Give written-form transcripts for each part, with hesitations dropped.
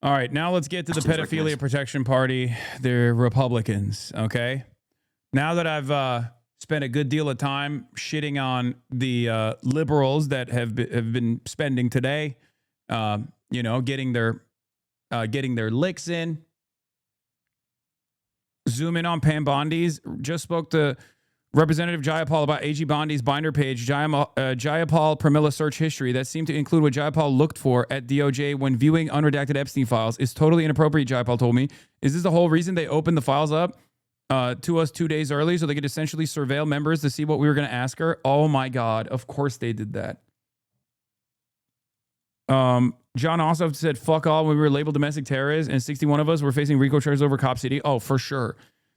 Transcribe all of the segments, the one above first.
All right, now let's get to the Pedophilia Protection Party, the Republicans, okay? Now that I've spent a good deal of time shitting on the liberals that have been spending today, getting their licks in, zoom in on Pam Bondi's, just spoke to Representative Jayapal about AG Bondi's binder page, Jayapal Pramila search history that seemed to include what Jayapal looked for at DOJ when viewing unredacted Epstein files is totally inappropriate, Jayapal told me. Is this the whole reason they opened the files up to us 2 days early so they could essentially surveil members to see what we were going to ask her? Oh my God, of course they did that. John also said, fuck all when we were labeled domestic terrorists and 61 of us were facing RICO charges over Cop City. Oh, for sure.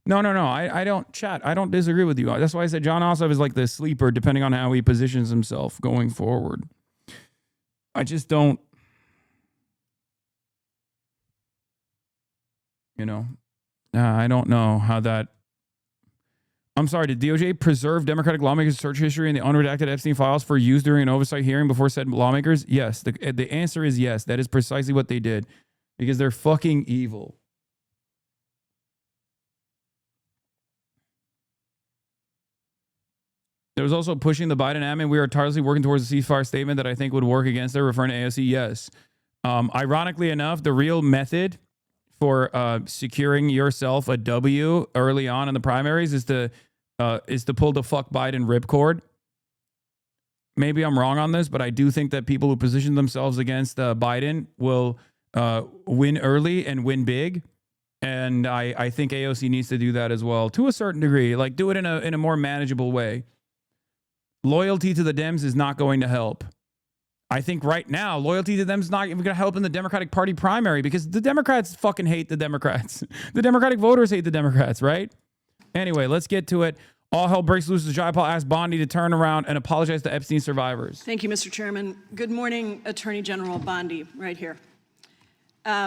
No. I don't chat. I don't disagree with you. That's why I said John Ossoff is like the sleeper, depending on how he positions himself going forward. I just don't, I don't know how that. I'm sorry, did DOJ preserve Democratic lawmakers' search history in the unredacted Epstein files for use during an oversight hearing before said lawmakers? Yes. The answer is yes. That is precisely what they did because they're fucking evil. There was also pushing the Biden admin. We are tirelessly working towards a ceasefire statement that I think would work against her, referring to AOC. Yes. Ironically enough, the real method for securing yourself a W early on in the primaries is to pull the fuck Biden ripcord. Maybe I'm wrong on this, but I do think that people who position themselves against Biden will win early and win big. And I think AOC needs to do that as well to a certain degree. Like do it in a more manageable way. Loyalty to the Dems is not going to help. I think right now, loyalty to them is not even going to help in the Democratic Party primary because the Democrats fucking hate the Democrats. The Democratic voters hate the Democrats, right? Anyway, let's get to it. All hell breaks loose as Jayapal asked Bondi to turn around and apologize to Epstein survivors. Thank you, Mr. Chairman. Good morning, Attorney General Bondi, right here.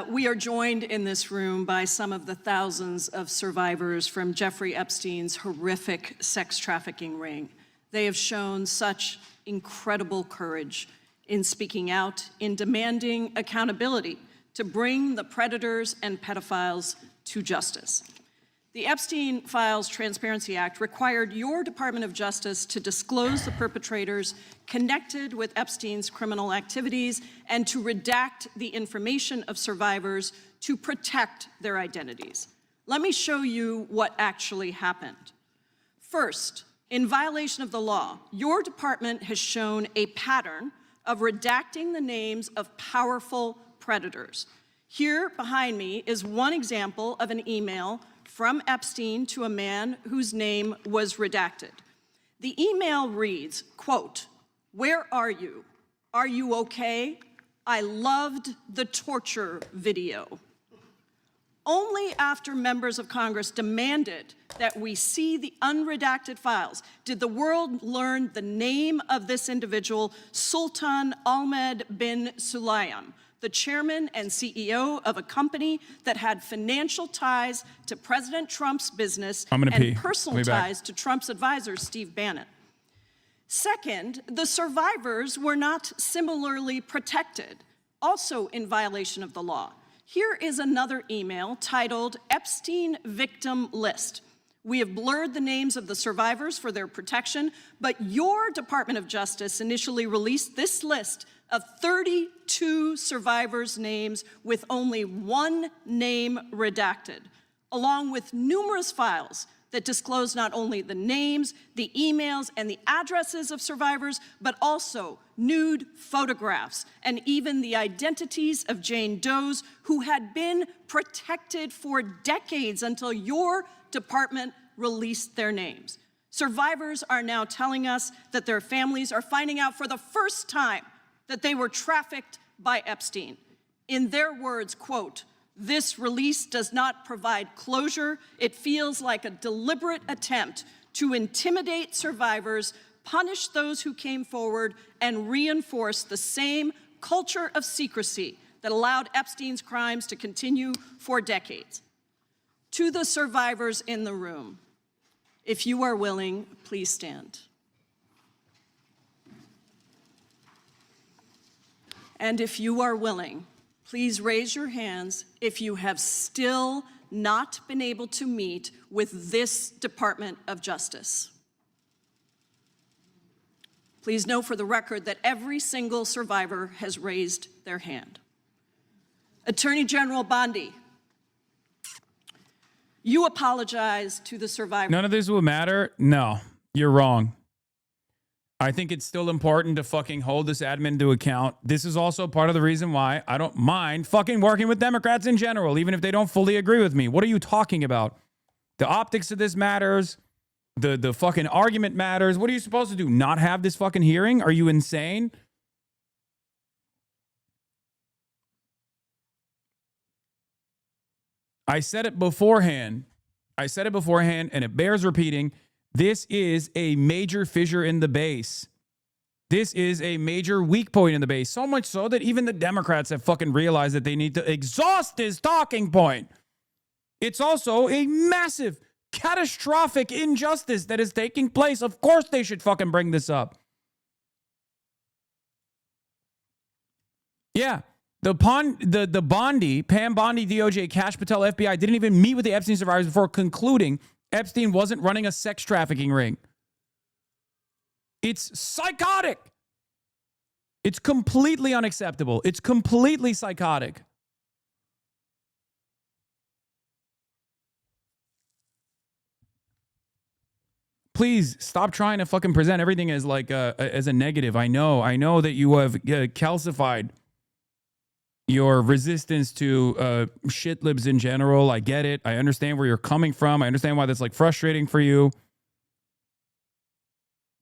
We are joined in this room by some of the thousands of survivors from Jeffrey Epstein's horrific sex trafficking ring. They have shown such incredible courage in speaking out, in demanding accountability to bring the predators and pedophiles to justice. The Epstein Files Transparency Act required your Department of Justice to disclose the perpetrators connected with Epstein's criminal activities and to redact the information of survivors to protect their identities. Let me show you what actually happened. First, in violation of the law, your department has shown a pattern of redacting the names of powerful predators. Here behind me is one example of an email from Epstein to a man whose name was redacted. The email reads, quote, "Where are you? Are you okay? I loved the torture video." Only after members of Congress demanded that we see the unredacted files did the world learn the name of this individual, Sultan Ahmed bin Sulayem, the chairman and CEO of a company that had financial ties to President Trump's business and personal ties to Trump's advisor, Steve Bannon. Second, the survivors were not similarly protected, also in violation of the law. Here is another email titled Epstein Victim List. We have blurred the names of the survivors for their protection, but your Department of Justice initially released this list of 32 survivors' names with only one name redacted, along with numerous files that disclose not only the names, the emails, and the addresses of survivors, but also nude photographs and even the identities of Jane Does who had been protected for decades until your department released their names. Survivors are now telling us that their families are finding out for the first time that they were trafficked by Epstein. In their words, quote, "This release does not provide closure. It feels like a deliberate attempt to intimidate survivors, punish those who came forward, and reinforce the same culture of secrecy that allowed Epstein's crimes to continue for decades." To the survivors in the room, if you are willing, please stand. And if you are willing, Please raise your hands if you have still not been able to meet with this Department of Justice. Please know for the record that every single survivor has raised their hand. Attorney General Bondi, you apologize to the survivor. None of this will matter? No, you're wrong. I think it's still important to fucking hold this admin to account. This is also part of the reason why I don't mind fucking working with Democrats in general, even if they don't fully agree with me. What are you talking about? The optics of this matters. The fucking argument matters. What are you supposed to do? Not have this fucking hearing? Are you insane? I said it beforehand, and it bears repeating. This is a major fissure in the base. This is a major weak point in the base. So much so that even the Democrats have fucking realized that they need to exhaust this talking point. It's also a massive, catastrophic injustice that is taking place. Of course they should fucking bring this up. Yeah. The Bondi, Pam Bondi, DOJ, Cash Patel, FBI didn't even meet with the Epstein survivors before concluding Epstein wasn't running a sex trafficking ring. It's psychotic. It's completely unacceptable. It's completely psychotic. Please stop trying to fucking present everything as like as a negative. I know that you have calcified your resistance to shit libs in general. I get it. I understand where you're coming from. I understand why that's like frustrating for you.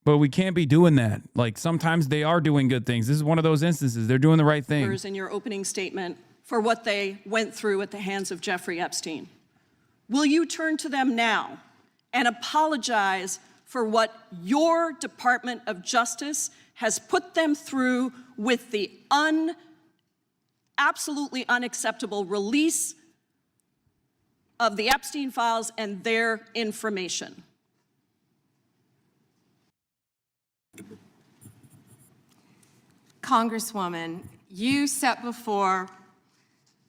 But we can't be doing that. Like sometimes they are doing good things. This is one of those instances. They're doing the right thing. In your opening statement for what they went through at the hands of Jeffrey Epstein. Will you turn to them now and apologize for what your Department of Justice has put them through with the absolutely unacceptable release of the Epstein files and their information? Congresswoman, you sat before,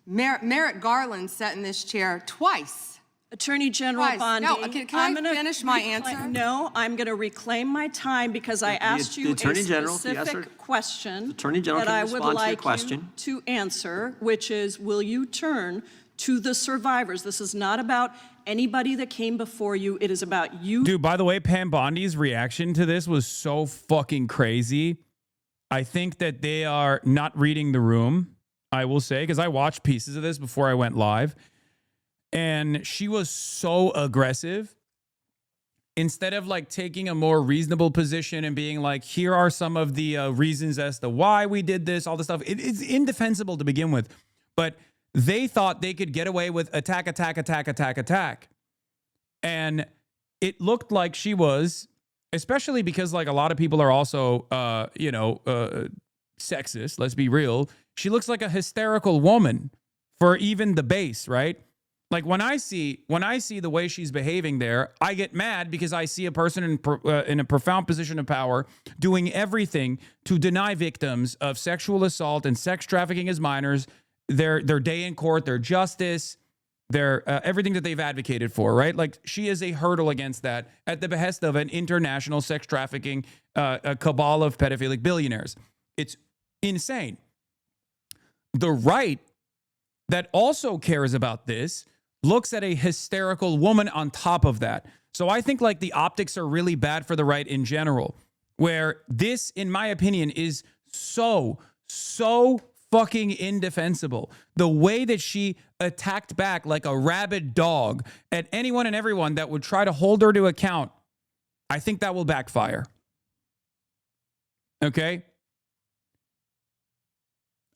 Merrick Garland sat in this chair twice. Attorney General Bondi. No, can I finish my answer? No, I'm going to reclaim my time because I asked you a specific question that I would like you to answer, which is, will you turn to the survivors? This is not about anybody that came before you. It is about you. Dude, by the way, Pam Bondi's reaction to this was so fucking crazy. I think that they are not reading the room, I will say, because I watched pieces of this before I went live. And she was so aggressive. Instead of like taking a more reasonable position and being like, here are some of the reasons as to why we did this, all this stuff. It's indefensible to begin with. But they thought they could get away with attack. And it looked like she was, especially because like a lot of people are also, sexist. Let's be real. She looks like a hysterical woman for even the base, right? Like when I see the way she's behaving there, I get mad because I see a person in a profound position of power doing everything to deny victims of sexual assault and sex trafficking as minors their day in court, their justice, their everything that they've advocated for, right? Like she is a hurdle against that at the behest of an international sex trafficking a cabal of pedophilic billionaires. It's insane. The right that also cares about this looks at a hysterical woman on top of that. So I think like the optics are really bad for the right in general, where this, in my opinion, is so fucking indefensible. The way that she attacked back like a rabid dog at anyone and everyone that would try to hold her to account, I think that will backfire. Okay?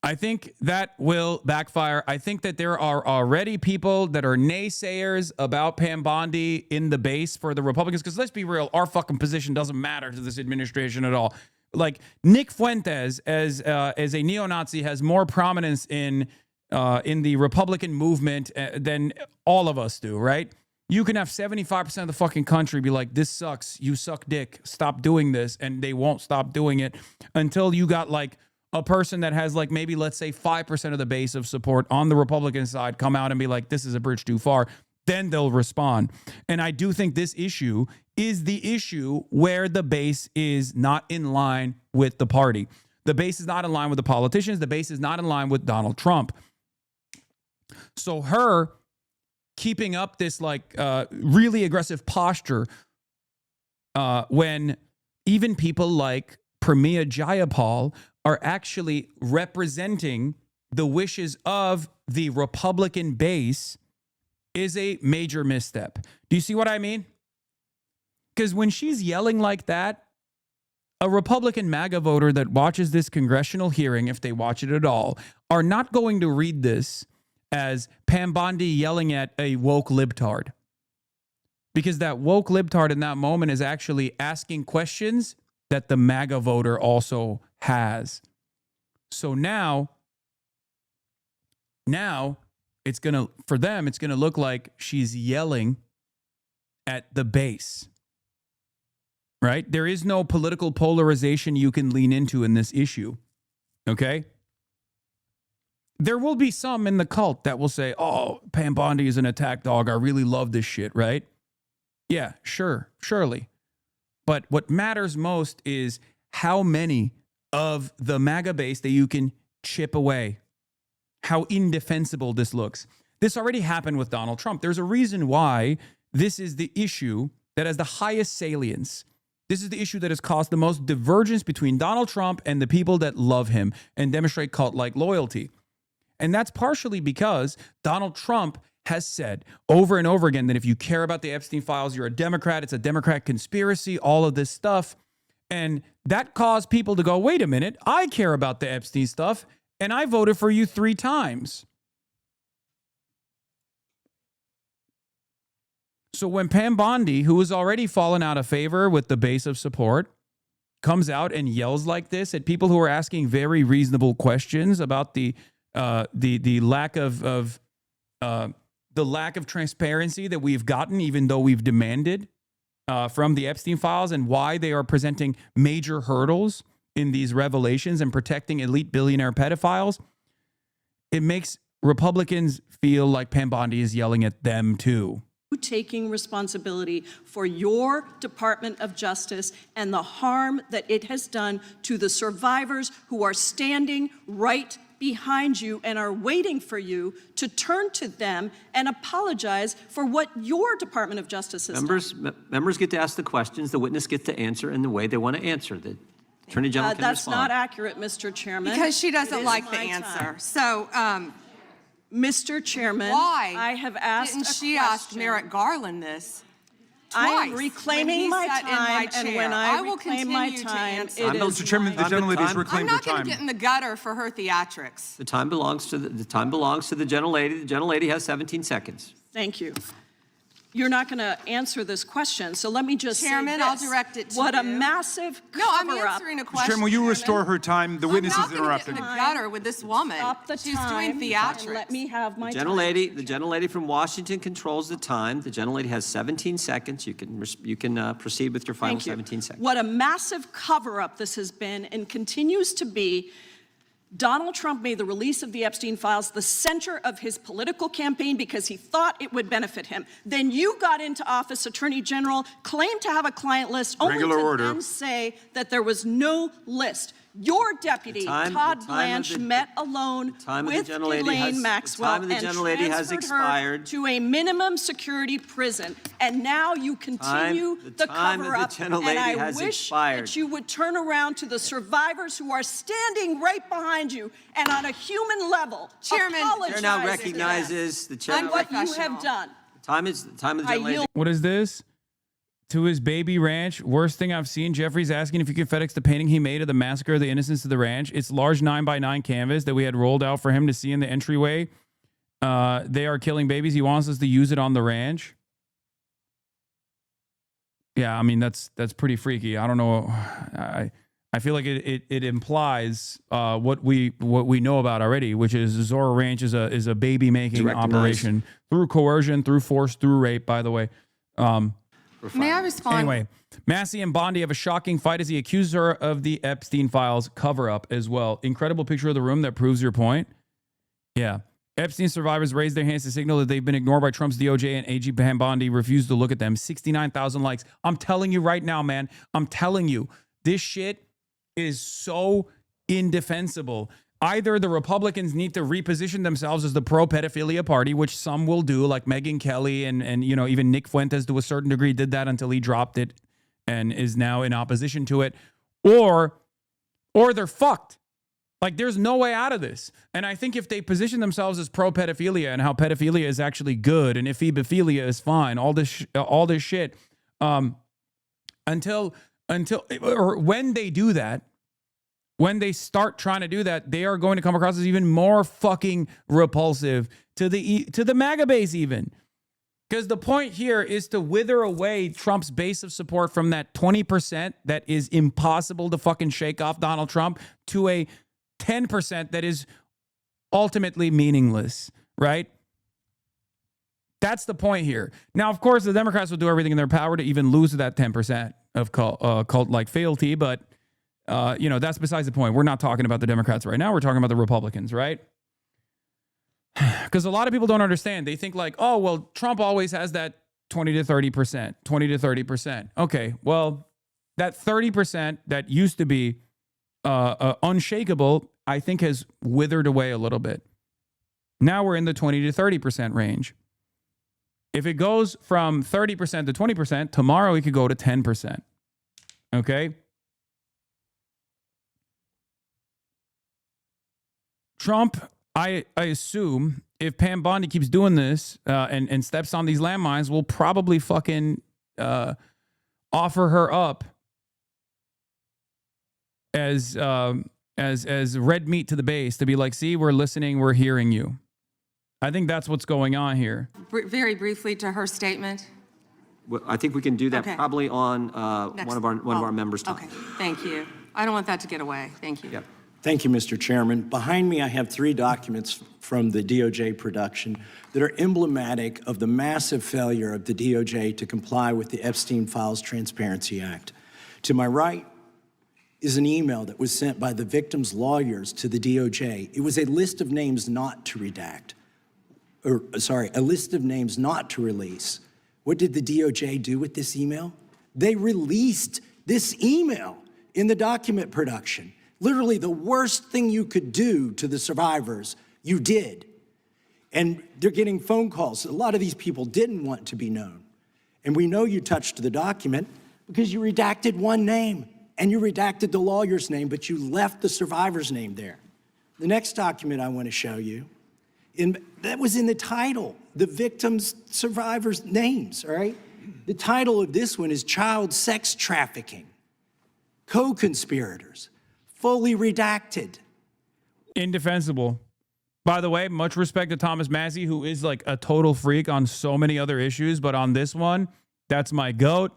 I think that will backfire. I think that there are already people that are naysayers about Pam Bondi in the base for the Republicans. Because let's be real, our fucking position doesn't matter to this administration at all. Like Nick Fuentes as a neo-Nazi has more prominence in the Republican movement than all of us do, right? You can have 75% of the fucking country be like, this sucks, you suck dick, stop doing this, and they won't stop doing it until you got like a person that has like maybe, let's say, 5% of the base of support on the Republican side come out and be like, this is a bridge too far, then they'll respond. And I do think this issue is the issue where the base is not in line with the party. The base is not in line with the politicians. The base is not in line with Donald Trump. So her keeping up this like really aggressive posture when even people like Pramila Jayapal are actually representing the wishes of the Republican base is a major misstep. Do you see what I mean? Because when she's yelling like that, a Republican MAGA voter that watches this congressional hearing, if they watch it at all, are not going to read this as Pam Bondi yelling at a woke libtard. Because that woke libtard in that moment is actually asking questions that the MAGA voter also has. So now it's going to, for them, it's going to look like she's yelling at the base. Right? There is no political polarization you can lean into in this issue. Okay? There will be some in the cult that will say, oh, Pam Bondi is an attack dog. I really love this shit, right? Yeah, sure, surely. But what matters most is how many of the MAGA base that you can chip away. How indefensible this looks. This already happened with Donald Trump. There's a reason why this is the issue that has the highest salience. This is the issue that has caused the most divergence between Donald Trump and the people that love him and demonstrate cult-like loyalty. And that's partially because Donald Trump has said over and over again that if you care about the Epstein files, you're a Democrat, it's a Democrat conspiracy, all of this stuff. And that caused people to go, wait a minute, I care about the Epstein stuff, and I voted for you 3 times. So when Pam Bondi, who has already fallen out of favor with the base of support, comes out and yells like this at people who are asking very reasonable questions about the lack of transparency that we've gotten, even though we've demanded from the Epstein files, and why they are presenting major hurdles in these revelations and protecting elite billionaire pedophiles, it makes Republicans feel like Pam Bondi is yelling at them too. Taking responsibility for your Department of Justice and the harm that it has done to the survivors who are standing right behind you and are waiting for you to turn to them and apologize for what your Department of Justice has done. Members get to ask the questions, the witness gets to answer in the way they want to answer. The Attorney General can That's respond. not accurate, Mr. Chairman. Because she doesn't like the my answer. time. So, Mr. Chairman, why I have asked didn't a she question. ask Merrick Garland this? I am twice reclaiming when he my sat in my time, and chair? when I will reclaim my continue to time, answer. it is Mr. Chairman, the my gentlelady has I'm reclaimed I'm her not going time. to get in the gutter for her theatrics. The time belongs to the time belongs to the gentlelady. The gentlelady has 17 seconds. Thank you. You're not going to answer this question, so let me just Chairman, say this. I'll direct it to what a you. massive No, I'm cover-up. answering a Mr. question. Chairman, will you restore her time? The witness I'm is not going to get interrupted. in the gutter with this woman. Stop the She's time doing and theatrics. let me have my time. The gentlelady from Washington controls the time. The gentlelady has 17 seconds. You can proceed with your final Thank you. 17 seconds. What a massive cover-up this has been and continues to be. Donald Trump made the release of the Epstein files the center of his political campaign because he thought it would benefit him. Then you got into office, Attorney General, claimed to have a client list, only Regular to order. then say that there was no list. Your deputy, Todd Blanche, met alone with Ghislaine Maxwell and transferred her to a minimum security prison. And now you continue the cover-up. And I wish that you would turn around to the survivors who are standing right behind you and on a human level Chairman, apologize The chair now to them recognizes the chair. and what you have done. Time of the gentlelady. What is this? To his baby ranch. Worst thing I've seen. Jeffrey's asking if you can FedEx the painting he made of the massacre of the innocents of the ranch. It's large 9x9 canvas that we had rolled out for him to see in the entryway. They are killing babies. He wants us to use it on the ranch. Yeah, I mean that's pretty freaky. I don't know. I feel like it implies what we know about already, which is Zora Ranch is a baby making operation through coercion, through force, through rape. By the way. May I respond? Anyway, Massey and Bondi have a shocking fight as he accuses her of the Epstein files cover-up as well. Incredible picture of the room that proves your point. Yeah. Epstein survivors raised their hands to signal that they've been ignored by Trump's DOJ, and AG Pam Bondi refused to look at them. 69,000 likes. I'm telling you right now, man. I'm telling you, this shit is so indefensible. Either the Republicans need to reposition themselves as the pro-pedophilia party, which some will do, like Megyn Kelly and you know, even Nick Fuentes to a certain degree did that until he dropped it and is now in opposition to it, or they're fucked. Like, there's no way out of this. And I think if they position themselves as pro-pedophilia and how pedophilia is actually good and ephebophilia is fine, all this shit, until or when they do that, when they start trying to do that, they are going to come across as even more fucking repulsive to the MAGA base even. Because the point here is to wither away Trump's base of support from that 20% that is impossible to fucking shake off Donald Trump to a 10% that is ultimately meaningless, right? That's the point here. Now, of course, the Democrats will do everything in their power to even lose that 10% of cult-like fealty, but you know, that's besides the point. We're not talking about the Democrats right now. We're talking about the Republicans, right? Because a lot of people don't understand. They think like, oh, well, Trump always has that 20 to 30%, 20 to 30%. Okay, well, that 30% that used to be unshakable, I think has withered away a little bit. Now we're in the 20 to 30% range. If it goes from 30% to 20%, tomorrow it could go to 10%. Okay? Trump, I assume, if Pam Bondi keeps doing this and steps on these landmines, will probably fucking offer her up as red meat to the base to be like, see, we're listening, we're hearing you. I think that's what's going on here. Very briefly to her statement. Well, I think we can do that Okay. probably on one of our members' time. Okay, thank you. I don't want that to get away. Thank you. Yep. Thank you, Mr. Chairman. Behind me, I have 3 documents from the DOJ production that are emblematic of the massive failure of the DOJ to comply with the Epstein Files Transparency Act. To my right is an email that was sent by the victims' lawyers to the DOJ. It was a list of names not to redact, a list of names not to release. What did the DOJ do with this email? They released this email in the document production. Literally the worst thing you could do to the survivors, you did. And they're getting phone calls. A lot of these people didn't want to be known. And we know you touched the document because you redacted one name and you redacted the lawyer's name, but you left the survivor's name there. The next document I want to show you, that was in the title, the victims' survivors' names, all right? The title of this one is Child Sex Trafficking, Co-Conspirators. Fully redacted. Indefensible. By the way, much respect to Thomas Massie, who is like a total freak on so many other issues, but on this one, that's my goat.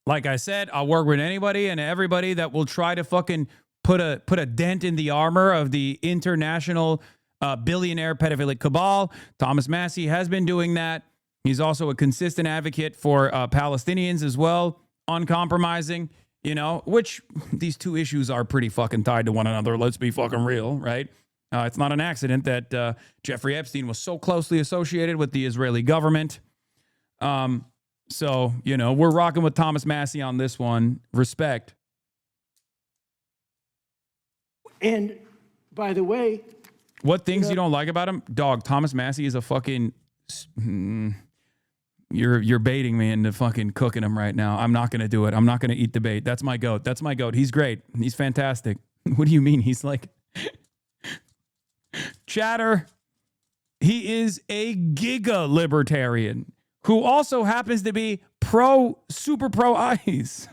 Like I said, I'll work with anybody and everybody that will try to fucking put a dent in the armor of the international billionaire pedophilic cabal. Thomas Massie has been doing that. He's also a consistent advocate for Palestinians as well, uncompromising. You know, which these two issues are pretty fucking tied to one another. Let's be fucking real, right? It's not an accident that Jeffrey Epstein was so closely associated with the Israeli government. So, you know, we're rocking with Thomas Massie on this one. Respect. And by the way, what things you don't like about him? Dog, Thomas Massie is a fucking... You're baiting me into fucking cooking him right now. I'm not going to do it. I'm not going to eat the bait. That's my goat. That's my goat. He's great. He's fantastic. What do you mean? He's like... Chatter. He is a giga libertarian who also happens to be super pro ICE,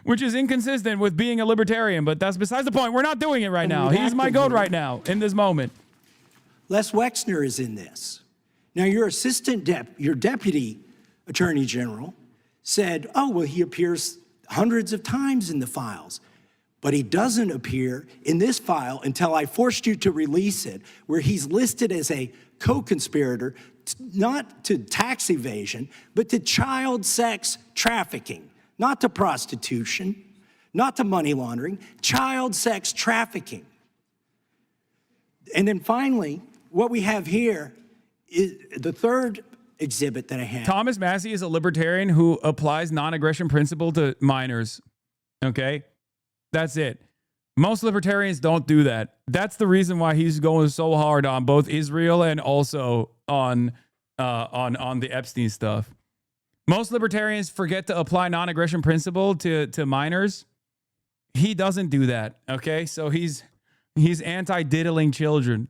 which is inconsistent with being a libertarian, but that's besides the point. We're not doing it right now. He's my goat right now in this moment. Les Wexner is in this. Now, your your deputy attorney general said, oh, well, he appears hundreds of times in the files. But he doesn't appear in this file until I forced you to release it, where he's listed as a co-conspirator, not to tax evasion, but to child sex trafficking, not to prostitution, not to money laundering, child sex trafficking. And then finally, what we have here is the third exhibit that I have. Thomas Massey is a libertarian who applies non-aggression principle to minors. Okay? That's it. Most libertarians don't do that. That's the reason why he's going so hard on both Israel and also on the Epstein stuff. Most libertarians forget to apply non-aggression principle to minors. He doesn't do that. Okay? So he's anti-diddling children.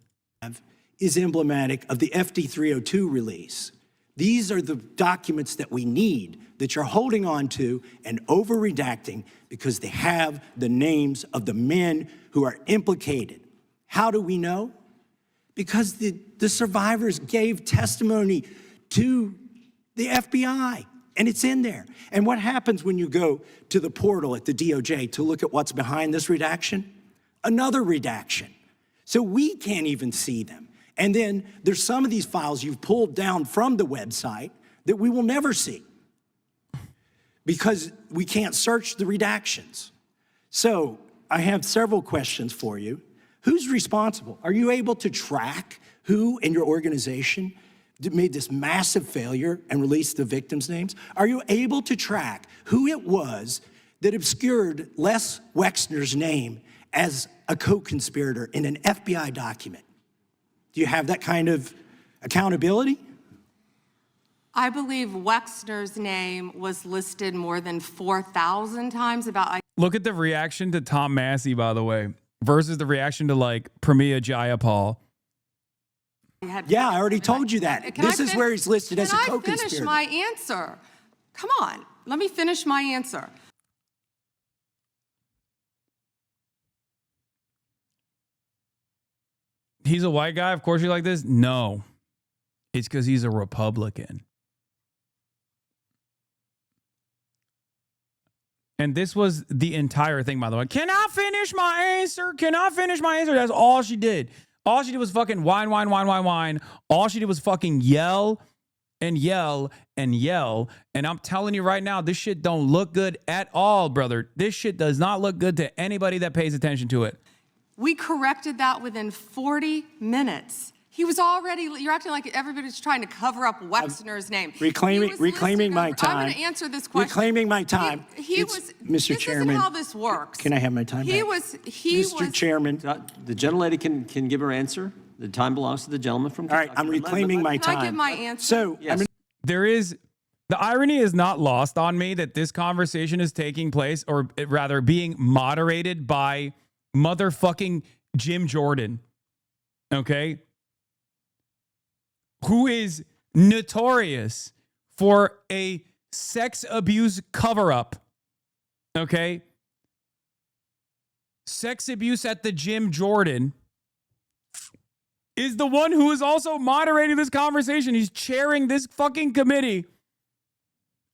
Is emblematic of the FD 302 release. These are the documents that we need that you're holding on to and over-redacting because they have the names of the men who are implicated. How do we know? Because the survivors gave testimony to the FBI, and it's in there. And what happens when you go to the portal at the DOJ to look at what's behind this redaction? Another redaction. So we can't even see them. And then there's some of these files you've pulled down from the website that we will never see because we can't search the redactions. So I have several questions for you. Who's responsible? Are you able to track who in your organization made this massive failure and released the victims' names? Are you able to track who it was that obscured Les Wexner's name as a co-conspirator in an FBI document? Do you have that kind of accountability? I believe Wexner's name was listed more than 4,000 times about. Look at the reaction to Tom Massey, by the way, versus the reaction to like Pramila Jayapal. Yeah, I already told you that. This is where he's listed as a co-conspirator. Can I finish my answer? Come on, let me finish my answer. He's a white guy. Of course you like this. No, it's because he's a Republican. And this was the entire thing, by the way. Can I finish my answer? Can I finish my answer? That's all she did. All she did was fucking whine. All she did was fucking yell and yell and yell. And I'm telling you right now, this shit don't look good at all, brother. This shit does not look good to anybody that pays attention to it. We corrected that within 40 minutes. He was already, you're acting like everybody's trying to cover up Wexner's name. Reclaiming my time. I'm going to answer this question. Reclaiming my time. Mr. Chairman. This is how this works. Can I have my time back? Mr. Chairman. The gentlelady can give her answer. The time belongs to the gentleman from Kentucky. All right, I'm reclaiming my time. Can I give my answer? So, yes. The irony is not lost on me that this conversation is taking place, or rather being moderated by motherfucking Jim Jordan, okay? Who is notorious for a sex abuse cover-up, okay? Sex abuse at the Jim Jordan is the one who is also moderating this conversation. He's chairing this fucking committee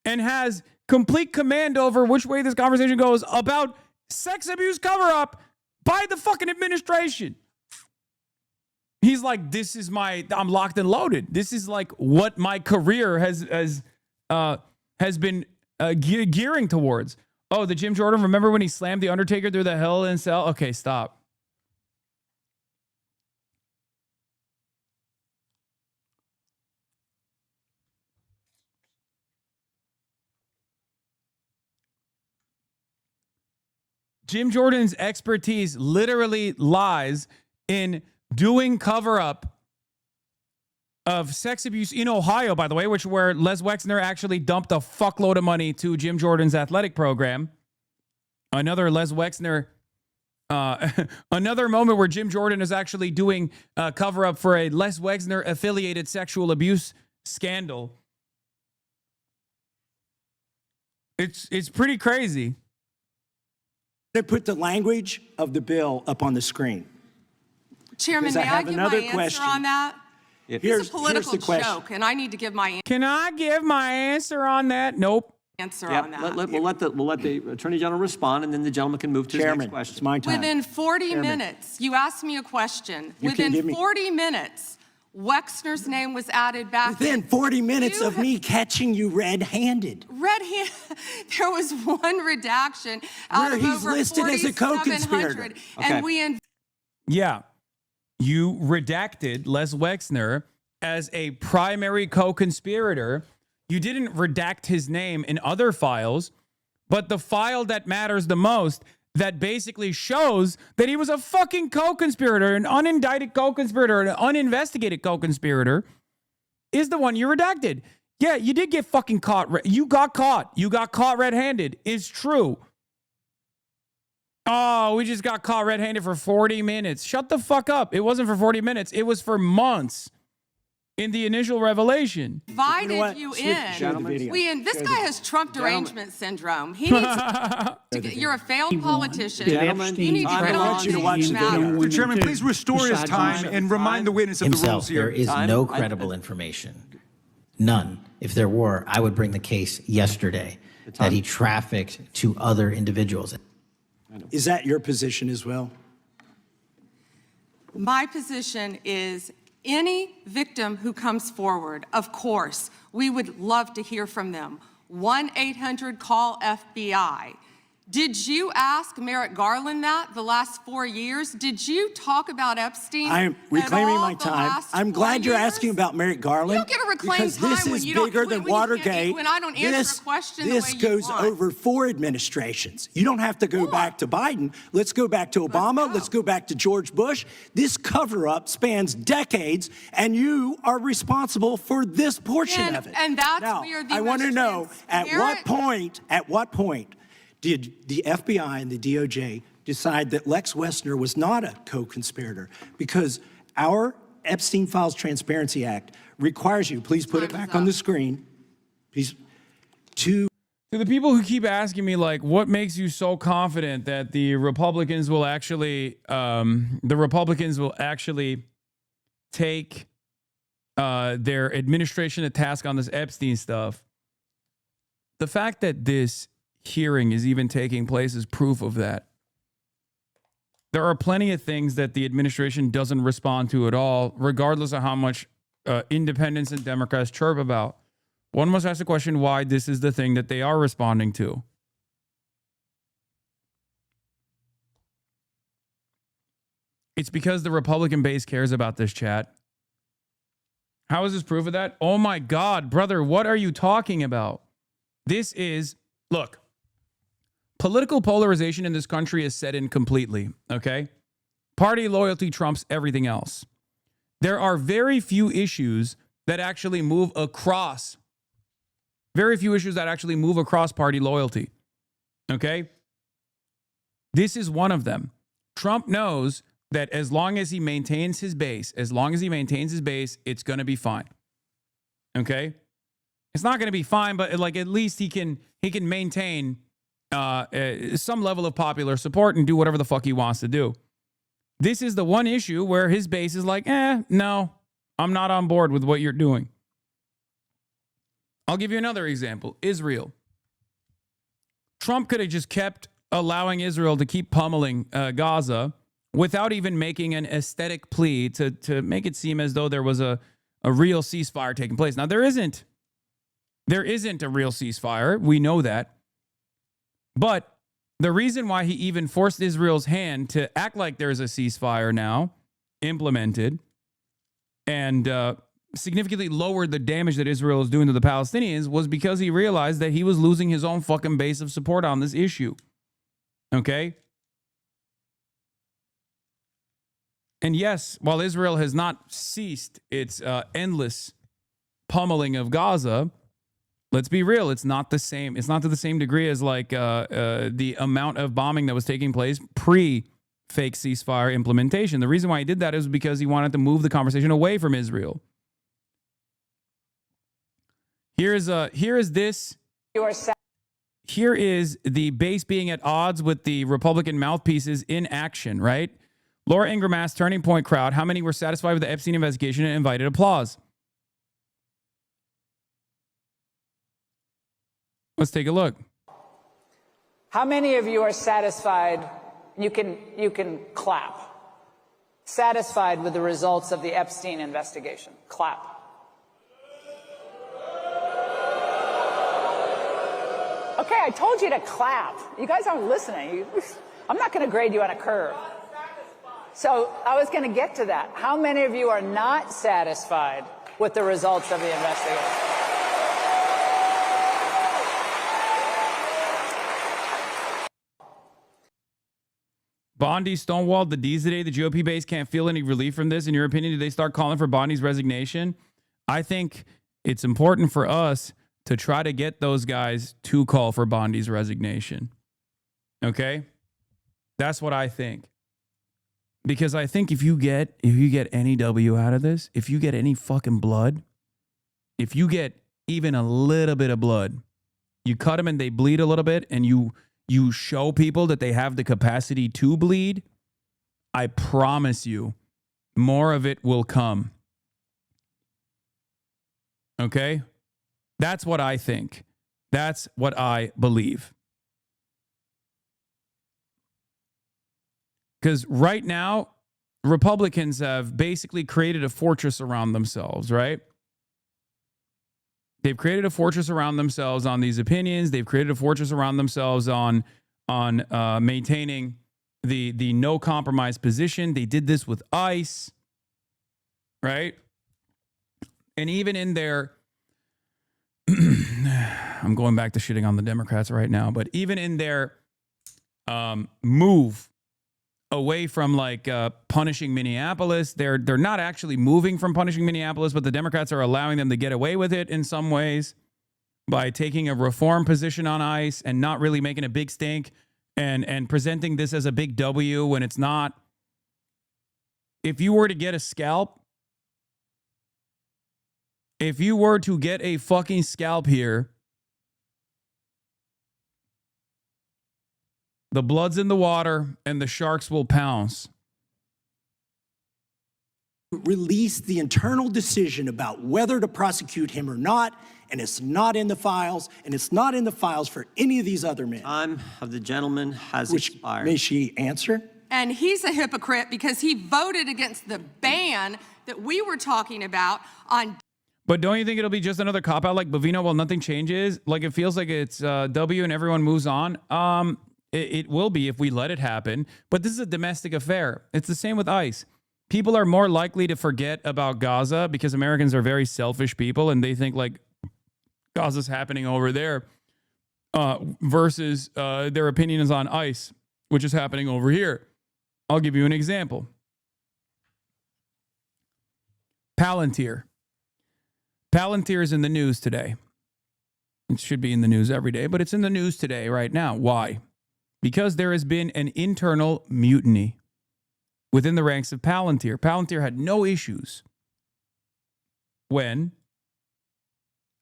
and has complete command over which way this conversation goes about sex abuse cover-up by the fucking administration. He's like, I'm locked and loaded. This is like what my career has been gearing towards. Oh, the Jim Jordan, remember when he slammed the Undertaker through the Hell in Cell? Okay, stop. Jim Jordan's expertise literally lies in doing cover-up of sex abuse in Ohio, by the way, where Les Wexner actually dumped a fuckload of money to Jim Jordan's athletic program. Another Les Wexner, another moment where Jim Jordan is actually doing cover-up for a Les Wexner-affiliated sexual abuse scandal. It's pretty crazy. They put the language of the bill up on the screen. Chairman, may I give my answer on that? Here's It's a political the question. joke, and I need to give my answer. Can I give my answer on that? Nope. answer Yeah, on that. we'll let the Attorney General respond, and then the gentleman can move to his next Chairman, question. it's my time. Within 40 minutes, you asked me a question. You can give Within me- 40 minutes, Wexner's name was added back. Within 40 minutes You of me catching you red-handed. There was one redaction out Where of he's over listed as a 4,700, co-conspirator. Okay. and we Yeah. You redacted Les Wexner as a primary co-conspirator. You didn't redact his name in other files, but the file that matters the most, that basically shows that he was a fucking co-conspirator, an unindicted co-conspirator, an uninvestigated co-conspirator, is the one you redacted. Yeah, you did get fucking caught. You got caught. You got caught red-handed. It's true. Oh, we just got caught red-handed for 40 minutes. Shut the fuck up. It wasn't for 40 minutes. It was for months in the initial revelation. invited what? you Show the in. video. This guy has Trump derangement syndrome. He needs you're a failed politician. Gentlemen, You need to I get want on you to these watch the video. matters. The chairman, please restore his time and remind the witness of the rules himself. There here. is no credible information. None. If there were, I would bring the case yesterday that he trafficked to other individuals. Is that your position as well? My position is any victim who comes forward, of course, we would love to hear from them. 1-800-CALL-FBI. Did you ask Merrick Garland that the last 4 years? Did you talk about Epstein? I am reclaiming at all my the time. last I'm 4 glad you're years? asking about Merrick Garland. You don't get to reclaim because this time when is you don't- bigger than when you can't- Watergate. when I don't answer a question the this way you goes want. over 4 administrations. You don't have to go back to Biden. Let's go back to Obama. Let's go back to George Bush. This cover-up spans decades, and you are responsible for this portion of it. And that's now, where the I want to most know at what transparent- point did the FBI and the DOJ decide that Lex Wessner was not a co-conspirator? Because our Epstein Files Transparency Act requires you, please put it back on the screen, please, to To the people who keep asking me, like, what makes you so confident that the Republicans will actually take their administration to task on this Epstein stuff? The fact that this hearing is even taking place is proof of that. There are plenty of things that the administration doesn't respond to at all, regardless of how much independents and Democrats chirp about. One must ask the question why this is the thing that they are responding to. It's because the Republican base cares about this, chat. How is this proof of that? Oh my God, brother, what are you talking about? This is, look, political polarization in this country is set in completely, okay? Party loyalty trumps everything else. There are very few issues that actually move across. Very few issues that actually move across party loyalty, okay? This is one of them. Trump knows that as long as he maintains his base, it's going to be fine, okay? It's not going to be fine, but like at least he can maintain some level of popular support and do whatever the fuck he wants to do. This is the one issue where his base is like, no, I'm not on board with what you're doing. I'll give you another example. Israel. Trump could have just kept allowing Israel to keep pummeling Gaza without even making an aesthetic plea to make it seem as though there was a real ceasefire taking place. Now, there isn't. There isn't a real ceasefire. We know that. But the reason why he even forced Israel's hand to act like there's a ceasefire now implemented and significantly lowered the damage that Israel is doing to the Palestinians was because he realized that he was losing his own fucking base of support on this issue. Okay? And yes, while Israel has not ceased its endless pummeling of Gaza, let's be real, it's not the same. It's not to the same degree as like the amount of bombing that was taking place pre-fake ceasefire implementation. The reason why he did that is because he wanted to move the conversation away from Israel. Here is the base being at odds with the Republican mouthpieces in action, right? Laura Ingraham asked Turning Point crowd how many were satisfied with the Epstein investigation and invited applause. Let's take a look. How many of you are satisfied? You can clap. Satisfied with the results of the Epstein investigation? Clap. Okay, I told you to clap. You guys aren't listening. I'm not going to grade you on a curve. So I was going to get to that. How many of you are not satisfied with the results of the investigation? Bondi stonewalled the D's today. The GOP base can't feel any relief from this. In your opinion, do they start calling for Bondi's resignation? I think it's important for us to try to get those guys to call for Bondi's resignation. Okay? That's what I think. Because I think if you get any W out of this, if you get any fucking blood, if you get even a little bit of blood, you cut them and they bleed a little bit, and you show people that they have the capacity to bleed, I promise you, more of it will come. Okay? That's what I think. That's what I believe. Because right now, Republicans have basically created a fortress around themselves, right? They've created a fortress around themselves on these opinions. They've created a fortress around themselves on maintaining the no compromise position. They did this with ICE, right? And even in their, I'm going back to shitting on the Democrats right now, but even in their move away from like punishing Minneapolis, they're not actually moving from punishing Minneapolis, but the Democrats are allowing them to get away with it in some ways by taking a reform position on ICE and not really making a big stink and presenting this as a big W when it's not. If you were to get a scalp, if you were to get a fucking scalp here, the blood's in the water and the sharks will pounce. Release the internal decision about whether to prosecute him or not, and it's not in the files, and it's not in the files for any of these other men. Time of the gentleman has expired. May she answer? And he's a hypocrite because he voted against the ban that we were talking about on. But don't you think it'll be just another cop-out like Bovino? Well, nothing changes. Like it feels like it's W and everyone moves on. It will be if we let it happen. But this is a domestic affair. It's the same with ICE. People are more likely to forget about Gaza because Americans are very selfish people and they think like Gaza's happening over there versus their opinion is on ICE, which is happening over here. I'll give you an example. Palantir. Palantir is in the news today. It should be in the news every day, but it's in the news today right now. Why? Because there has been an internal mutiny within the ranks of Palantir. Palantir had no issues when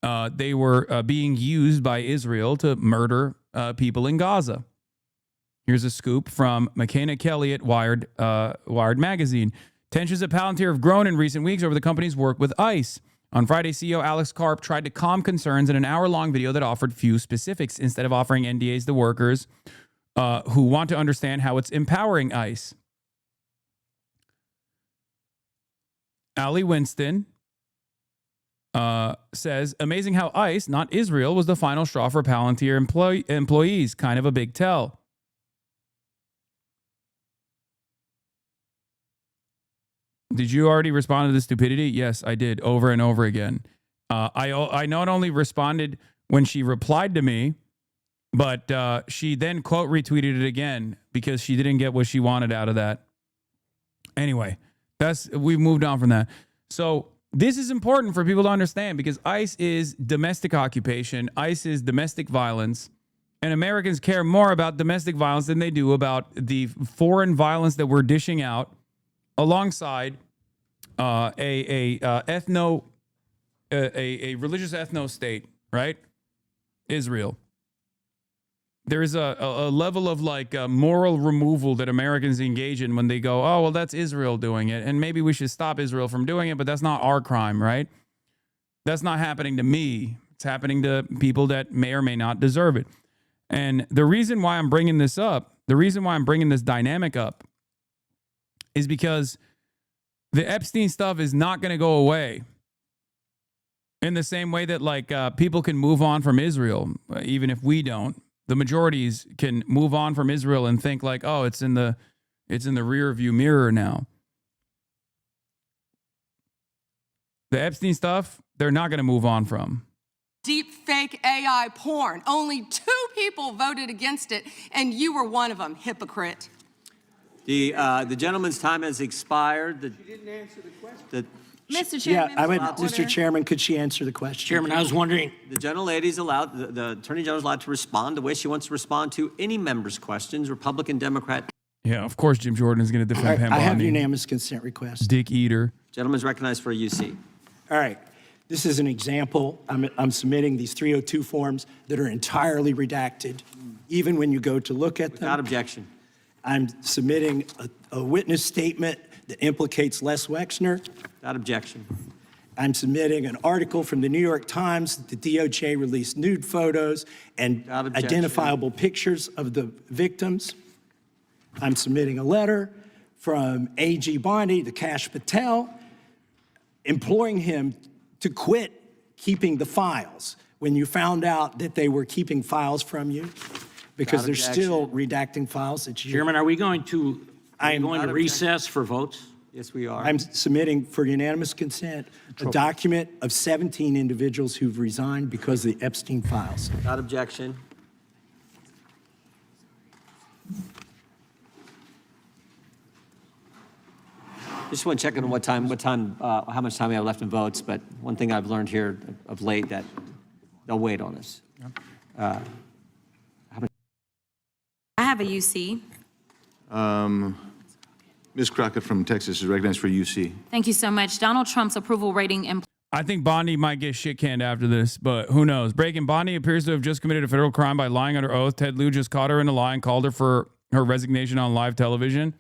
they were being used by Israel to murder people in Gaza. Here's a scoop from McKenna Kelly at Wired magazine. Tensions at Palantir have grown in recent weeks over the company's work with ICE. On Friday, CEO Alex Karp tried to calm concerns in an hour-long video that offered few specifics instead of offering NDAs to workers who want to understand how it's empowering ICE. Ali Winston says, amazing how ICE, not Israel, was the final straw for Palantir employees. Kind of a big tell. Did you already respond to the stupidity? Yes, I did, over and over again. I not only responded when she replied to me, but she then quote retweeted it again because she didn't get what she wanted out of that. Anyway, we've moved on from that. So this is important for people to understand because ICE is domestic occupation. ICE is domestic violence. And Americans care more about domestic violence than they do about the foreign violence that we're dishing out alongside a religious ethno state, right? Israel. There is a level of like moral removal that Americans engage in when they go, oh, well, that's Israel doing it. And maybe we should stop Israel from doing it, but that's not our crime, right? That's not happening to me. It's happening to people that may or may not deserve it. And the reason why I'm bringing this up, the reason why I'm bringing this dynamic up is because the Epstein stuff is not going to go away in the same way that like people can move on from Israel, even if we don't. The majorities can move on from Israel and think like, oh, it's in the rear view mirror now. The Epstein stuff, they're not going to move on from. Deep fake AI porn. Only 2 people voted against it, and you were one of them, hypocrite. The gentleman's time has expired. She didn't answer the question. Mr. Chairman, Mr. Chairman, could she answer the question? Chairman, I was wondering. The gentlelady's allowed, the Attorney General's allowed to respond the way she wants to respond to any member's questions, Republican, Democrat. Yeah, of course Jim Jordan is going to defend Pam Bondi. I have unanimous consent request. Dick eater. Gentleman's recognized for a UC. All right. This is an example. I'm submitting these 302 forms that are entirely redacted, even when you go to look at them. Without objection. I'm submitting a witness statement that implicates Les Wexner. Without objection. I'm submitting an article from the New York Times that the DOJ released nude photos and identifiable pictures of the victims. I'm submitting a letter from A.G. Bondi to Kash Patel, imploring him to quit keeping the files when you found out that they were keeping files from you, because they're still redacting files that you... Chairman, are we going to recess for votes? Yes, we are. I'm submitting for unanimous consent a document of 17 individuals who've resigned because of the Epstein files. Without objection. Just want to check on how much time we have left in votes, but one thing I've learned here of late that they'll wait on us. I have a UC. Ms. Crockett from Texas is recognized for UC. Thank you so much. Donald Trump's approval rating. I think Bondi might get shit canned after this, but who knows? Breaking, Bondi appears to have just committed a federal crime by lying under oath. Ted Lieu just caught her in a lie and called her for her resignation on live television.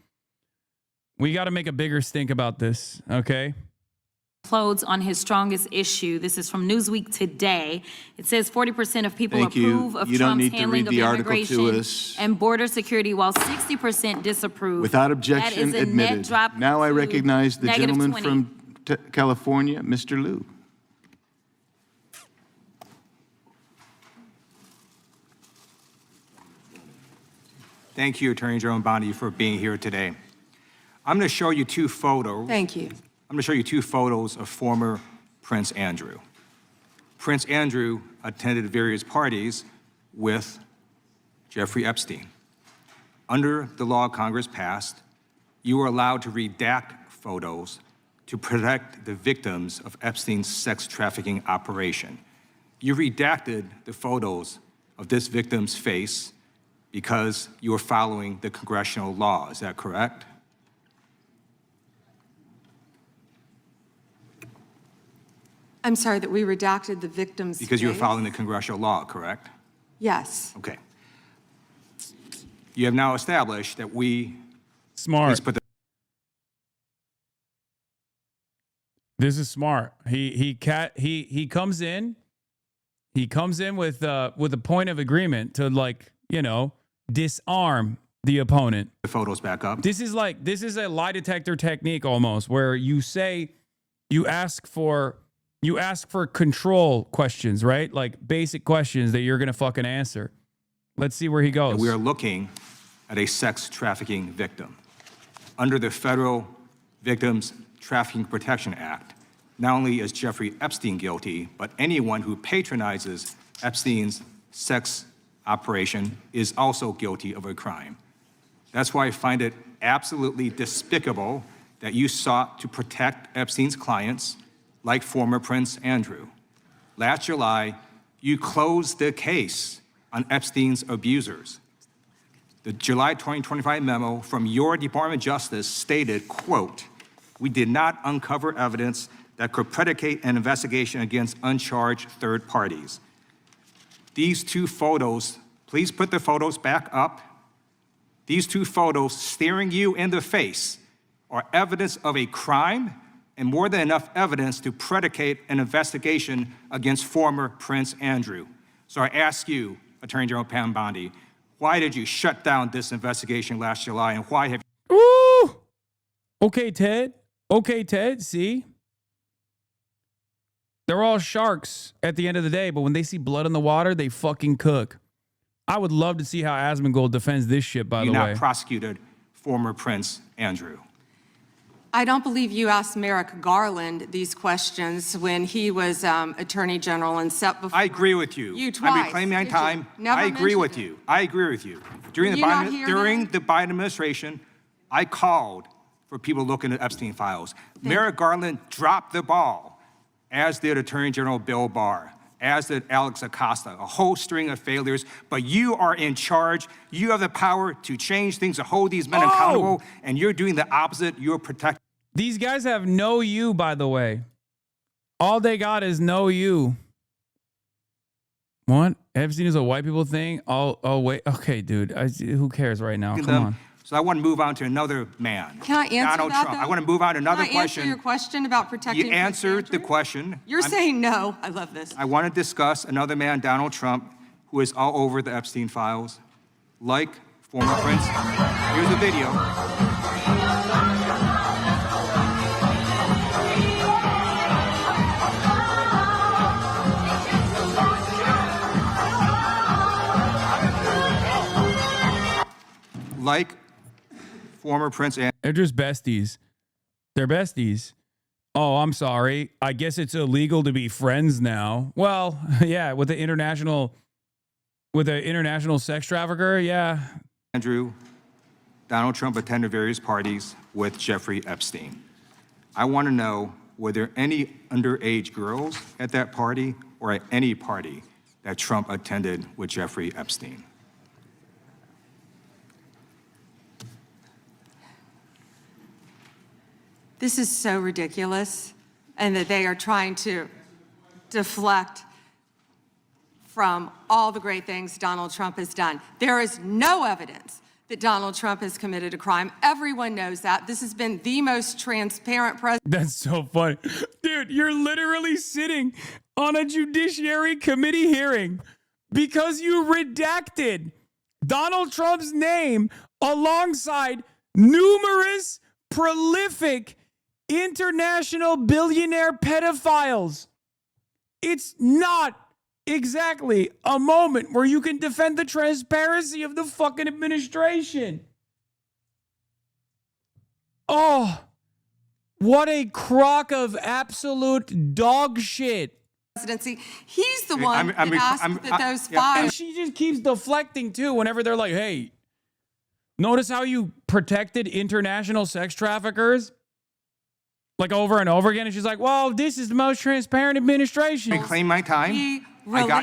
We got to make a bigger stink about this, okay? Implodes on his strongest issue. This is from Newsweek today. It says 40% of people approve of Trump's handling of immigration and border security, while 60% disapprove. Without objection, that is a admitted. net drop. Now I recognize the gentleman 20. from California, Mr. Lieu. Thank you, Attorney General Bondi, for being here today. I'm going to show you 2 photos. Thank you. I'm going to show you 2 photos of former Prince Andrew. Prince Andrew attended various parties with Jeffrey Epstein. Under the law Congress passed, you were allowed to redact photos to protect the victims of Epstein's sex trafficking operation. You redacted the photos of this victim's face because you were following the congressional law. Is that correct? I'm sorry that we redacted the victim's Because you were face? following the congressional law, correct? Yes. Okay. You have now established that we... Smart. This is smart. He comes in. He comes in with a point of agreement to, like, you know, disarm the opponent. The photos back up. This is a lie detector technique almost, where you ask for control questions, right? Like basic questions that you're gonna fucking answer. Let's see where he goes. We are looking at a sex trafficking victim. Under the Federal Victims Trafficking Protection Act, not only is Jeffrey Epstein guilty, but anyone who patronizes Epstein's sex operation is also guilty of a crime. That's why I find it absolutely despicable that you sought to protect Epstein's clients, like former Prince Andrew. Last July, you closed the case on Epstein's abusers. The July 2025 memo from your Department of Justice stated, quote, "We did not uncover evidence that could predicate an investigation against uncharged third parties." These 2 photos, please put the photos back up. These 2 photos staring you in the face are evidence of a crime and more than enough evidence to predicate an investigation against former Prince Andrew. So I ask you, Attorney General Pam Bondi, why did you shut down this investigation last July, and why have you... Ooh! Okay, Ted. Okay, Ted. See? They're all sharks at the end of the day, but when they see blood in the water, they fucking cook. I would love to see how Asmongold defends this shit, by the way. not prosecuted former Prince Andrew? I don't believe you asked Merrick Garland these questions when he was Attorney General and set before. I agree with you. You twice. I've been claiming my Did time. you? Never I agree mentioned with it. you. I agree with you. During, Were the you not Biden, here during then? the Biden administration, I called for people looking at Epstein files. Merrick Garland dropped the ball, as did Attorney General Bill Barr, as did Alex Acosta, a whole string of failures. But you are in charge. You have the power to change things, to hold these men accountable, and you're doing the opposite. You're protecting. These guys have no you, by the way. All they got is no you. What? Epstein is a white people thing? Oh wait. Okay, dude. Who cares right now? Come on. So I want to move on to another man. Can I answer Donald that, Trump. though? I want to move on to another Can I answer question. your question about protecting You Prince answered the Andrew? question. You're saying no. I love this. I want to discuss another man, Donald Trump, who is all over the Epstein files, like former Prince. Here's a video. Like former Prince Andrew. They're just besties. They're besties. Oh, I'm sorry. I guess it's illegal to be friends now. Well, yeah, with the international sex trafficker, yeah. Andrew, Donald Trump attended various parties with Jeffrey Epstein. I want to know, were there any underage girls at that party or at any party that Trump attended with Jeffrey Epstein? This is so ridiculous, and that they are trying to deflect from all the great things Donald Trump has done. There is no evidence that Donald Trump has committed a crime. Everyone knows that. This has been the most transparent president. That's so funny. Dude, you're literally sitting on a Judiciary Committee hearing because you redacted Donald Trump's name alongside numerous prolific international billionaire pedophiles. It's not exactly a moment where you can defend the transparency of the fucking administration. Oh, what a crock of absolute dog shit. Presidency. He's the one that asked that those And files. she just keeps deflecting too whenever they're like, hey, notice how you protected international sex traffickers? Like over and over again. And she's like, well, this is the most transparent administration. I claim my time.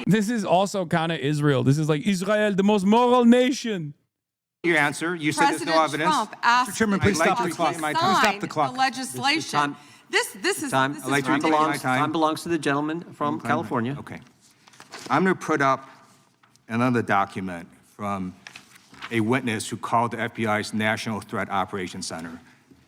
This is also kind of Israel. This is like Israel, the most moral nation. Your answer. You said there's no President evidence. Trump asked Chairman, please stop the clock. Stop the clock. The legislation. This is Time. this I'd like is to reclaim ridiculous. my time. Time belongs to the gentleman from California. Okay. I'm going to put up another document from a witness who called the FBI's National Threat Operations Center,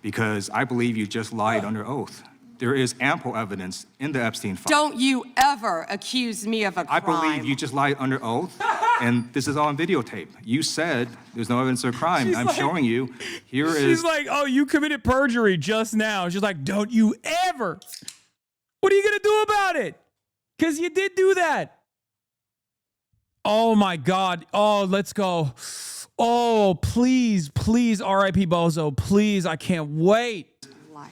because I believe you just lied under oath. There is ample evidence in the Epstein file. Don't you ever accuse me of a crime. I believe you just lied under oath, and this is all on videotape. You said there's no evidence of a crime. I'm showing you. Here is. She's like, oh, you committed perjury just now. She's like, don't you ever. What are you going to do about it? Because you did do that. Oh, my God. Oh, let's go. Oh, please, please, R.I.P. Bozo. Please, I can't wait.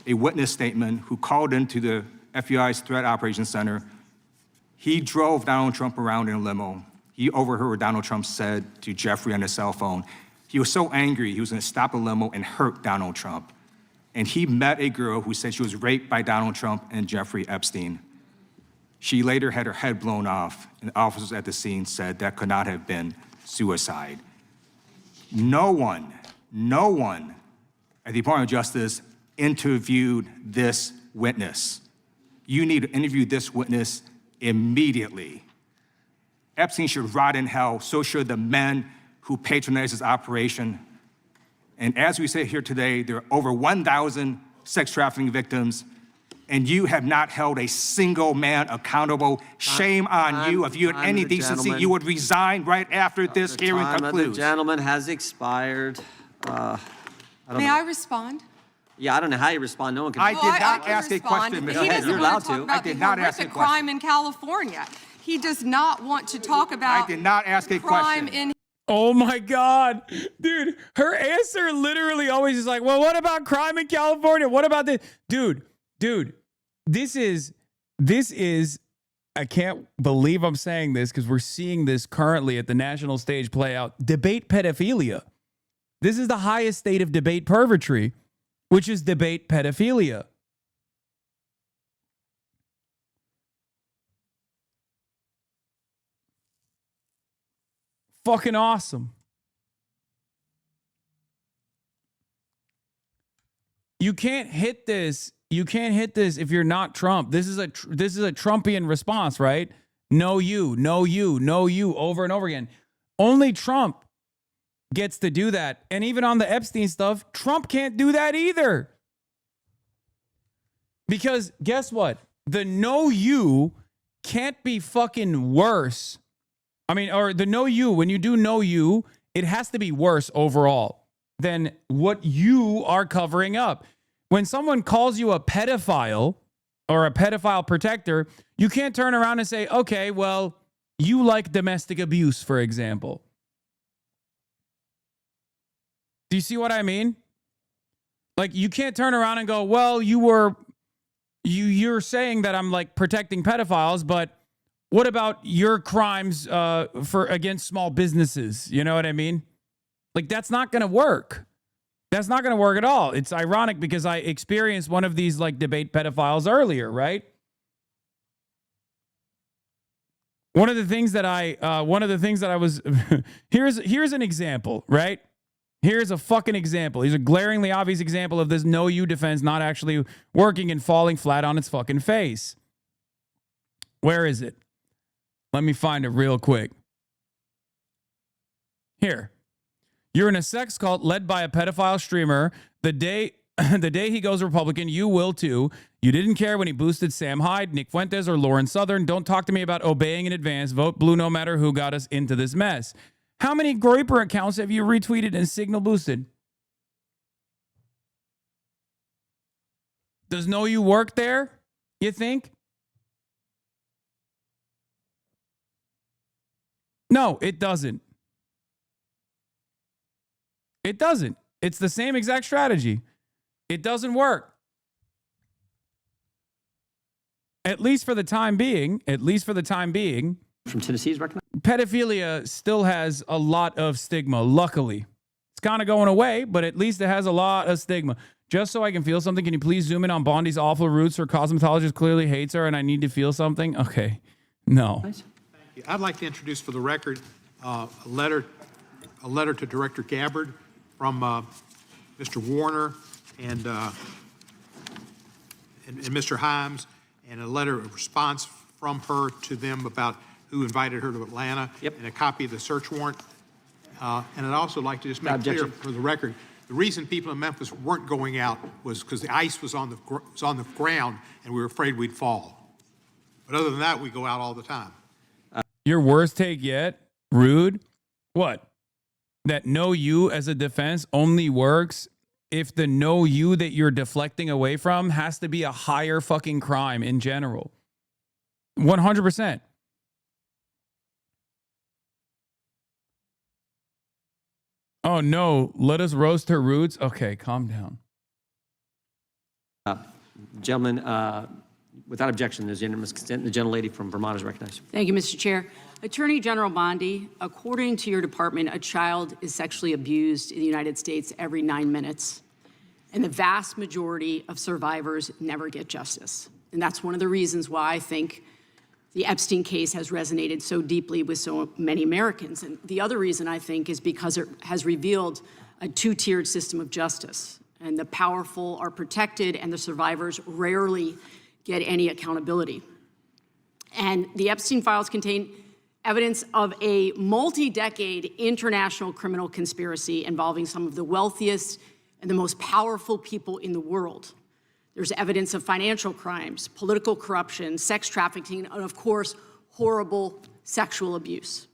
A witness statement who called into the FBI's Threat Operations Center. He drove Donald Trump around in a limo. He overheard what Donald Trump said to Jeffrey on his cell phone. He was so angry, he was going to stop the limo and hurt Donald Trump. And he met a girl who said she was raped by Donald Trump and Jeffrey Epstein. She later had her head blown off, and officers at the scene said that could not have been suicide. No one at the Department of Justice interviewed this witness. You need to interview this witness immediately. Epstein should rot in hell, so should the men who patronized his operation. And as we sit here today, there are over 1,000 sex trafficking victims. and you have not held a single man accountable. Shame on you. If you had any decency, you would resign right after this hearing Time of the concludes. gentleman has expired. May I respond? Yeah, I don't know how you respond. No one can. I did Well, not can ask a respond, question, but Mr. he Hasan. doesn't You're want allowed to talk to. about I did the not ask a horrific question. crime in California. He does not want to talk about I did not ask a crime question. in Oh my God. Dude, her answer literally always is like, well, what about crime in California? What about this? Dude, this is, I can't believe I'm saying this because we're seeing this currently at the national stage play out. Debate pedophilia. This is the highest state of debate pervertry, which is debate pedophilia. Fucking awesome. You can't hit this. You can't hit this if you're not Trump. This is a Trumpian response, right? No you, no you, no you, over and over again. Only Trump gets to do that. And even on the Epstein stuff, Trump can't do that either. Because guess what? The no you can't be fucking worse. I mean, or the no you, when you do no you, it has to be worse overall than what you are covering up. When someone calls you a pedophile or a pedophile protector, you can't turn around and say, okay, well, you like domestic abuse, for example. Do you see what I mean? Like, you can't turn around and go, well, you're saying that I'm like protecting pedophiles, but what about your crimes against small businesses? You know what I mean? Like, that's not going to work. That's not going to work at all. It's ironic because I experienced one of these like debate pedophiles earlier, right? One of the things that I was, here's an example, right? Here's a fucking example. Here's a glaringly obvious example of this no you defense not actually working and falling flat on its fucking face. Where is it? Let me find it real quick. Here. You're in a sex cult led by a pedophile streamer. The day he goes Republican, you will too. You didn't care when he boosted Sam Hyde, Nick Fuentes, or Lauren Southern. Don't talk to me about obeying in advance. Vote blue no matter who got us into this mess. How many Groyper accounts have you retweeted and signal boosted? Does know you work there, you think? No, it doesn't. It doesn't. It's the same exact strategy. It doesn't work. At least for the time being. From Tennessee's recognized. Pedophilia still has a lot of stigma, luckily. It's kind of going away, but at least it has a lot of stigma. Just so I can feel something, can you please zoom in on Bondi's awful roots? Her cosmetologist clearly hates her and I need to feel something. Okay. No. Thank you. I'd like to introduce for the record a letter to Director Gabbard from Mr. Warner and Mr. Himes, and a letter of response from her to them about who invited her to Atlanta, and a copy of the search warrant. And I'd also like to just make clear for the record, the reason people in Memphis weren't going out was because the ice was on the ground and we were afraid we'd fall. But other than that, we go out all the time. Your worst take yet? Rude? What? That no you as a defense only works if the no you that you're deflecting away from has to be a higher fucking crime in general. 100%. Oh no, let us roast her roots. Okay, calm down. Gentlemen, without objection, there's unanimous consent. The gentlelady from Vermont is recognized. Thank you, Mr. Chair. Attorney General Bondi, according to your department, a child is sexually abused in the United States every 9 minutes, and the vast majority of survivors never get justice. And that's one of the reasons why I think the Epstein case has resonated so deeply with so many Americans. And the other reason, I think, is because it has revealed a two-tiered system of justice. And the powerful are protected, and the survivors rarely get any accountability. And the Epstein files contain evidence of a multi-decade international criminal conspiracy involving some of the wealthiest and the most powerful people in the world There's evidence of financial crimes, political corruption, sex trafficking, and of course, horrible sexual abuse.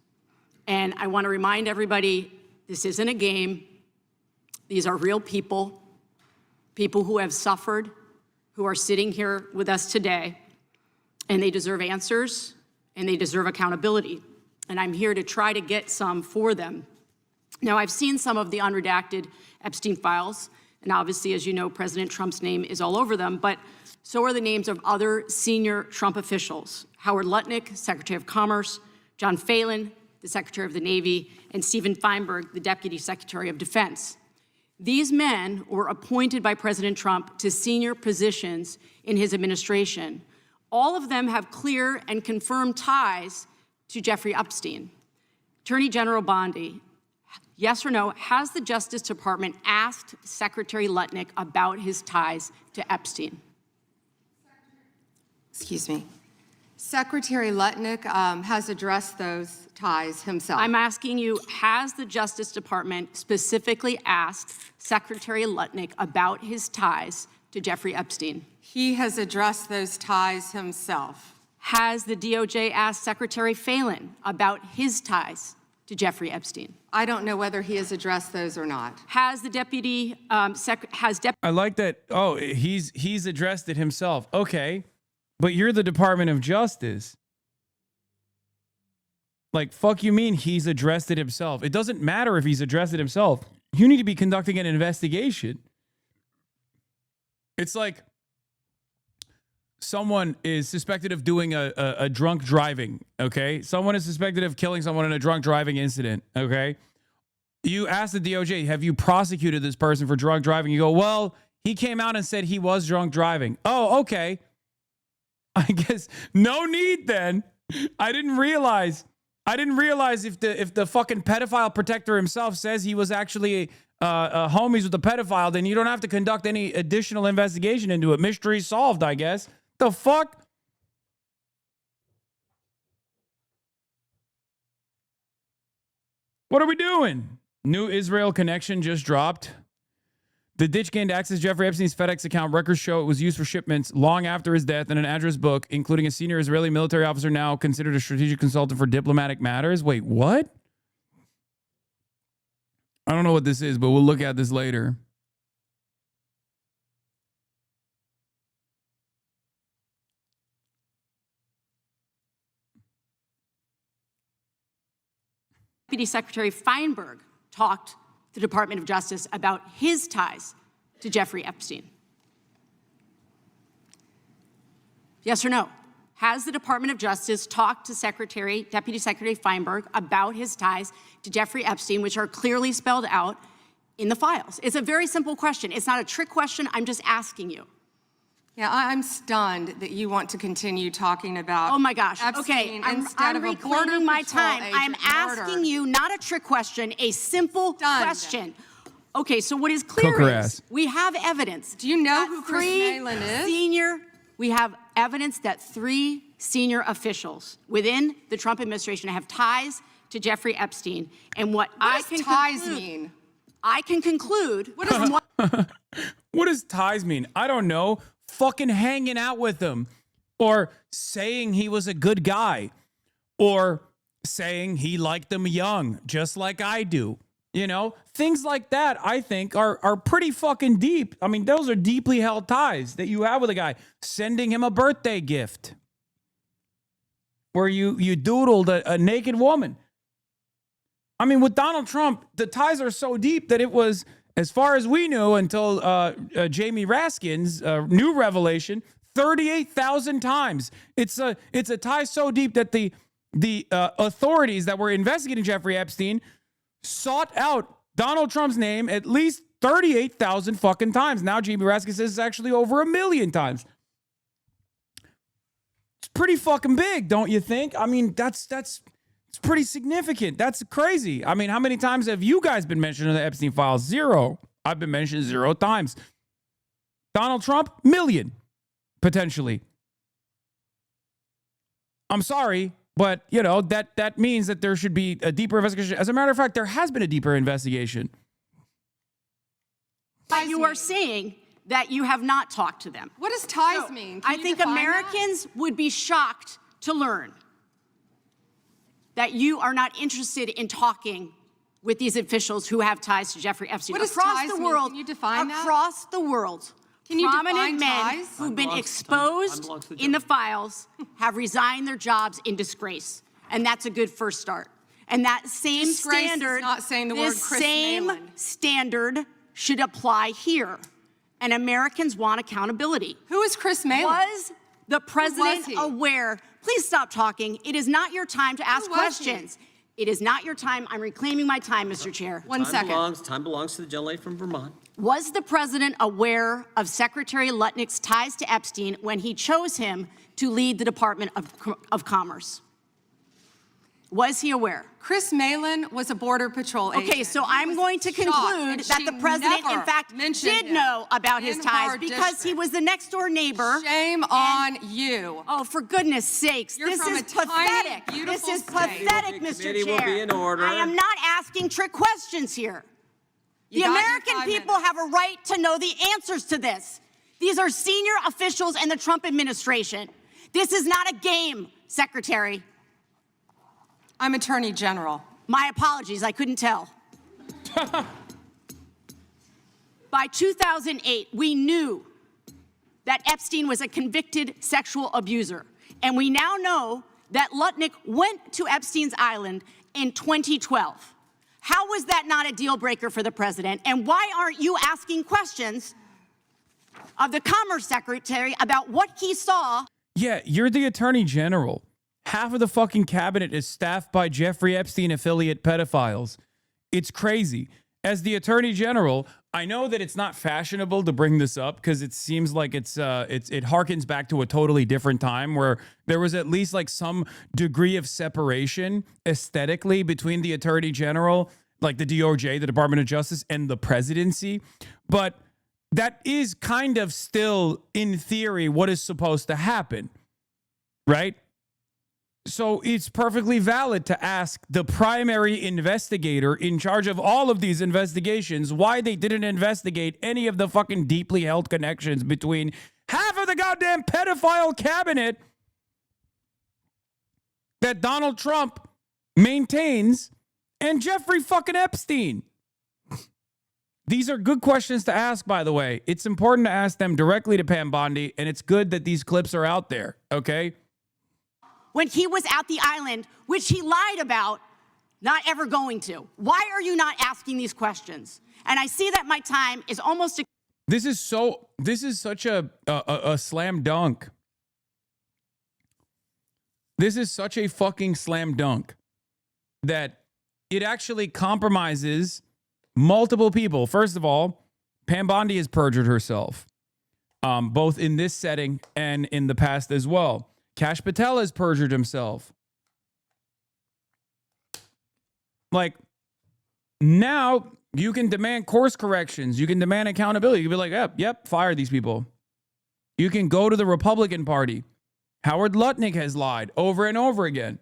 And I want to remind everybody, this isn't a game. These are real people, people who have suffered, who are sitting here with us today, and they deserve answers, and they deserve accountability. And I'm here to try to get some for them. Now, I've seen some of the unredacted Epstein files, and obviously, as you know, President Trump's name is all over them, but so are the names of other senior Trump officials: Howard Lutnick, Secretary of Commerce; John Phelan, the Secretary of the Navy; and Stephen Feinberg, the Deputy Secretary of Defense. These men were appointed by President Trump to senior positions in his administration. All of them have clear and confirmed ties to Jeffrey Epstein. Attorney General Bondi, yes or no, has the Justice Department asked Secretary Lutnick about his ties to Epstein? Excuse me. Secretary Lutnick has addressed those ties himself. I'm asking you, has the Justice Department specifically asked Secretary Lutnick about his ties to Jeffrey Epstein? He has addressed those ties himself. Has the DOJ asked Secretary Phelan about his ties to Jeffrey Epstein? I don't know whether he has addressed those or not. Has the deputy, I like that. Oh, he's addressed it himself. Okay. But you're the Department of Justice. Like, fuck you mean he's addressed it himself? It doesn't matter if he's addressed it himself. You need to be conducting an investigation. It's like someone is suspected of doing a drunk driving, okay? Someone is suspected of killing someone in a drunk driving incident, okay? You ask the DOJ, have you prosecuted this person for drunk driving? You go, well, he came out and said he was drunk driving. Oh, okay. I guess no need then. I didn't realize if the fucking pedophile protector himself says he was actually homies with the pedophile, then you don't have to conduct any additional investigation into it. Mystery solved, I guess. The fuck? What are we doing? New Israel connection just dropped. The ditch gained access to Jeffrey Epstein's FedEx account. Records show it was used for shipments long after his death in an address book, including a senior Israeli military officer now considered a strategic consultant for diplomatic matters. Wait, what? I don't know what this is, but we'll look at this later. Deputy Secretary Feinberg talked to the Department of Justice about his ties to Jeffrey Epstein. Yes or no? Has the Department of Justice talked to Deputy Secretary Feinberg about his ties to Jeffrey Epstein, which are clearly spelled out in the files? It's a very simple question. It's not a trick question. I'm just asking you. Yeah, I'm stunned that you want to continue talking about. Oh my gosh. Epstein Okay, instead I'm of a Border reclaiming my Patrol time. I'm agent asking murder. you not a trick question, a simple Stunned. question. Okay, so what is clear Cook her is ass. we have evidence. Do you know that who Chris Malin is? We have evidence that 3 senior officials within the Trump administration have ties to Jeffrey Epstein. And what What does ties mean? I can conclude. What does What does ties mean? I don't know. Fucking hanging out with him, or saying he was a good guy, or saying he liked them young, just like I do. You know, things like that, I think, are pretty fucking deep. I mean, those are deeply held ties that you have with a guy. Sending him a birthday gift where you doodled a naked woman. I mean, with Donald Trump, the ties are so deep that it was, as far as we knew, until Jamie Raskin's new revelation, 38,000 times. It's a tie so deep that the authorities that were investigating Jeffrey Epstein sought out Donald Trump's name at least 38,000 fucking times. Now Jamie Raskin says it's actually over 1 million times. It's pretty fucking big, don't you think? I mean, it's pretty significant. That's crazy. I mean, how many times have you guys been mentioned in the Epstein files? 0. I've been mentioned 0 times. Donald Trump, 1 million, potentially. I'm sorry, but, you know, that means that there should be a deeper investigation. As a matter of fact, there has been a deeper investigation. But you are saying that you have not talked to them. What does ties mean? Can I you think define Americans would be shocked to learn that you are not interested in talking with these officials who have ties to Jeffrey Epstein. What does across ties the mean? world, Can you define that? across the world, Can you prominent define men ties? who've been Time exposed belongs to the in the files have resigned their jobs in disgrace, and that's a good first start. And that same Disgrace is standard, not saying the word this Chris same Malin. standard should apply here. And Americans want accountability. Who is Chris Malin? Was the president he? aware? Please stop talking. It is not your time to ask was he? questions. It is not your time. I'm reclaiming my time, Mr. Chair. One second. Time belongs to the gentlelady from Vermont. Was the president aware of Secretary Lutnick's ties to Epstein when he chose him to lead the Department of Commerce? Was he aware? Chris Malin was a Border Patrol agent. Okay, so He I'm was going to shocked, conclude and that she the president, in never fact, mentioned did him know about his in ties her because he district. was the next door neighbor. Shame on you. Oh, for goodness sakes. You're this from is a tiny, pathetic. This beautiful is state. pathetic, Mr. Committee Chair. will be in order. I am not asking trick questions here. You The got your American 5 people minutes. have a right to know the answers to this. These are senior officials in the Trump administration. This is not a game, Secretary. I'm Attorney General. My apologies, I couldn't tell. By 2008, we knew that Epstein was a convicted sexual abuser. And we now know that Lutnick went to Epstein's Island in 2012. How was that not a deal breaker for the president? And why aren't you asking questions of the Commerce Secretary about what he saw? Yeah, you're the attorney general. Half of the fucking cabinet is staffed by Jeffrey Epstein affiliate pedophiles. It's crazy. As the attorney general, I know that it's not fashionable to bring this up because it seems like it harkens back to a totally different time where there was at least like some degree of separation aesthetically between the attorney general, like the DOJ, the Department of Justice, and the presidency. But that is kind of still, in theory, what is supposed to happen, right? So it's perfectly valid to ask the primary investigator in charge of all of these investigations why they didn't investigate any of the fucking deeply held connections between half of the goddamn pedophile cabinet that Donald Trump maintains and Jeffrey fucking Epstein. These are good questions to ask, by the way. It's important to ask them directly to Pam Bondi, and it's good that these clips are out there, okay? When he was at the island, which he lied about not ever going to. Why are you not asking these questions? And I see that my time is almost. This is such a slam dunk. This is such a fucking slam dunk that it actually compromises multiple people. First of all, Pam Bondi has perjured herself, both in this setting and in the past as well. Kash Patel has perjured himself. Like, now you can demand course corrections. You can demand accountability. You can be like, yep, fire these people. You can go to the Republican Party. Howard Lutnick has lied over and over again.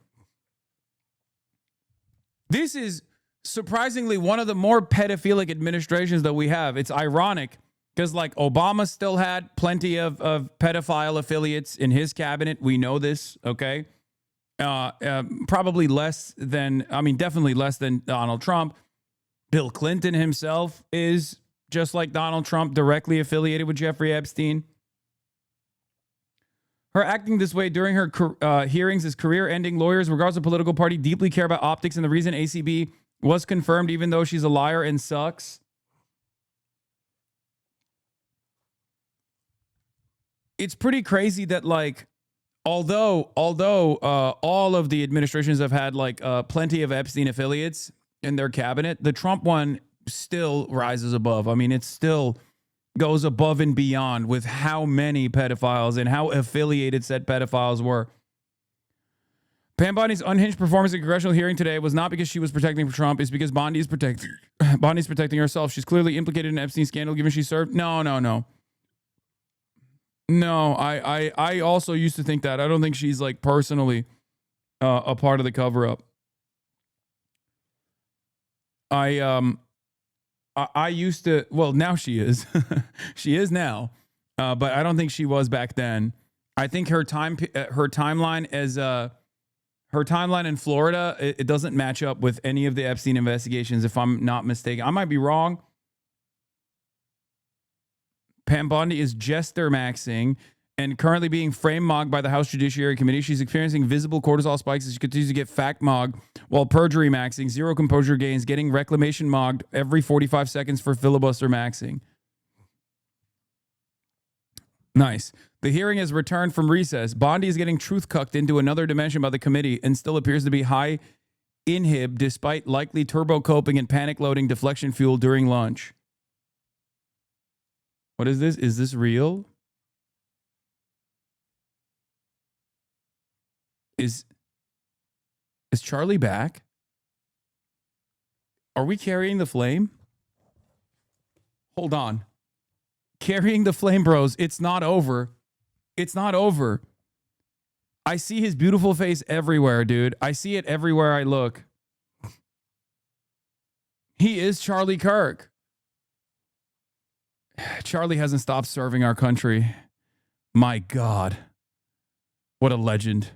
This is surprisingly one of the more pedophilic administrations that we have. It's ironic because like Obama still had plenty of pedophile affiliates in his cabinet. We know this, okay? Probably less than, definitely less than Donald Trump. Bill Clinton himself is just like Donald Trump, directly affiliated with Jeffrey Epstein. Her acting this way during her hearings is career-ending. Lawyers, regardless of political party, deeply care about optics, and the reason ACB was confirmed, even though she's a liar and sucks. It's pretty crazy that, like, although all of the administrations have had like plenty of Epstein affiliates in their cabinet, the Trump one still rises above. I mean, it still goes above and beyond with how many pedophiles and how affiliated said pedophiles were. Pam Bondi's unhinged performance in a congressional hearing today was not because she was protecting Trump. It's because Bondi's protecting herself. She's clearly implicated in an Epstein scandal, given she served. No, I also used to think that. I don't think she's like personally a part of the cover-up. I used to, well, now she is. She is now. But I don't think she was back then. I think her timeline as her timeline in Florida, it doesn't match up with any of the Epstein investigations, if I'm not mistaken. I might be wrong. Pam Bondi is jester maxing and currently being frame mogged by the House Judiciary Committee. She's experiencing visible cortisol spikes as she continues to get fact mogged while perjury maxing, zero composure gains, getting reclamation mogged every 45 seconds for filibuster maxing. Nice. The hearing has returned from recess. Bondi is getting truth cucked into another dimension by the committee and still appears to be high inhib despite likely turbo coping and panic loading deflection fuel during lunch. What is this? Is this real? Is Charlie back? Are we carrying the flame? Hold on. Carrying the flame, bros. It's not over. It's not over. I see his beautiful face everywhere, dude. I see it everywhere I look. He is Charlie Kirk. Charlie hasn't stopped serving our country. My God. What a legend.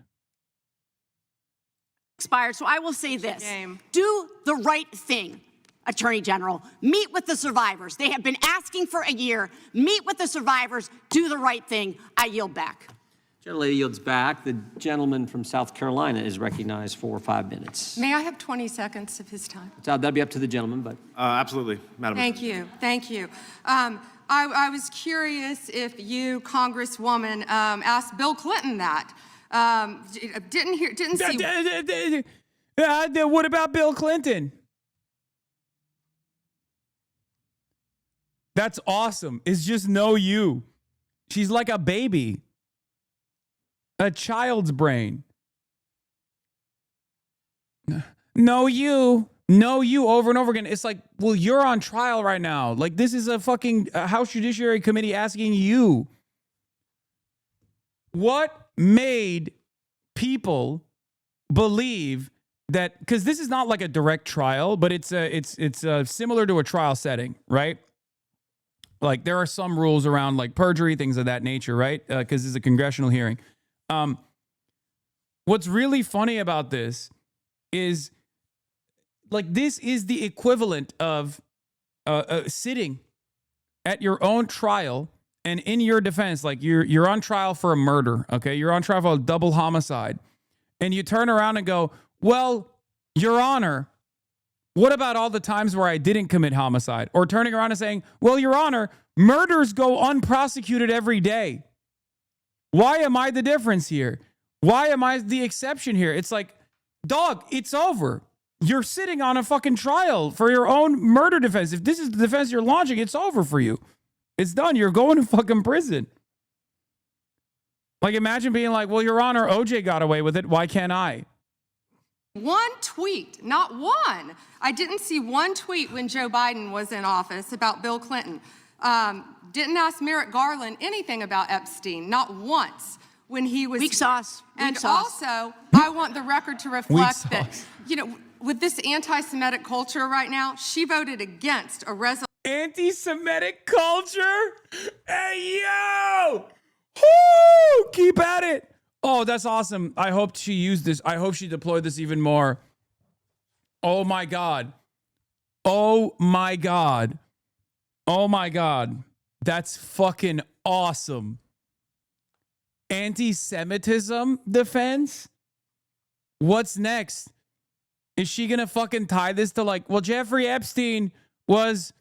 Expired. So I will say this. Do the right thing, Attorney General. Meet with the survivors. They have been asking for a year. Meet with the survivors. Do the right thing. I yield back. Gentlelady yields back. The gentleman from South Carolina is recognized for 5 minutes. May I have 20 seconds of his time? That'd be up to the gentleman, but. Absolutely, Madam Thank you. Thank you. I was curious if you, Congresswoman, asked Bill Clinton that. Didn't see. What about Bill Clinton? That's awesome. It's just no you. She's like a baby. A child's brain. No you. No you over and over again. It's like, well, you're on trial right now. Like, this is a fucking House Judiciary Committee asking you. What made people believe that, because this is not like a direct trial, but it's similar to a trial setting, right? Like, there are some rules around like perjury, things of that nature, right? Because it's a congressional hearing. What's really funny about this is, like, this is the equivalent of sitting at your own trial and in your defense, like you're on trial for a murder, okay? You're on trial for a double homicide. And you turn around and go, well, Your Honor, what about all the times where I didn't commit homicide? Or turning around and saying, well, Your Honor, murders go unprosecuted every day. Why am I the difference here? Why am I the exception here? It's like, dog, it's over. You're sitting on a fucking trial for your own murder defense. If this is the defense you're launching, it's over for you. It's done. You're going to fucking prison. Like, imagine being like, well, Your Honor, OJ got away with it. Why can't I? One tweet, not one. I didn't see one tweet when Joe Biden was in office about Bill Clinton. Didn't ask Merrick Garland anything about Epstein, not once when he was. Weak sauce. And also, I want the record to reflect that, you know, with this anti-Semitic culture right now, she voted against a resolution. Anti-Semitic culture? Hey, yo! Woo! Keep at it. Oh, that's awesome. I hope she used this. I hope she deployed this even more. Oh, my God. Oh, my God. Oh, my God. That's fucking awesome. Anti-Semitism defense? What's next? Is she going to fucking tie this to like, well, Jeffrey Epstein was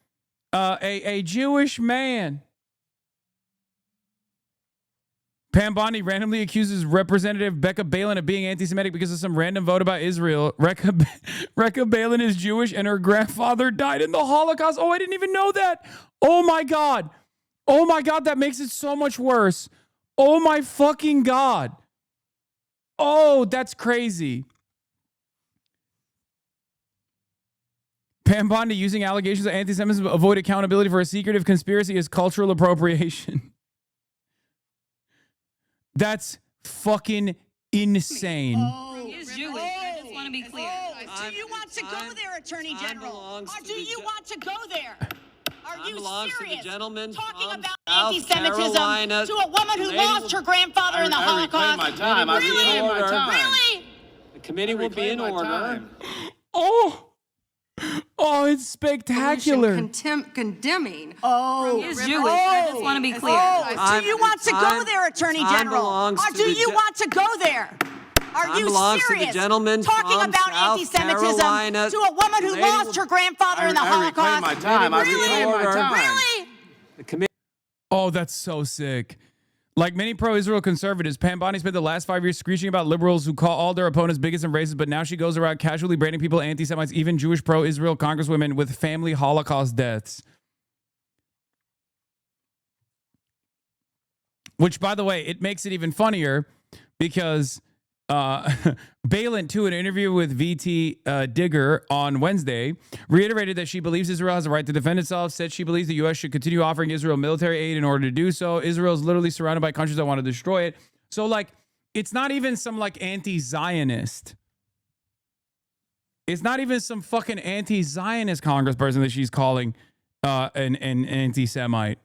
a Jewish man. Pam Bondi randomly accuses Representative Becca Balin of being anti-Semitic because of some random vote about Israel. Recca Balin is Jewish and her grandfather died in the Holocaust. Oh, I didn't even know that. Oh, my God. Oh, my God. That makes it so much worse. Oh, my fucking God. Oh, that's crazy. Pam Bondi using allegations of anti-Semitism to avoid accountability for a secretive conspiracy is cultural appropriation. That's fucking insane. He is Jewish. I just want to be clear. Do you want to go there, Attorney General? Or do you want to go there? Are you belongs to the serious? gentleman Talking from about South anti-Semitism Carolina. to a woman who Lady lost will- her grandfather in the Holocaust. my time. I reclaim my time. Really? The committee will be in order. Oh, it's spectacular. Condemning. Oh, He's Jewish. I just want to be clear. do you want to go there, Attorney General? Or do you want to go there? Are you belongs to the serious? gentleman Talking from about South anti-Semitism Carolina. to a woman who Lady lost her grandfather in the Holocaust. Really? The committee. Oh, that's so sick. Like many pro-Israel conservatives, Pam Bondi spent the last 5 years screeching about liberals who call all their opponents bigots and racist, but now she goes around casually branding people anti-Semites, even Jewish pro-Israel congresswomen with family Holocaust deaths. Which, by the way, it makes it even funnier because Balint, too, in an interview with VT Digger on Wednesday, reiterated that she believes Israel has a right to defend itself, said she believes the U.S. should continue offering Israel military aid in order to do so. Israel is literally surrounded by countries that want to destroy it. So, like, it's not even some, like, anti-Zionist. It's not even some fucking anti-Zionist congressperson that she's calling an anti-Semite.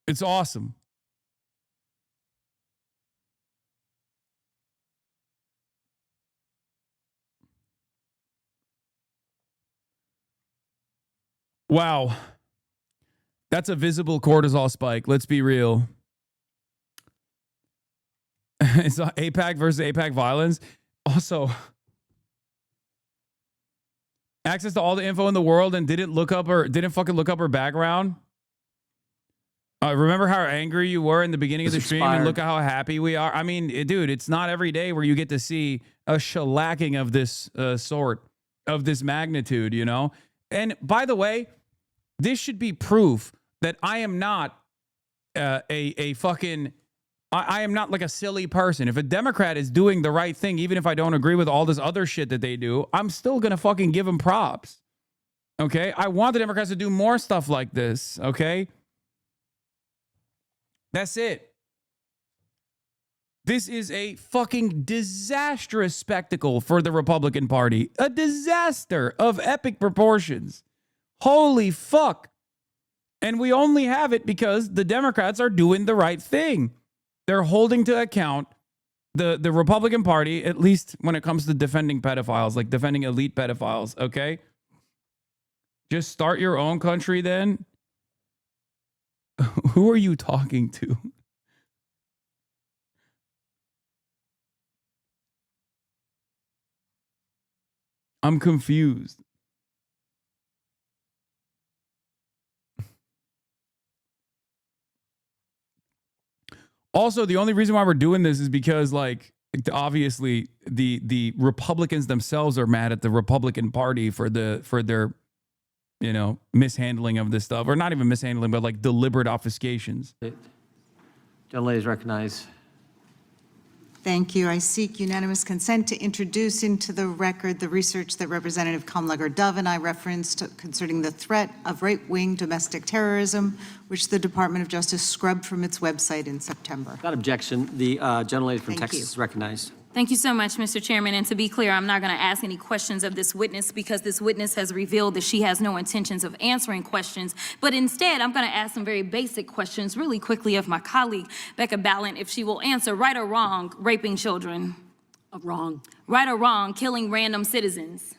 It's awesome. Wow. That's a visible cortisol spike. Let's be real. It's AIPAC versus AIPAC violence. Also, access to all the info in the world and didn't fucking look up her background. Remember how angry you were in the beginning of the stream and look at how happy we are? I mean, dude, it's not every day where you get to see a shellacking of this sort, of this magnitude, you know? And by the way, this should be proof that I am not I am not like a silly person. If a Democrat is doing the right thing, even if I don't agree with all this other shit that they do, I'm still going to fucking give them props. Okay? I want the Democrats to do more stuff like this, okay? That's it. This is a fucking disastrous spectacle for the Republican Party. A disaster of epic proportions. Holy fuck. And we only have it because the Democrats are doing the right thing. They're holding to account the Republican Party, at least when it comes to defending pedophiles, like defending elite pedophiles, okay? Just start your own country then. Who are you talking to? I'm confused. Also, the only reason why we're doing this is because, like, obviously the Republicans themselves are mad at the Republican Party for their, you know, mishandling of this stuff, or not even mishandling, but like deliberate obfuscations. Gentlelady is recognized. Thank you. I seek unanimous consent to introduce into the record the research that Representative Kamlager-Dove and I referenced concerning the threat of right-wing domestic terrorism, which the Department of Justice scrubbed from its website in September. Without objection, the gentlelady from Thank Texas you. is recognized. Thank you so much, Mr. Chairman. And to be clear, I'm not going to ask any questions of this witness because this witness has revealed that she has no intentions of answering questions. But instead, I'm going to ask some very basic questions really quickly of my colleague, Becca Balint, if she will answer right or wrong, raping children. Wrong. Right or wrong, killing random citizens.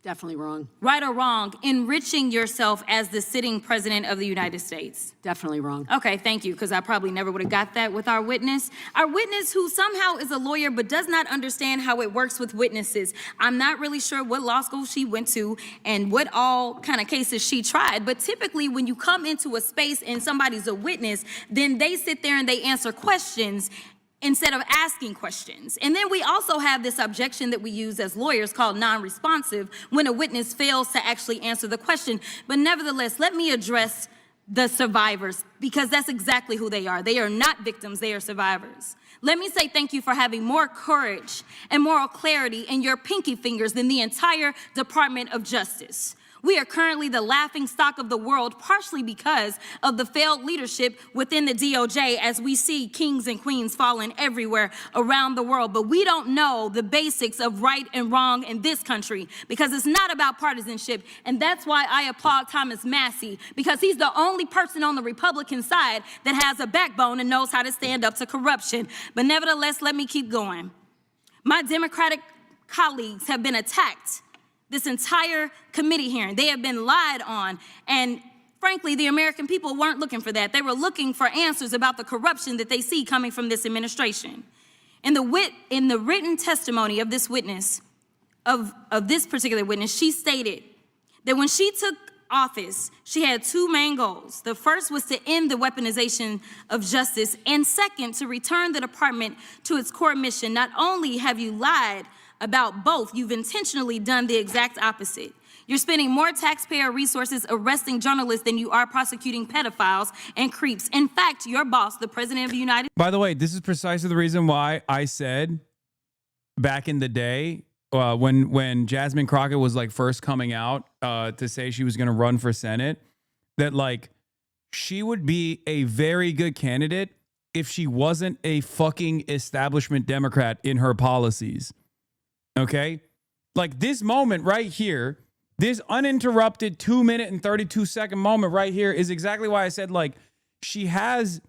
Definitely wrong. Right or wrong, enriching yourself as the sitting president of the United States. Definitely wrong. Okay, thank you, because I probably never would have got that with our witness. Our witness who somehow is a lawyer but does not understand how it works with witnesses. I'm not really sure what law school she went to and what all kind of cases she tried, but typically when you come into a space and somebody's a witness, then they sit there and they answer questions instead of asking questions. And then we also have this objection that we use as lawyers called non-responsive when a witness fails to actually answer the question. But nevertheless, let me address the survivors because that's exactly who they are. They are not victims, they are survivors. Let me say thank you for having more courage and moral clarity in your pinky fingers than the entire Department of Justice. We are currently the laughing stock of the world, partially because of the failed leadership within the DOJ, as we see kings and queens falling everywhere around the world. But we don't know the basics of right and wrong in this country, because it's not about partisanship. And that's why I applaud Thomas Massey, because he's the only person on the Republican side that has a backbone and knows how to stand up to corruption. But nevertheless, let me keep going. My Democratic colleagues have been attacked this entire committee hearing. They have been lied on. And frankly, the American people weren't looking for that. They were looking for answers about the corruption that they see coming from this administration. In the written testimony of this witness, of this particular witness, she stated that when she took office, she had two main goals. The first was to end the weaponization of justice, and second, to return the department to its core mission. Not only have you lied about both, you've intentionally done the exact opposite. You're spending more taxpayer resources arresting journalists than you are prosecuting pedophiles and creeps. In fact, your boss, the President of the United States. By the way, this is precisely the reason why I said back in the day, when Jasmine Crockett was like first coming out to say she was going to run for Senate, that like she would be a very good candidate if she wasn't a fucking establishment Democrat in her policies. Okay? Like this moment right here, this uninterrupted 2-minute and 32-second moment right here is exactly why I said like she has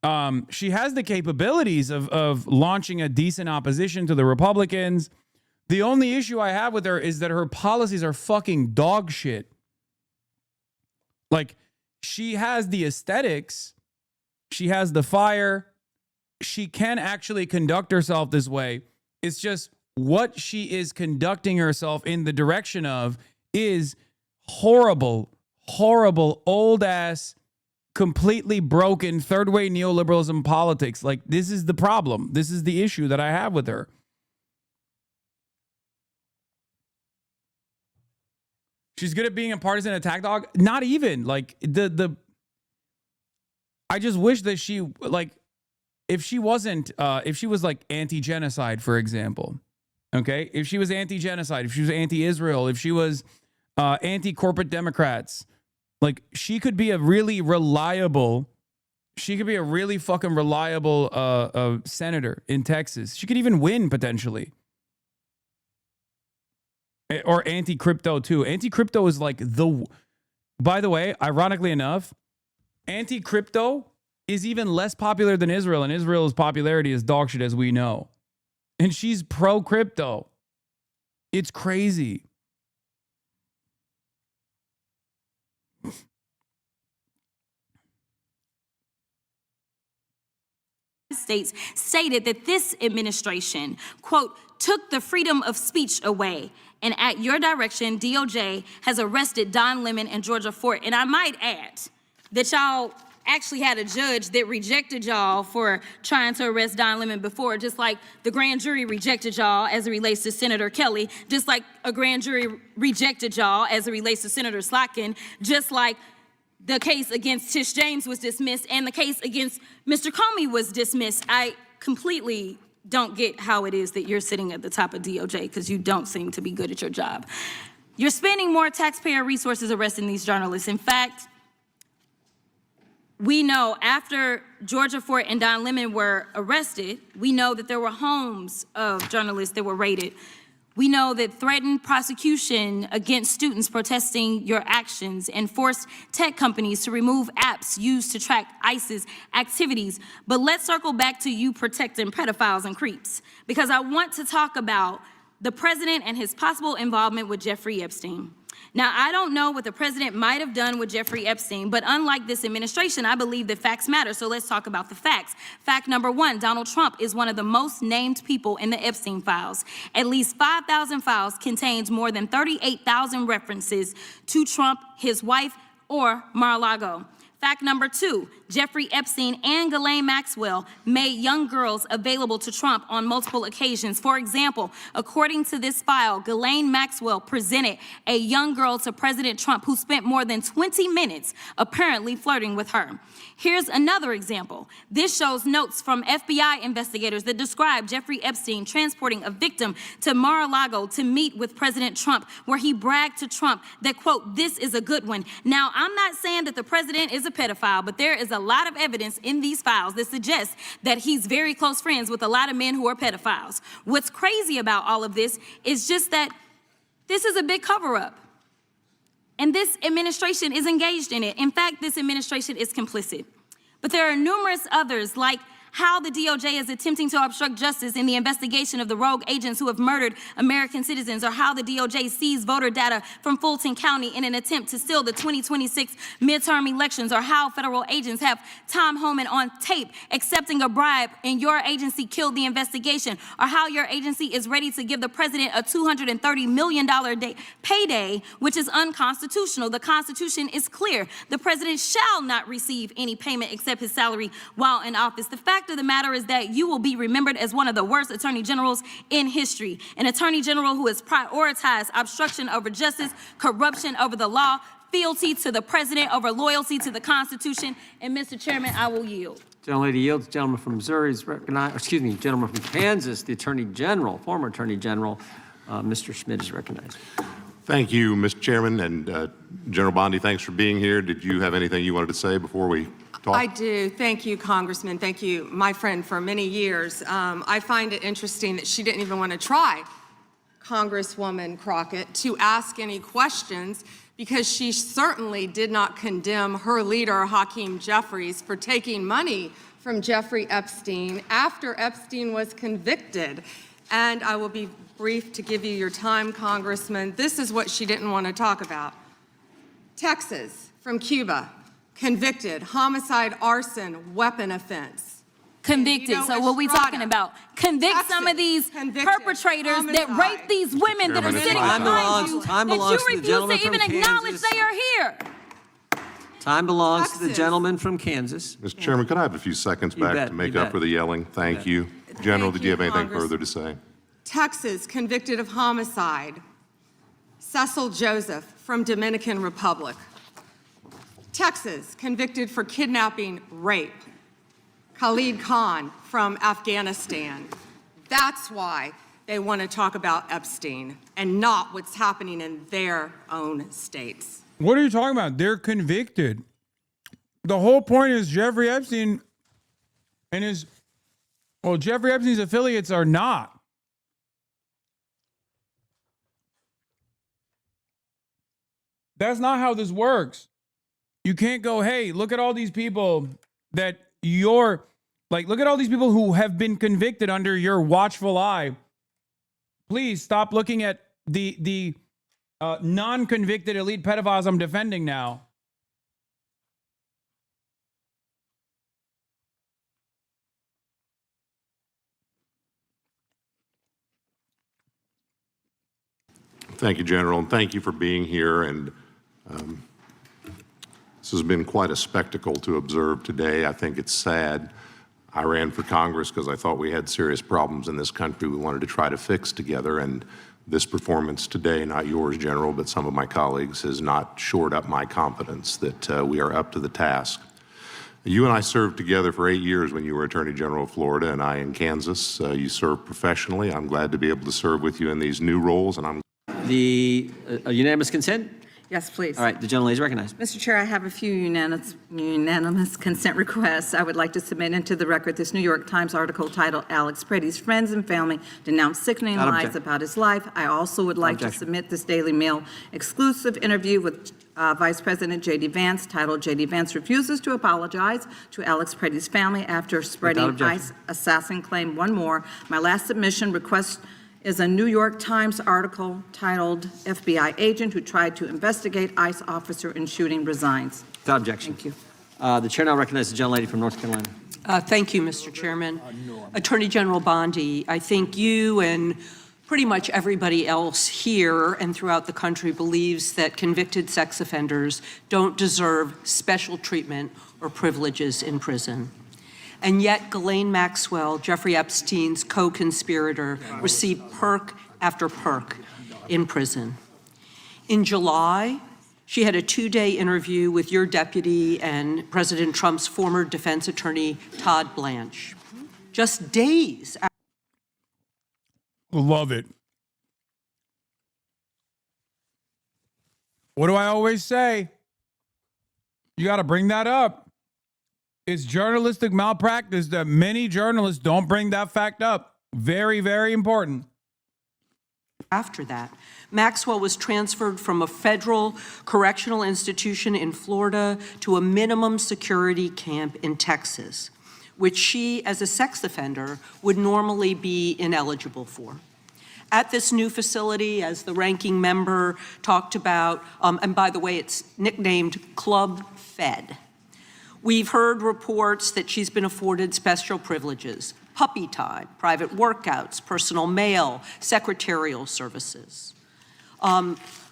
the capabilities of launching a decent opposition to the Republicans. The only issue I have with her is that her policies are fucking dog shit. Like, she has the aesthetics. She has the fire. She can actually conduct herself this way. It's just what she is conducting herself in the direction of is horrible, horrible, old-ass, completely broken, third-way neoliberalism politics. Like, this is the problem. This is the issue that I have with her. She's good at being a partisan attack dog. Not even like I just wish that she like if she wasn't if she was like anti-genocide, for example. Okay, if she was anti-genocide, if she was anti-Israel, if she was anti-corporate Democrats, like she could be a really reliable. She could be a really fucking reliable senator in Texas. She could even win potentially. Or anti-crypto too. Anti-crypto is like by the way, ironically enough, anti-crypto is even less popular than Israel, and Israel's popularity is dog shit, as we know. And she's pro-crypto. It's crazy. States stated that this administration, quote, took the freedom of speech away. And at your direction, DOJ has arrested Don Lemon and Georgia Fort. And I might add that y'all actually had a judge that rejected y'all for trying to arrest Don Lemon before, just like the grand jury rejected y'all as it relates to Senator Kelly, just like a grand jury rejected y'all as it relates to Senator Slotkin, just like the case against Tish James was dismissed and the case against Mr. Comey was dismissed. I completely don't get how it is that you're sitting at the top of DOJ, because you don't seem to be good at your job. You're spending more taxpayer resources arresting these journalists. In fact, we know after Georgia Fort and Don Lemon were arrested, we know that there were homes of journalists that were raided. We know that threatened prosecution against students protesting your actions and forced tech companies to remove apps used to track ISIS activities. But let's circle back to you protecting pedophiles and creeps, because I want to talk about the president and his possible involvement with Jeffrey Epstein. Now, I don't know what the president might have done with Jeffrey Epstein, but unlike this administration, I believe that facts matter. So let's talk about the facts. Fact number one, Donald Trump is one of the most named people in the Epstein files. At least 5,000 files contains more than 38,000 references to Trump, his wife, or Mar-a-Lago. Fact number 2, Jeffrey Epstein and Ghislaine Maxwell made young girls available to Trump on multiple occasions. For example, according to this file, Ghislaine Maxwell presented a young girl to President Trump who spent more than 20 minutes apparently flirting with her. Here's another example. This shows notes from FBI investigators that describe Jeffrey Epstein transporting a victim to Mar-a-Lago to meet with President Trump, where he bragged to Trump that, quote, "This is a good one." Now, I'm not saying that the president is a pedophile, but there is a lot of evidence in these files that suggests that he's very close friends with a lot of men who are pedophiles. What's crazy about all of this is just that this is a big cover-up. And this administration is engaged in it. In fact, this administration is complicit. But there are numerous others, like how the DOJ is attempting to obstruct justice in the investigation of the rogue agents who have murdered American citizens, or how the DOJ seized voter data from Fulton County in an attempt to steal the 2026 midterm elections, or how federal agents have Tom Homan on tape accepting a bribe and your agency killed the investigation, or how your agency is ready to give the president a $230 million payday, which is unconstitutional. The Constitution is clear. The president shall not receive any payment except his salary while in office. The fact of the matter is that you will be remembered as one of the worst attorney generals in history, an attorney general who has prioritized obstruction over justice, corruption over the law, fealty to the president over loyalty to the Constitution. And Mr. Chairman, I will yield. Gentlelady yields. Gentleman from Missouri is recognized. Excuse me, gentleman from Kansas, the Attorney General, former Attorney General, Mr. Schmidt is recognized. Thank you, Mr. Chairman, and General Bondi, thanks for being here. Did you have anything you wanted to say before we talk? I do. Thank you, Congressman. Thank you, my friend, for many years. I find it interesting that she didn't even want to try, Congresswoman Crockett, to ask any questions, because she certainly did not condemn her leader, Hakeem Jeffries, for taking money from Jeffrey Epstein after Epstein was convicted. And I will be brief to give you your time, Congressman. This is what she didn't want to talk about. Texas, from Cuba, convicted, homicide, arson, weapon offense. Convicted. So what we talking about? Convict Texas, some of these perpetrators that rape these women that are sitting behind you, that you refuse to even acknowledge they are here. Time belongs to the gentleman from Kansas. Mr. Chairman, could I have a few seconds back to make up for the yelling? Thank you. General, did you have anything further to say? Texas, convicted of homicide. Cecil Joseph from Dominican Republic. Texas, convicted for kidnapping, rape. Khalid Khan from Afghanistan. That's why they want to talk about Epstein and not what's happening in their own states. What are you talking about? They're convicted. The whole point is Jeffrey Epstein and his, well, Jeffrey Epstein's affiliates are not. That's not how this works. You can't go, hey, look at all these people that you're, like, look at all these people who have been convicted under your watchful eye. Please stop looking at the non-convicted elite pedophiles I'm defending now. Thank you, General, and thank you for being here. And this has been quite a spectacle to observe today. I think it's sad. I ran for Congress because I thought we had serious problems in this country we wanted to try to fix together, and this performance today, not yours, General, but some of my colleagues, has not shored up my confidence that we are up to the task. You and I served together for 8 years when you were Attorney General of Florida and I in Kansas. You served professionally. I'm glad to be able to serve with you in these new roles, and I'm The unanimous consent? Yes, please. All right, the gentlelady is recognized. Mr. Chair, I have a few unanimous consent requests. I would like to submit into the record this New York Times article titled "Alex Pretty's Friends and Family Denounce Sickening Lies About His Life." I also would like to submit this Daily Mail exclusive interview with Vice President J.D. Vance titled "J.D. Vance Refuses to Apologize to Alex Pretty's Family After Spreading ICE Assassin Claim." One more. My last submission request is a New York Times article titled "FBI Agent Who Tried to Investigate ICE Officer in Shooting Resigns." Without objection. Thank you. The chair now recognizes the gentlelady from North Carolina. Thank you, Mr. Chairman. Attorney General Bondi, I think you and pretty much everybody else here and throughout the country believes that convicted sex offenders don't deserve special treatment or privileges in prison. And yet Ghislaine Maxwell, Jeffrey Epstein's co-conspirator, received perk after perk in prison. In July, she had a 2-day interview with your deputy and President Trump's former defense attorney, Todd Blanche. Just days after. Love it. What do I always say? You got to bring that up. It's journalistic malpractice that many journalists don't bring that fact up. Very, very important. After that, Maxwell was transferred from a federal correctional institution in Florida to a minimum security camp in Texas, which she, as a sex offender, would normally be ineligible for. At this new facility, as the ranking member talked about, and by the way, it's nicknamed Club Fed, we've heard reports that she's been afforded special privileges, puppy time, private workouts, personal mail, secretarial services.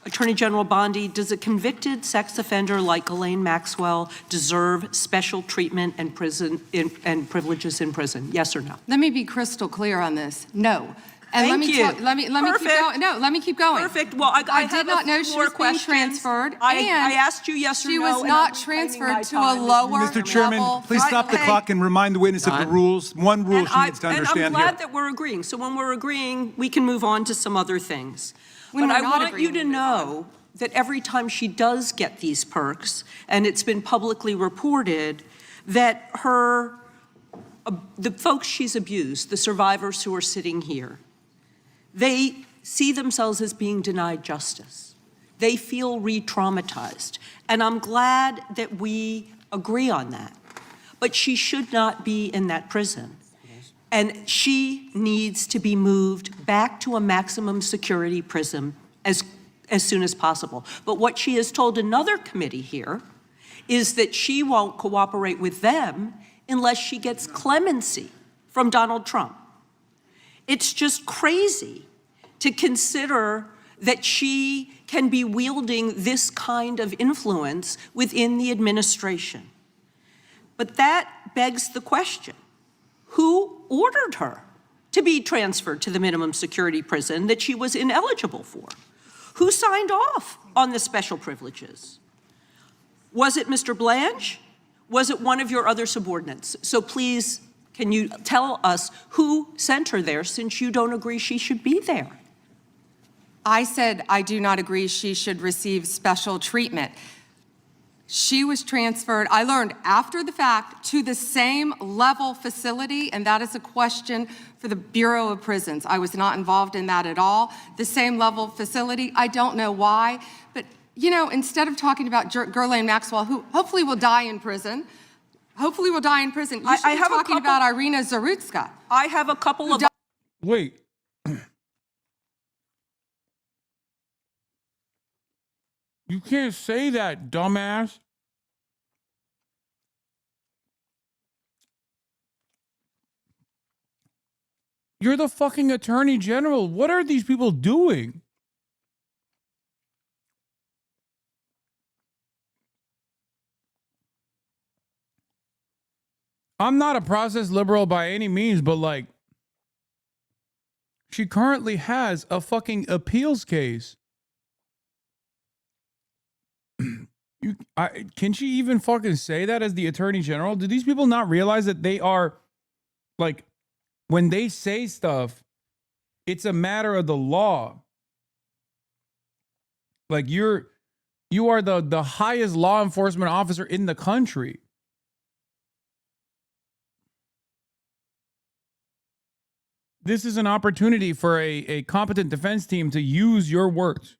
Attorney General Bondi, does a convicted sex offender like Ghislaine Maxwell deserve special treatment and privileges in prison? Yes or no? Let me be crystal clear on this. No. And Thank you. Let me keep going. No, let me keep going. Perfect. Well, I did not know she was being transferred. I asked you yes or no. She was not transferred to a lower Mr. Chairman, level. please stop the clock and remind the witness of the rules. One rule she needs to understand here. And I'm glad that we're agreeing. So when we're agreeing, we can move on to some other things. When but we're I not want you to know that every time she does get these perks, and it's been publicly reported, that the folks she's abused, the survivors who are sitting here, they see themselves as being denied justice. They feel re-traumatized. And I'm glad that we agree on that. But she should not be in that prison. And she needs to be moved back to a maximum security prison as soon as possible. But what she has told another committee here is that she won't cooperate with them unless she gets clemency from Donald Trump. It's just crazy to consider that she can be wielding this kind of influence within the administration. But that begs the question, who ordered her to be transferred to the minimum security prison that she was ineligible for? Who signed off on the special privileges? Was it Mr. Blanche? Was it one of your other subordinates? So please, can you tell us who sent her there, since you don't agree she should be there? I said I do not agree she should receive special treatment. She was transferred, I learned after the fact, to the same level facility, and that is a question for the Bureau of Prisons. I was not involved in that at all. The same level facility, I don't know why, but you know, instead of talking about Ghislaine Maxwell, who hopefully will die in prison, you should be talking about Irina Zarutska. I have a couple of... Wait. You can't say that, dumbass. You're the fucking attorney general. What are these people doing? I'm not a process liberal by any means, but like, she currently has a fucking appeals case. Can she even fucking say that as the attorney general? Do these people not realize that they are, like, when they say stuff, it's a matter of the law. Like, you are the highest law enforcement officer in the country. This is an opportunity for a competent defense team to use your words.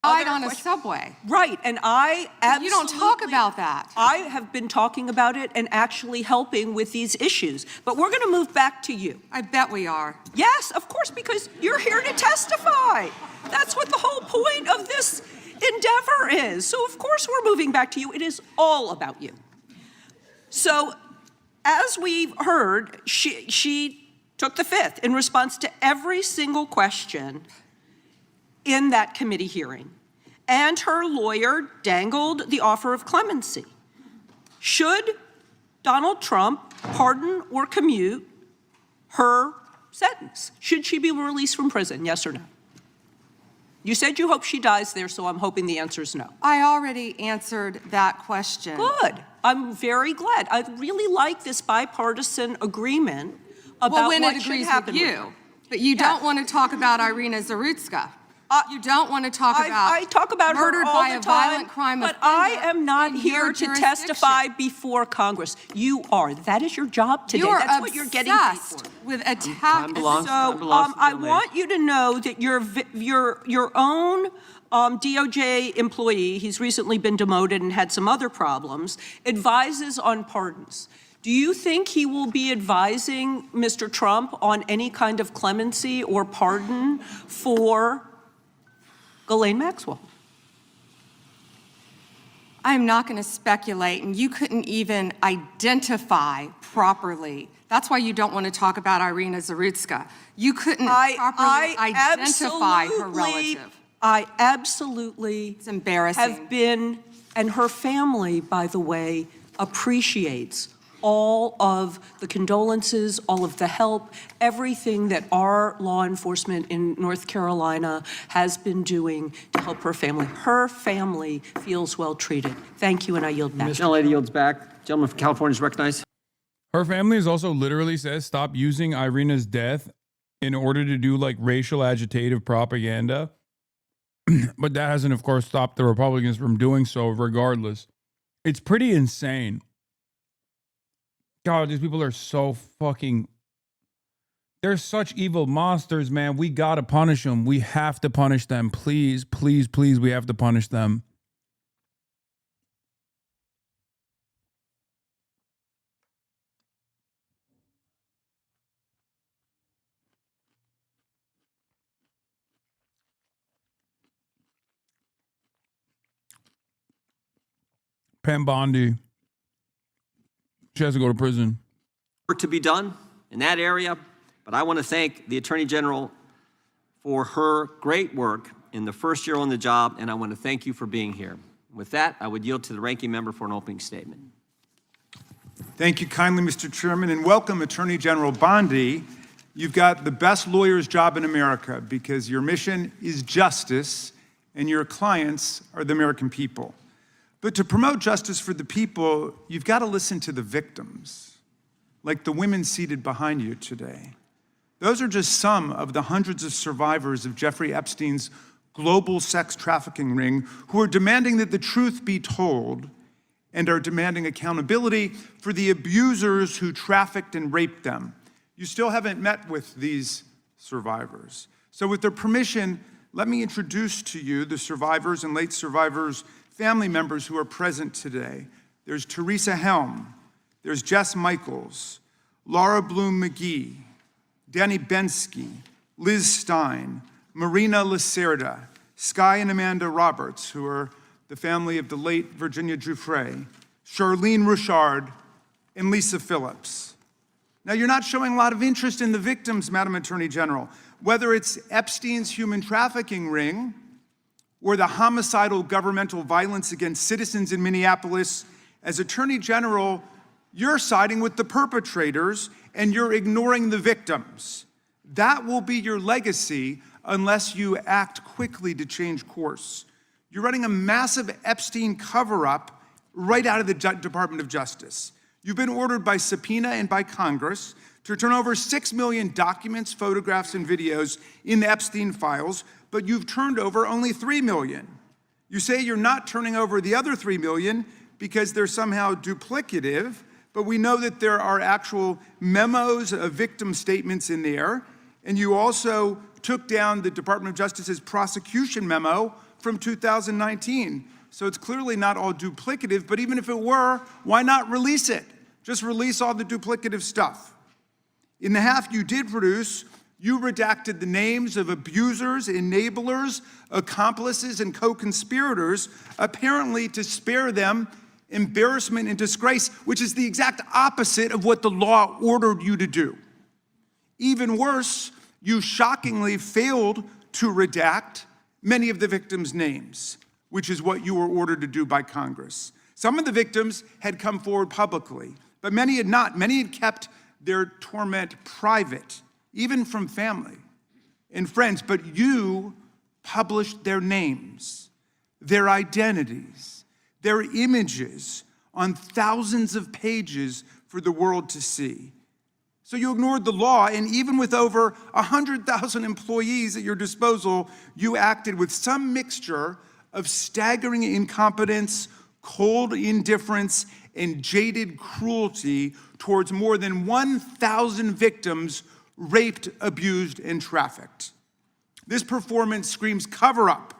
On a subway. Right, and I absolutely... You don't talk about that. I have been talking about it and actually helping with these issues. But we're going to move back to you. I bet we are. Yes, of course, because you're here to testify. That's what the whole point of this endeavor is. So of course we're moving back to you. It is all about you. So as we've heard, she took the fifth in response to every single question in that committee hearing. And her lawyer dangled the offer of clemency. Should Donald Trump pardon or commute her sentence? Should she be released from prison, yes or no? You said you hope she dies there, so I'm hoping the answer is no. I already answered that question. Good. I'm very glad. I really like this bipartisan agreement about when what it should agrees happen with with you. her. But you don't want to talk about Irina Zarutska. You don't want to talk about I talk about her murdered all by the a time, violent crime but offender I am not in here your to jurisdiction. testify before Congress. You are. That is your job today. You're That's what you're getting paid for. obsessed with attack. I want you to know that your own DOJ employee, he's recently been demoted and had some other problems, advises on pardons. Do you think he will be advising Mr. Trump on any kind of clemency or pardon for Ghislaine Maxwell? I'm not going to speculate, and you couldn't even identify properly. That's why you don't want to talk about Irina Zarutska. You couldn't properly identify her relative. I absolutely it's embarrassing. Have been, and her family, by the way, appreciates all of the condolences, all of the help, everything that our law enforcement in North Carolina has been doing to help her family. Her family feels well treated. Thank you, and I yield back. Gentlelady yields back. Gentleman from California is recognized. Her family has also literally says stop using Irina's death in order to do like racial agitative propaganda. But that hasn't, of course, stopped the Republicans from doing so regardless. It's pretty insane. God, these people are so fucking... They're such evil monsters, man. We gotta punish them. We have to punish them. Please, please, please, we have to punish them. Pam Bondi. She has to go to prison. Work to be done in that area, but I want to thank the Attorney General for her great work in the first year on the job, and I want to thank you for being here. With that, I would yield to the ranking member for an opening statement. Thank you kindly, Mr. Chairman, and welcome, Attorney General Bondi. You've got the best lawyer's job in America because your mission is justice and your clients are the American people. But to promote justice for the people, you've got to listen to the victims, like the women seated behind you today. Those are just some of the hundreds of survivors of Jeffrey Epstein's global sex trafficking ring who are demanding that the truth be told and are demanding accountability for the abusers who trafficked and raped them. You still haven't met with these survivors. So with their permission, let me introduce to you the survivors and late survivors' family members who are present today. There's Teresa Helm, there's Jess Michaels, Laura Bloom McGee, Danny Bensky, Liz Stein, Marina Lacerda, Sky and Amanda Roberts, who are the family of the late Virginia Giuffre, Charlene Richard, and Lisa Phillips. Now, you're not showing a lot of interest in the victims, Madam Attorney General, whether it's Epstein's human trafficking ring or the homicidal governmental violence against citizens in Minneapolis. As Attorney General, you're siding with the perpetrators and you're ignoring the victims. That will be your legacy unless you act quickly to change course. You're running a massive Epstein cover-up right out of the Department of Justice. You've been ordered by subpoena and by Congress to turn over 6 million documents, photographs, and videos in the Epstein files, but you've turned over only 3 million. You say you're not turning over the other 3 million because they're somehow duplicative, but we know that there are actual memos of victim statements in there, and you also took down the Department of Justice's prosecution memo from 2019. So it's clearly not all duplicative, but even if it were, why not release it? Just release all the duplicative stuff. In the half you did produce, You redacted the names of abusers, enablers, accomplices, and co-conspirators, apparently to spare them embarrassment and disgrace, which is the exact opposite of what the law ordered you to do. Even worse, you shockingly failed to redact many of the victims' names, which is what you were ordered to do by Congress. Some of the victims had come forward publicly, but many had not. Many had kept their torment private, even from family and friends. But you published their names, their identities, their images on thousands of pages for the world to see. So you ignored the law, and even with over 100,000 employees at your disposal, you acted with some mixture of staggering incompetence, cold indifference, and jaded cruelty towards more than 1,000 victims raped, abused, and trafficked. This performance screams cover-up.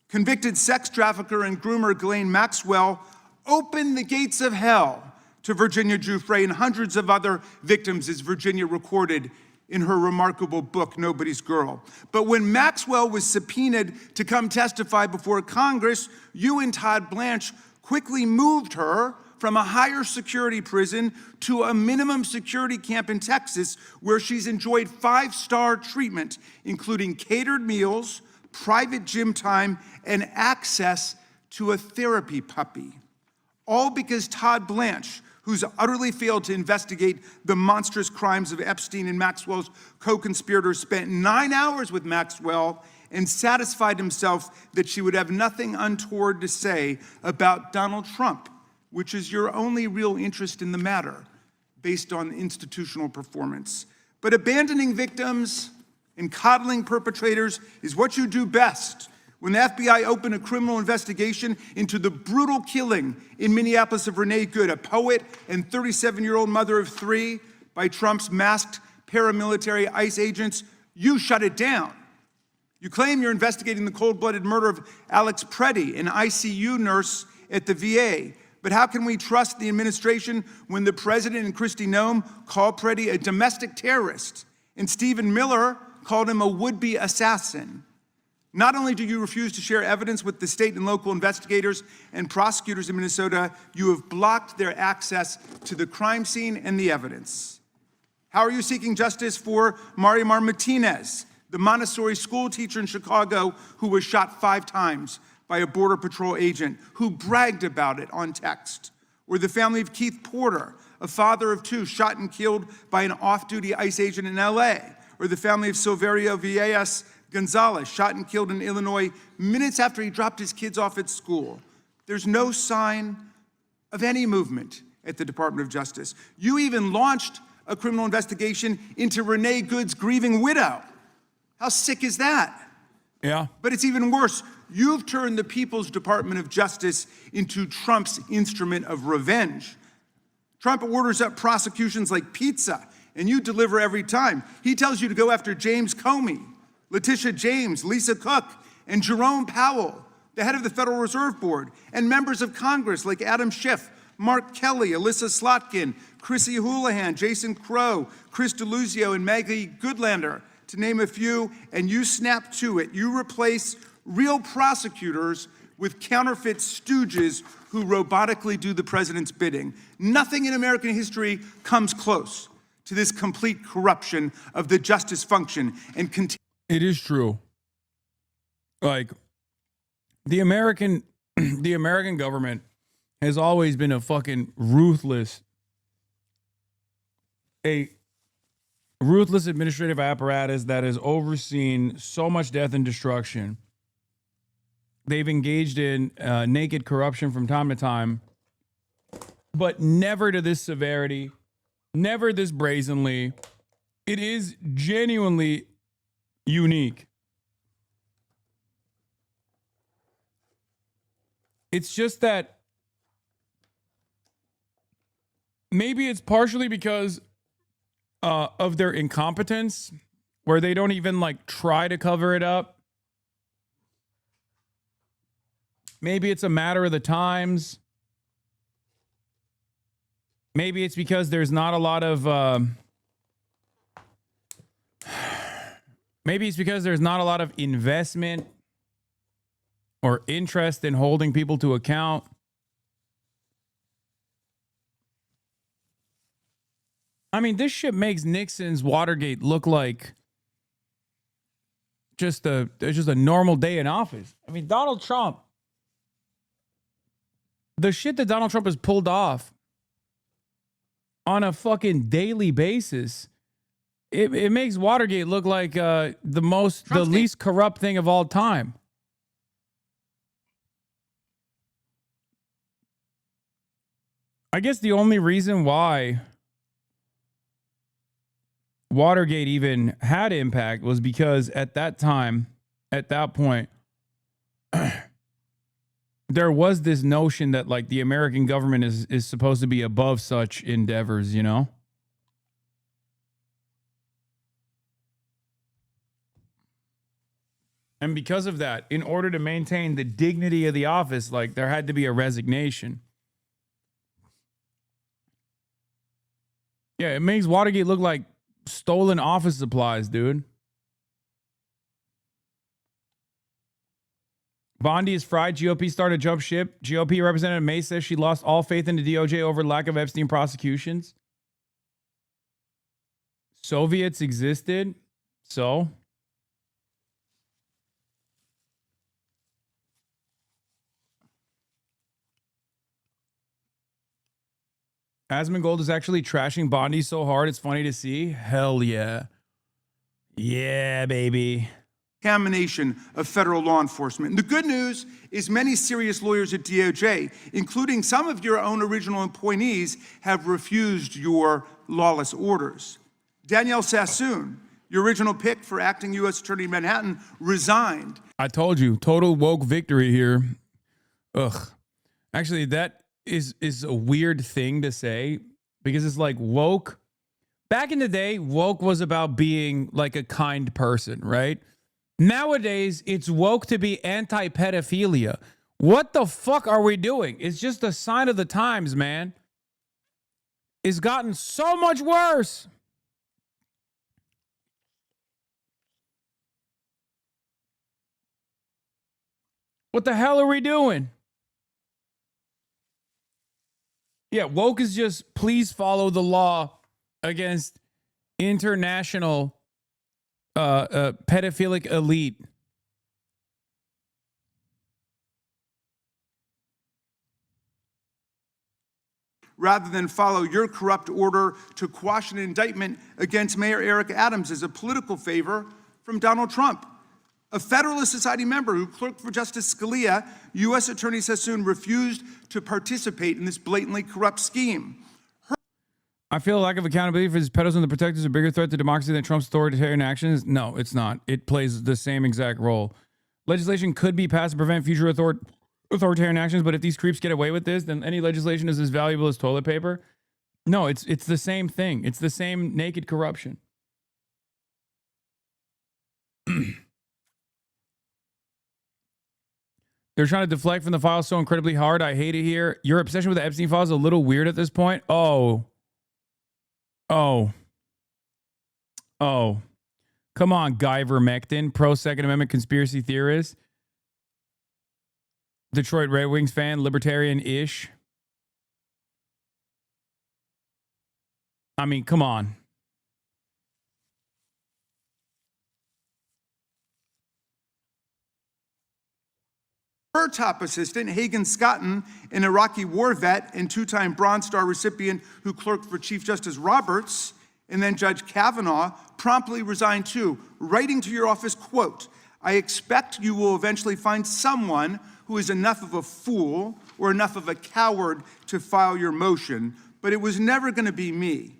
Convicted sex trafficker and groomer Ghislaine Maxwell opened the gates of hell to Virginia Giuffre and hundreds of other victims, as Virginia recorded in her remarkable book, Nobody's Girl. But when Maxwell was subpoenaed to come testify before Congress, you and Todd Blanche quickly moved her from a higher security prison to a minimum security camp in Texas, where she's enjoyed 5-star treatment, including catered meals, private gym time, and access to a therapy puppy. All because Todd Blanche, who's utterly failed to investigate the monstrous crimes of Epstein and Maxwell's co-conspirators, spent 9 hours with Maxwell and satisfied himself that she would have nothing untoward to say about Donald Trump, which is your only real interest in the matter, based on institutional performance. But abandoning victims and coddling perpetrators is what you do best. When the FBI opened a criminal investigation into the brutal killing in Minneapolis of Renee Good, a poet and 37-year-old mother of 3, by Trump's masked paramilitary ICE agents, you shut it down. You claim you're investigating the cold-blooded murder of Alex Preddy, an ICU nurse at the VA. But how can we trust the administration when the president and Kristi Noem call Preddy a domestic terrorist and Stephen Miller called him a would-be assassin? Not only do you refuse to share evidence with the state and local investigators and prosecutors in Minnesota, you have blocked their access to the crime scene and the evidence. How are you seeking justice for Marimar Martinez, the Montessori school teacher in Chicago who was shot 5 times by a Border Patrol agent who bragged about it on text? Or the family of Keith Porter, a father of 2 shot and killed by an off-duty ICE agent in LA? Or the family of Silverio Villegas Gonzalez, shot and killed in Illinois minutes after he dropped his kids off at school? There's no sign of any movement at the Department of Justice. You even launched a criminal investigation into Renee Good's grieving widow. How sick is that? Yeah. But it's even worse. You've turned the People's Department of Justice into Trump's instrument of revenge. Trump orders up prosecutions like pizza, and you deliver every time. He tells you to go after James Comey, Letitia James, Lisa Cook, and Jerome Powell, the head of the Federal Reserve Board, and members of Congress like Adam Schiff, Mark Kelly, Alyssa Slotkin, Chrissy Houlihan, Jason Crow, Chris DeLuzio, and Maggie Goodlander, to name a few, and you snap to it. You replace real prosecutors with counterfeit stooges who robotically do the president's bidding. Nothing in American history comes close to this complete corruption of the justice function and It is true. Like, the American government has always been a fucking ruthless administrative apparatus that has overseen so much death and destruction. They've engaged in naked corruption from time to time, but never to this severity, never this brazenly. It is genuinely unique. It's just that maybe it's partially because of their incompetence, where they don't even like try to cover it up. Maybe it's a matter of the times. Maybe it's because there's not a lot of Maybe it's because there's not a lot of investment or interest in holding people to account. I mean, this shit makes Nixon's Watergate look like just a normal day in office. I mean, Donald Trump, the shit that Donald Trump has pulled off on a fucking daily basis, it makes Watergate look like the least corrupt thing of all time. I guess the only reason why Watergate even had impact was because at that time, at that point, there was this notion that like the American government is supposed to be above such endeavors, you know? And because of that, in order to maintain the dignity of the office, like there had to be a resignation. Yeah, it makes Watergate look like stolen office supplies, dude. Bondi is fried. GOP started to jump ship. GOP Representative May says she lost all faith in the DOJ over lack of Epstein prosecutions. Soviets existed, so... Asmongold is actually trashing Bondi so hard it's funny to see. Hell yeah. Yeah, baby. Contamination of federal law enforcement. And the good news is many serious lawyers at DOJ, including some of your own original appointees, have refused your lawless orders. Danielle Sassoon, your original pick for acting U.S. Attorney in Manhattan, resigned. I told you, total woke victory here. Ugh. Actually, that is a weird thing to say because it's like woke. Back in the day, woke was about being like a kind person, right? Nowadays, it's woke to be anti-pedophilia. What the fuck are we doing? It's just a sign of the times, man. It's gotten so much worse. What the hell are we doing? Yeah, woke is just please follow the law against international pedophilic elite. Rather than follow your corrupt order to quash an indictment against Mayor Eric Adams as a political favor from Donald Trump. A Federalist Society member who clerked for Justice Scalia, U.S. Attorney Sassoon refused to participate in this blatantly corrupt scheme. I feel a lack of accountability for these pedos and the protectors a bigger threat to democracy than Trump's authoritarian actions. No, it's not. It plays the same exact role. Legislation could be passed to prevent future authoritarian actions, but if these creeps get away with this, then any legislation is as valuable as toilet paper. No, it's the same thing. It's the same naked corruption. They're trying to deflect from the files so incredibly hard. I hate it here. Your obsession with the Epstein files is a little weird at this point. Oh. Come on, Guy Vermectin, pro-Second Amendment conspiracy theorist. Detroit Red Wings fan, libertarian-ish. I mean, come on. Her top assistant, Hagan Scotton, an Iraqi war vet and two-time Bronze Star recipient who clerked for Chief Justice Roberts, and then Judge Kavanaugh, promptly resigned too, writing to your office, quote, I expect you will eventually find someone who is enough of a fool or enough of a coward to file your motion, but it was never going to be me.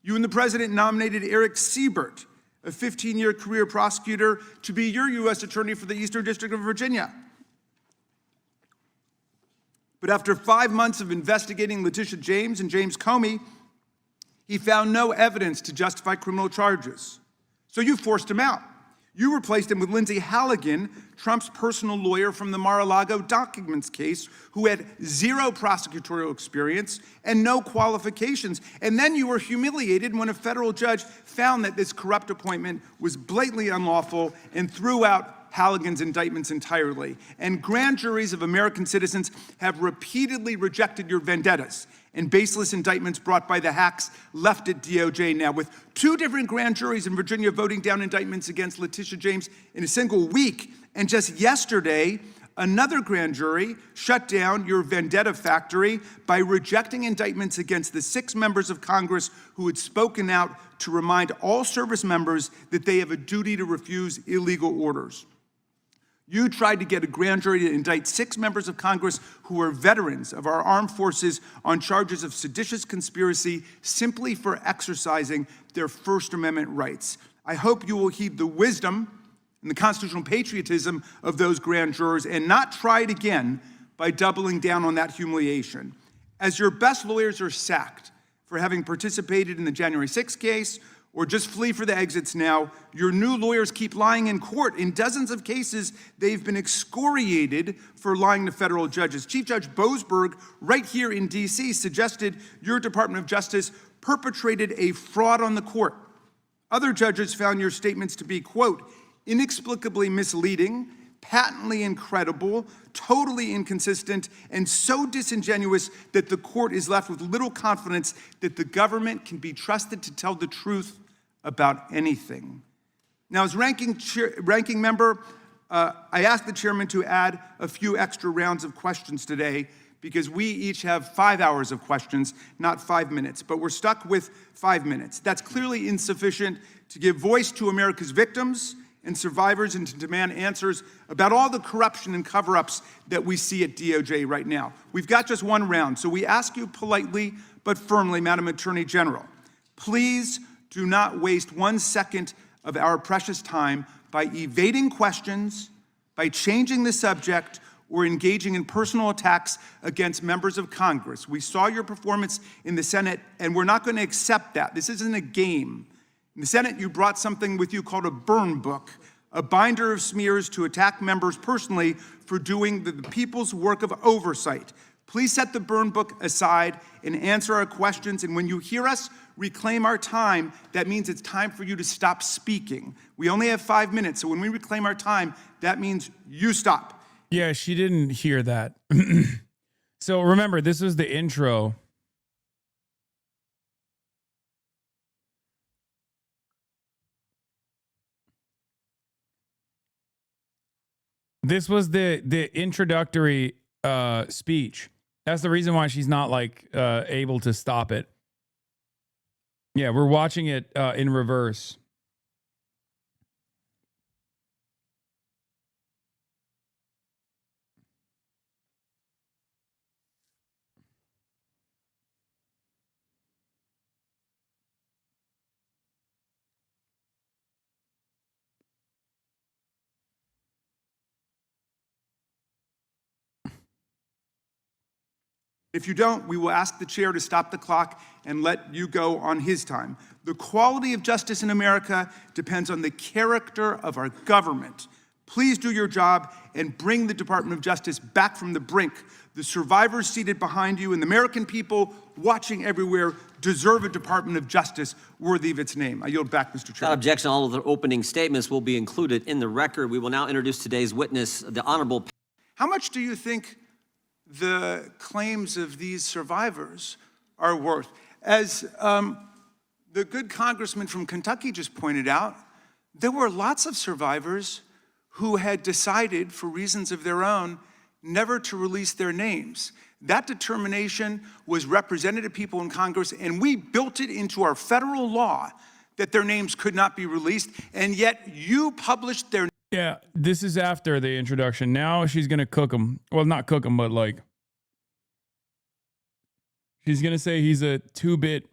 You and the president nominated Eric Siebert, a 15-year career prosecutor, to be your U.S. attorney for the Eastern District of Virginia. But after 5 months of investigating Letitia James and James Comey, he found no evidence to justify criminal charges. So you forced him out. You replaced him with Lindsay Halligan, Trump's personal lawyer from the Mar-a-Lago documents case, who had zero prosecutorial experience and no qualifications. And then you were humiliated when a federal judge found that this corrupt appointment was blatantly unlawful and threw out Halligan's indictments entirely. And grand juries of American citizens have repeatedly rejected your vendettas and baseless indictments brought by the hacks left at DOJ now, with 2 different grand juries in Virginia voting down indictments against Letitia James in a single week. And just yesterday, another grand jury shut down your vendetta factory by rejecting indictments against the 6 members of Congress who had spoken out to remind all service members that they have a duty to refuse illegal orders. You tried to get a grand jury to indict 6 members of Congress who are veterans of our armed forces on charges of seditious conspiracy simply for exercising their First Amendment rights. I hope you will heed the wisdom and the constitutional patriotism of those grand jurors and not try it again by doubling down on that humiliation. As your best lawyers are sacked for having participated in the January 6th case, or just flee for the exits now, your new lawyers keep lying in court. In dozens of cases, they've been excoriated for lying to federal judges. Chief Judge Boasberg, right here in DC, suggested your Department of Justice perpetrated a fraud on the court. Other judges found your statements to be, quote, inexplicably misleading, patently incredible, totally inconsistent, and so disingenuous that the court is left with little confidence that the government can be trusted to tell the truth about anything. Now, as ranking member, I asked the chairman to add a few extra rounds of questions today because we each have 5 hours of questions, not 5 minutes, but we're stuck with 5 minutes. That's clearly insufficient to give voice to America's victims and survivors and to demand answers about all the corruption and cover-ups that we see at DOJ right now. We've got just 1 round, so we ask you politely but firmly, Madam Attorney General, please do not waste 1 second of our precious time by evading questions, by changing the subject, or engaging in personal attacks against members of Congress. We saw your performance in the Senate, and we're not going to accept that. This isn't a game. In the Senate, you brought something with you called a burn book, a binder of smears to attack members personally for doing the people's work of oversight. Please set the burn book aside and answer our questions. And when you hear us reclaim our time, that means it's time for you to stop speaking. We only have 5 minutes, so when we reclaim our time, that means you stop. Yeah, she didn't hear that. So remember, this was the intro. This was the introductory speech. That's the reason why she's not like able to stop it. Yeah, we're watching it in reverse. If you don't, we will ask the chair to stop the clock and let you go on his time. The quality of justice in America depends on the character of our government. Please do your job and bring the Department of Justice back from the brink. The survivors seated behind you and the American people watching everywhere deserve a Department of Justice worthy of its name. I yield back, Mr. Chairman. Without objection, all of the opening statements will be included in the record. We will now introduce today's witness, the Honorable. How much do you think the claims of these survivors are worth? As the good congressman from Kentucky just pointed out, there were lots of survivors who had decided, for reasons of their own, never to release their names. That determination was represented to people in Congress, and we built it into our federal law that their names could not be released, and yet you published their. Yeah, this is after the introduction. Now she's going to cook him. Well, not cook him, but like, she's going to say he's a 2-bit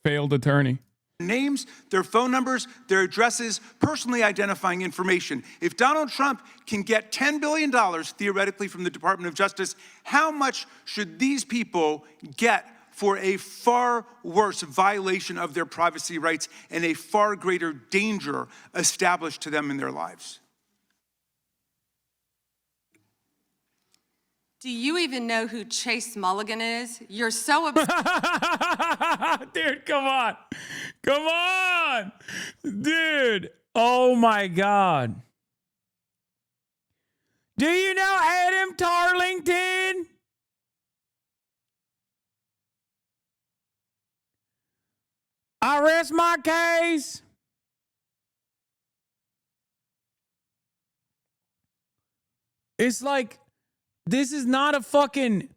failed attorney. Names, their phone numbers, their addresses, personally identifying information. If Donald Trump can get $10 billion theoretically from the Department of Justice, how much should these people get for a far worse violation of their privacy rights and a far greater danger established to them in their lives. Do you even know who Chase Mulligan is? You're so obsessed. Dude, come on. Come on. Dude. Oh my God. Do you know Adam Tarlington? I rest my case. It's like, this is not a fucking,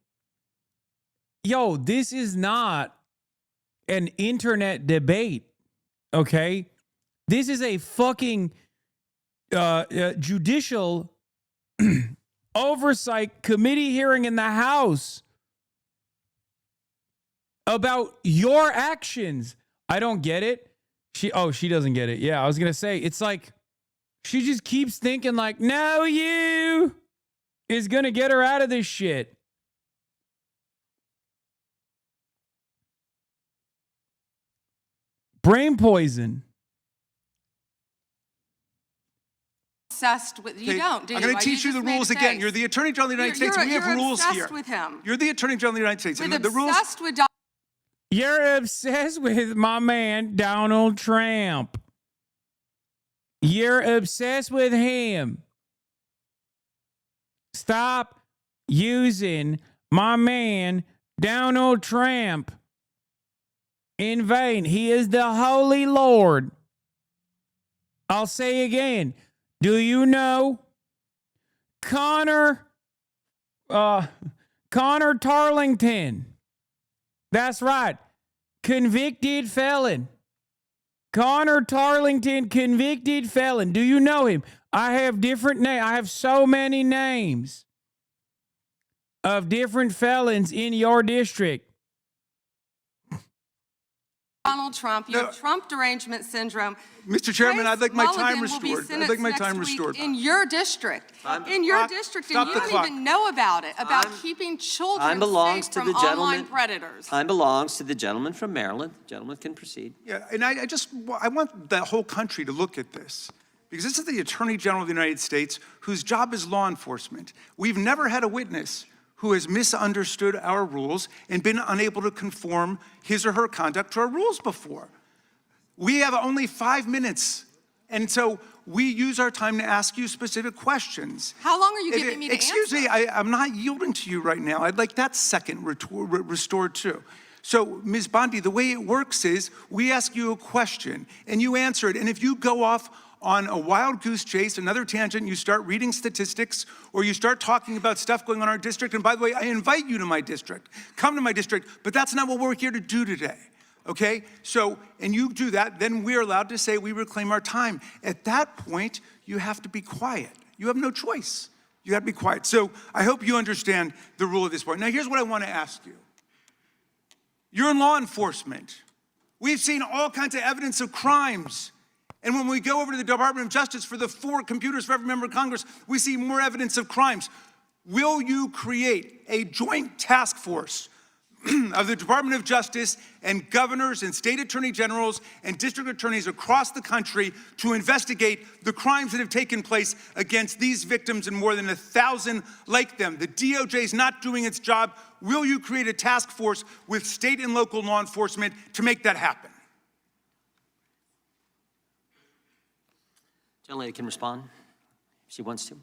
this is not an internet debate, okay? This is a fucking judicial oversight committee hearing in the House about your actions. I don't get it. She doesn't get it. Yeah, I was going to say, it's like, she just keeps thinking like, no, you is going to get her out of this shit. Brain poison. Obsessed with you. Don't do I'm you? going to teach you the rules again. You're the Attorney General of the United States. We have rules here. You're obsessed with him. You're the Attorney General of the United States. With And the rules. obsessed with You're obsessed with my man, Donald Trump. You're obsessed with him. Stop using my man, Donald Trump, in vain. He is the Holy Lord. I'll say again. Do you know Connor Tarlington? That's right. Convicted felon. Connor Tarlington, convicted felon. Do you know him? I have different names. I have so many names of different felons in your district. Donald Trump. You have Trump derangement syndrome. Mr. Chairman, Chase I'd like my time Mulligan will be restored. I'd like my sentenced time next week restored. in your district. In your district, and you don't even know about it, about keeping children safe from online predators. Time belongs to the gentleman from Maryland. The gentleman can proceed. Yeah, and I want the whole country to look at this, because this is the Attorney General of the United States, whose job is law enforcement. We've never had a witness who has misunderstood our rules and been unable to conform his or her conduct to our rules before. We have only 5 minutes, and so we use our time to ask you specific questions. How long are you giving me to Excuse me, I'm not yielding to you right now. I'd like that second restored too. So, Ms. Bondi, the way it works is we ask you a question and you answer it, and if you go off on a wild goose chase, another tangent, you start reading statistics, or you start talking about stuff going on in our district. And by the way, I invite you to my district. Come to my district, but that's not what we're here to do today, okay? So, and you do that, then we're allowed to say we reclaim our time. At that point, you have to be quiet. You have no choice. You have to be quiet. So I hope you understand the rule at this point. Now, here's what I want to ask you. You're in law enforcement. We've seen all kinds of evidence of crimes. And when we go over to the Department of Justice for the 4 computers for every member of Congress, we see more evidence of crimes. Will you create a joint task force of the Department of Justice and governors and state attorney generals and district attorneys across the country to investigate the crimes that have taken place against these victims and more than 1,000 like them? The DOJ is not doing its job. Will you create a task force with state and local law enforcement to make that happen? Gentlelady can respond if she wants to.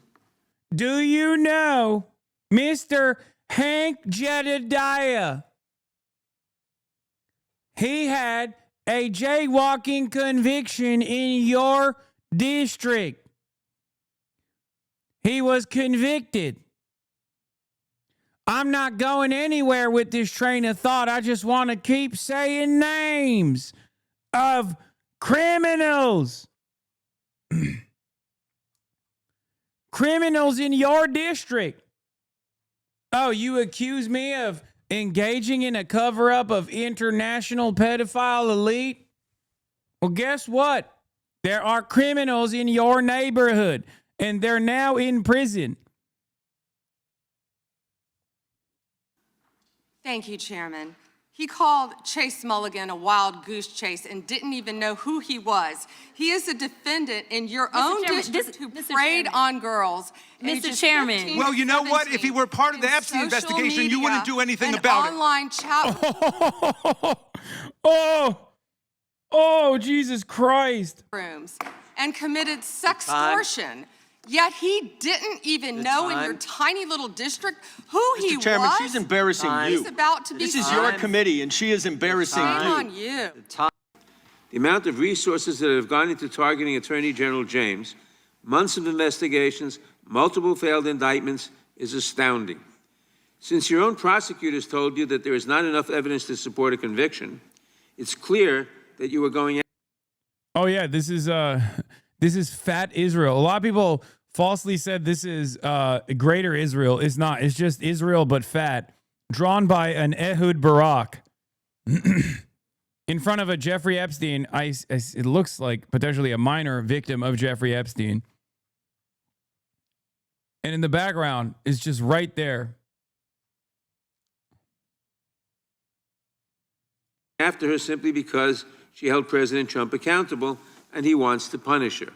Do you know Mr. Hank Jedediah? He had a jaywalking conviction in your district. He was convicted. I'm not going anywhere with this train of thought. I just want to keep saying names of criminals. Criminals in your district. Oh, you accuse me of engaging in a cover-up of international pedophile elite? Well, guess what? There are criminals in your neighborhood, and they're now in prison. Thank you, Chairman. He called Chase Mulligan a wild goose chase and didn't even know who he was. He is a defendant in your own district who preyed on girls. Mr. Chairman. Well, you know what? If he were part of the Epstein investigation, you wouldn't do anything about it. Online chat. Oh, Jesus Christ. Rooms and committed sextortion. Yet he didn't even know in your tiny little district who he was. Mr. Chairman, she's embarrassing you. He's about to be This is your committee, and she is embarrassing you. Shame on you. The amount of resources that have gone into targeting Attorney General James, months of investigations, multiple failed indictments, is astounding. Since your own prosecutors told you that there is not enough evidence to support a conviction, it's clear that you were going. Oh yeah, this is Fat Israel. A lot of people falsely said this is Greater Israel. It's not. It's just Israel but fat. Drawn by an Ehud Barak. In front of a Jeffrey Epstein, it looks like potentially a minor victim of Jeffrey Epstein. And in the background is just right there. After her simply because she held President Trump accountable and he wants to punish her.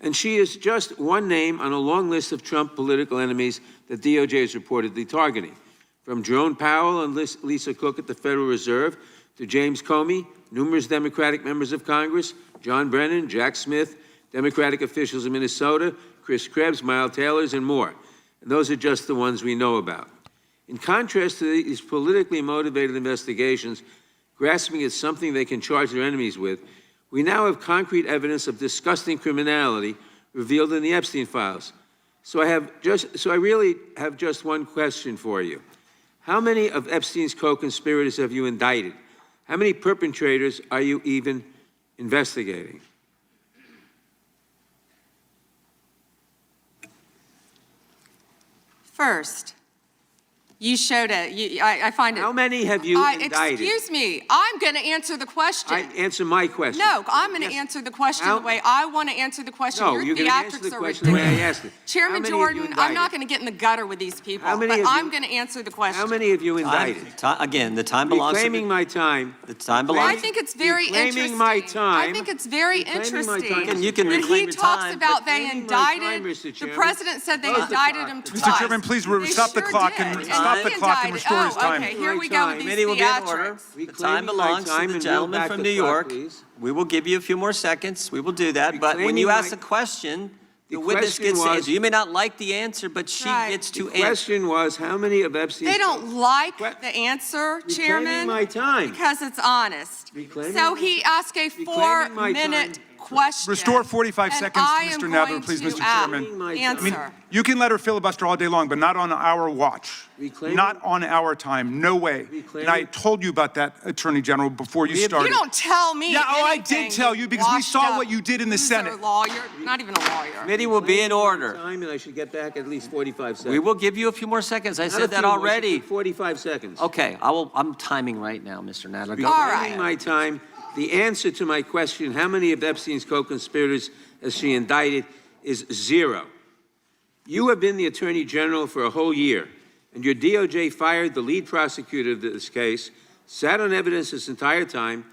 And she is just one name on a long list of Trump political enemies that DOJ is reportedly targeting. From Jerome Powell and Lisa Cook at the Federal Reserve to James Comey, numerous Democratic members of Congress, John Brennan, Jack Smith, Democratic officials in Minnesota, Chris Krebs, Miles Taylors, and more. And those are just the ones we know about. In contrast to these politically motivated investigations, grasping at something they can charge their enemies with, we now have concrete evidence of disgusting criminality revealed in the Epstein files. So I really have just one question for you. How many of Epstein's co-conspirators have you indicted? How many perpetrators are you even investigating? First, you showed it. I find it. How many have you indicted? Excuse me. I'm going to answer the question. Answer my question. No, I'm going to answer the question the way I want to answer the question. No, Your you're going to answer the question the way I asked it. Chairman Jordan, I'm not going to get in the gutter with these people, but I'm going to answer the question. How many have you indicted? Again, the time belongs to Reclaiming my time. The time belongs. I think it's very interesting. Reclaiming my time. I think it's very interesting. You can when reclaim he your talks time. about they indicted, the president said they indicted him twice. Mr. Chairman, please stop the clock and restore his time. Okay, here we go with these Committee will be in order. theatrics. The time belongs to the gentleman from New York. We will give you a few more seconds. We will do that. But when you ask a question, the witness gets to answer. You may not like the answer, but she gets to answer. The question was, how many of Epstein's... They don't like the answer, Chairman, my time. because it's honest. So he asked a 4-minute question. Restore 45 and seconds I to am Mr. Nadler, going please, to Mr. Chairman. Answer. You can let her filibuster all day long, but not on our watch. Not on our time. No way. And I told you about that, Attorney General, before you started. You don't tell me Yeah, I did tell you because we saw what you did in the Senate. You're a lawyer, not even a lawyer. Committee will be in order. Time, and I should get back at least 45 seconds. We will give you a few more seconds. I said that already. 45 seconds. Okay, I'm timing right now, Mr. Nadler. Go. All right. My time. The answer to my question, how many of Epstein's co-conspirators has she indicted, is 0. You have been the Attorney General for a whole year, and your DOJ fired the lead prosecutor of this case, sat on evidence this entire time,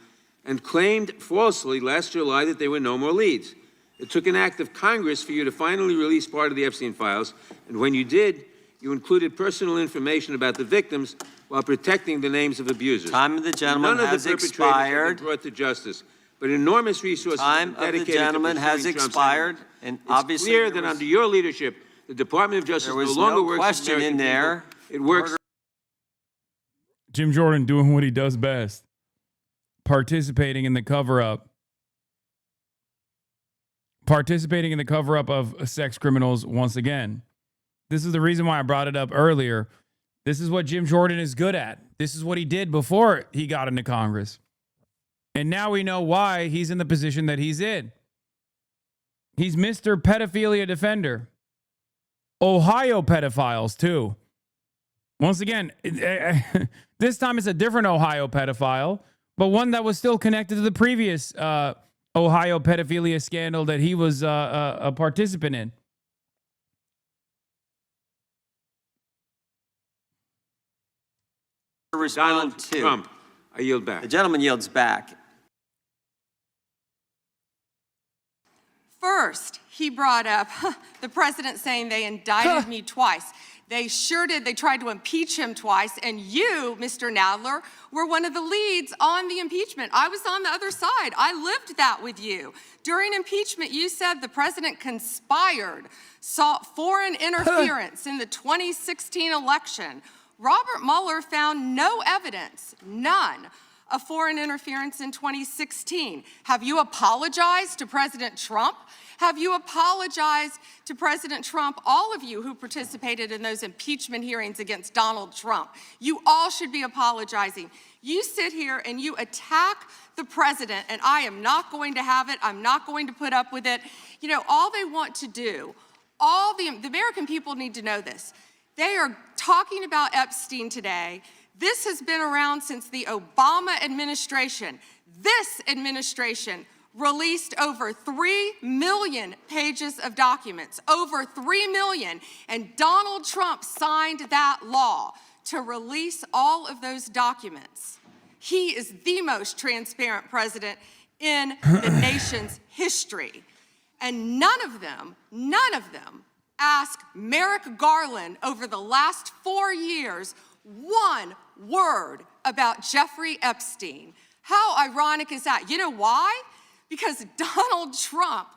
and claimed falsely last July that there were no more leads. It took an act of Congress for you to finally release part of the Epstein files, and when you did, you included personal information about the victims while protecting the names of abusers. Time of the gentleman has expired. Have been brought to justice, but enormous resources Time of the gentleman has expired, and obviously it's clear that under your leadership, the Department of Justice no longer works. Question in there. It works. Jim Jordan doing what he does best, participating in the cover-up. Participating in the cover-up of sex criminals once again. This is the reason why I brought it up earlier. This is what Jim Jordan is good at. This is what he did before he got into Congress. And now we know why he's in the position that he's in. He's Mr. Pedophilia Defender. Ohio pedophiles, too. Once again, this time it's a different Ohio pedophile, but one that was still connected to the previous Ohio pedophilia scandal that he was a participant in. Respond to Trump. I yield back. The gentleman yields back. First, he brought up the president saying they indicted me twice. They sure did. They tried to impeach him twice. And you, Mr. Nadler, were one of the leads on the impeachment. I was on the other side. I lived that with you. During impeachment, you said the president conspired, sought foreign interference in the 2016 election. Robert Mueller found no evidence, none, of foreign interference in 2016. Have you apologized to President Trump? Have you apologized to President Trump, all of you who participated in those impeachment hearings against Donald Trump? You all should be apologizing. You sit here and you attack the president, and I am not going to have it. I'm not going to put up with it. You know, all they want to do, the American people need to know this. They are talking about Epstein today. This has been around since the Obama administration. This administration released over 3 million pages of documents, over 3 million, and Donald Trump signed that law to release all of those documents. He is the most transparent president in the nation's history. And none of them asked Merrick Garland over the last 4 years one word about Jeffrey Epstein. How ironic is that? You know why? Because Donald Trump,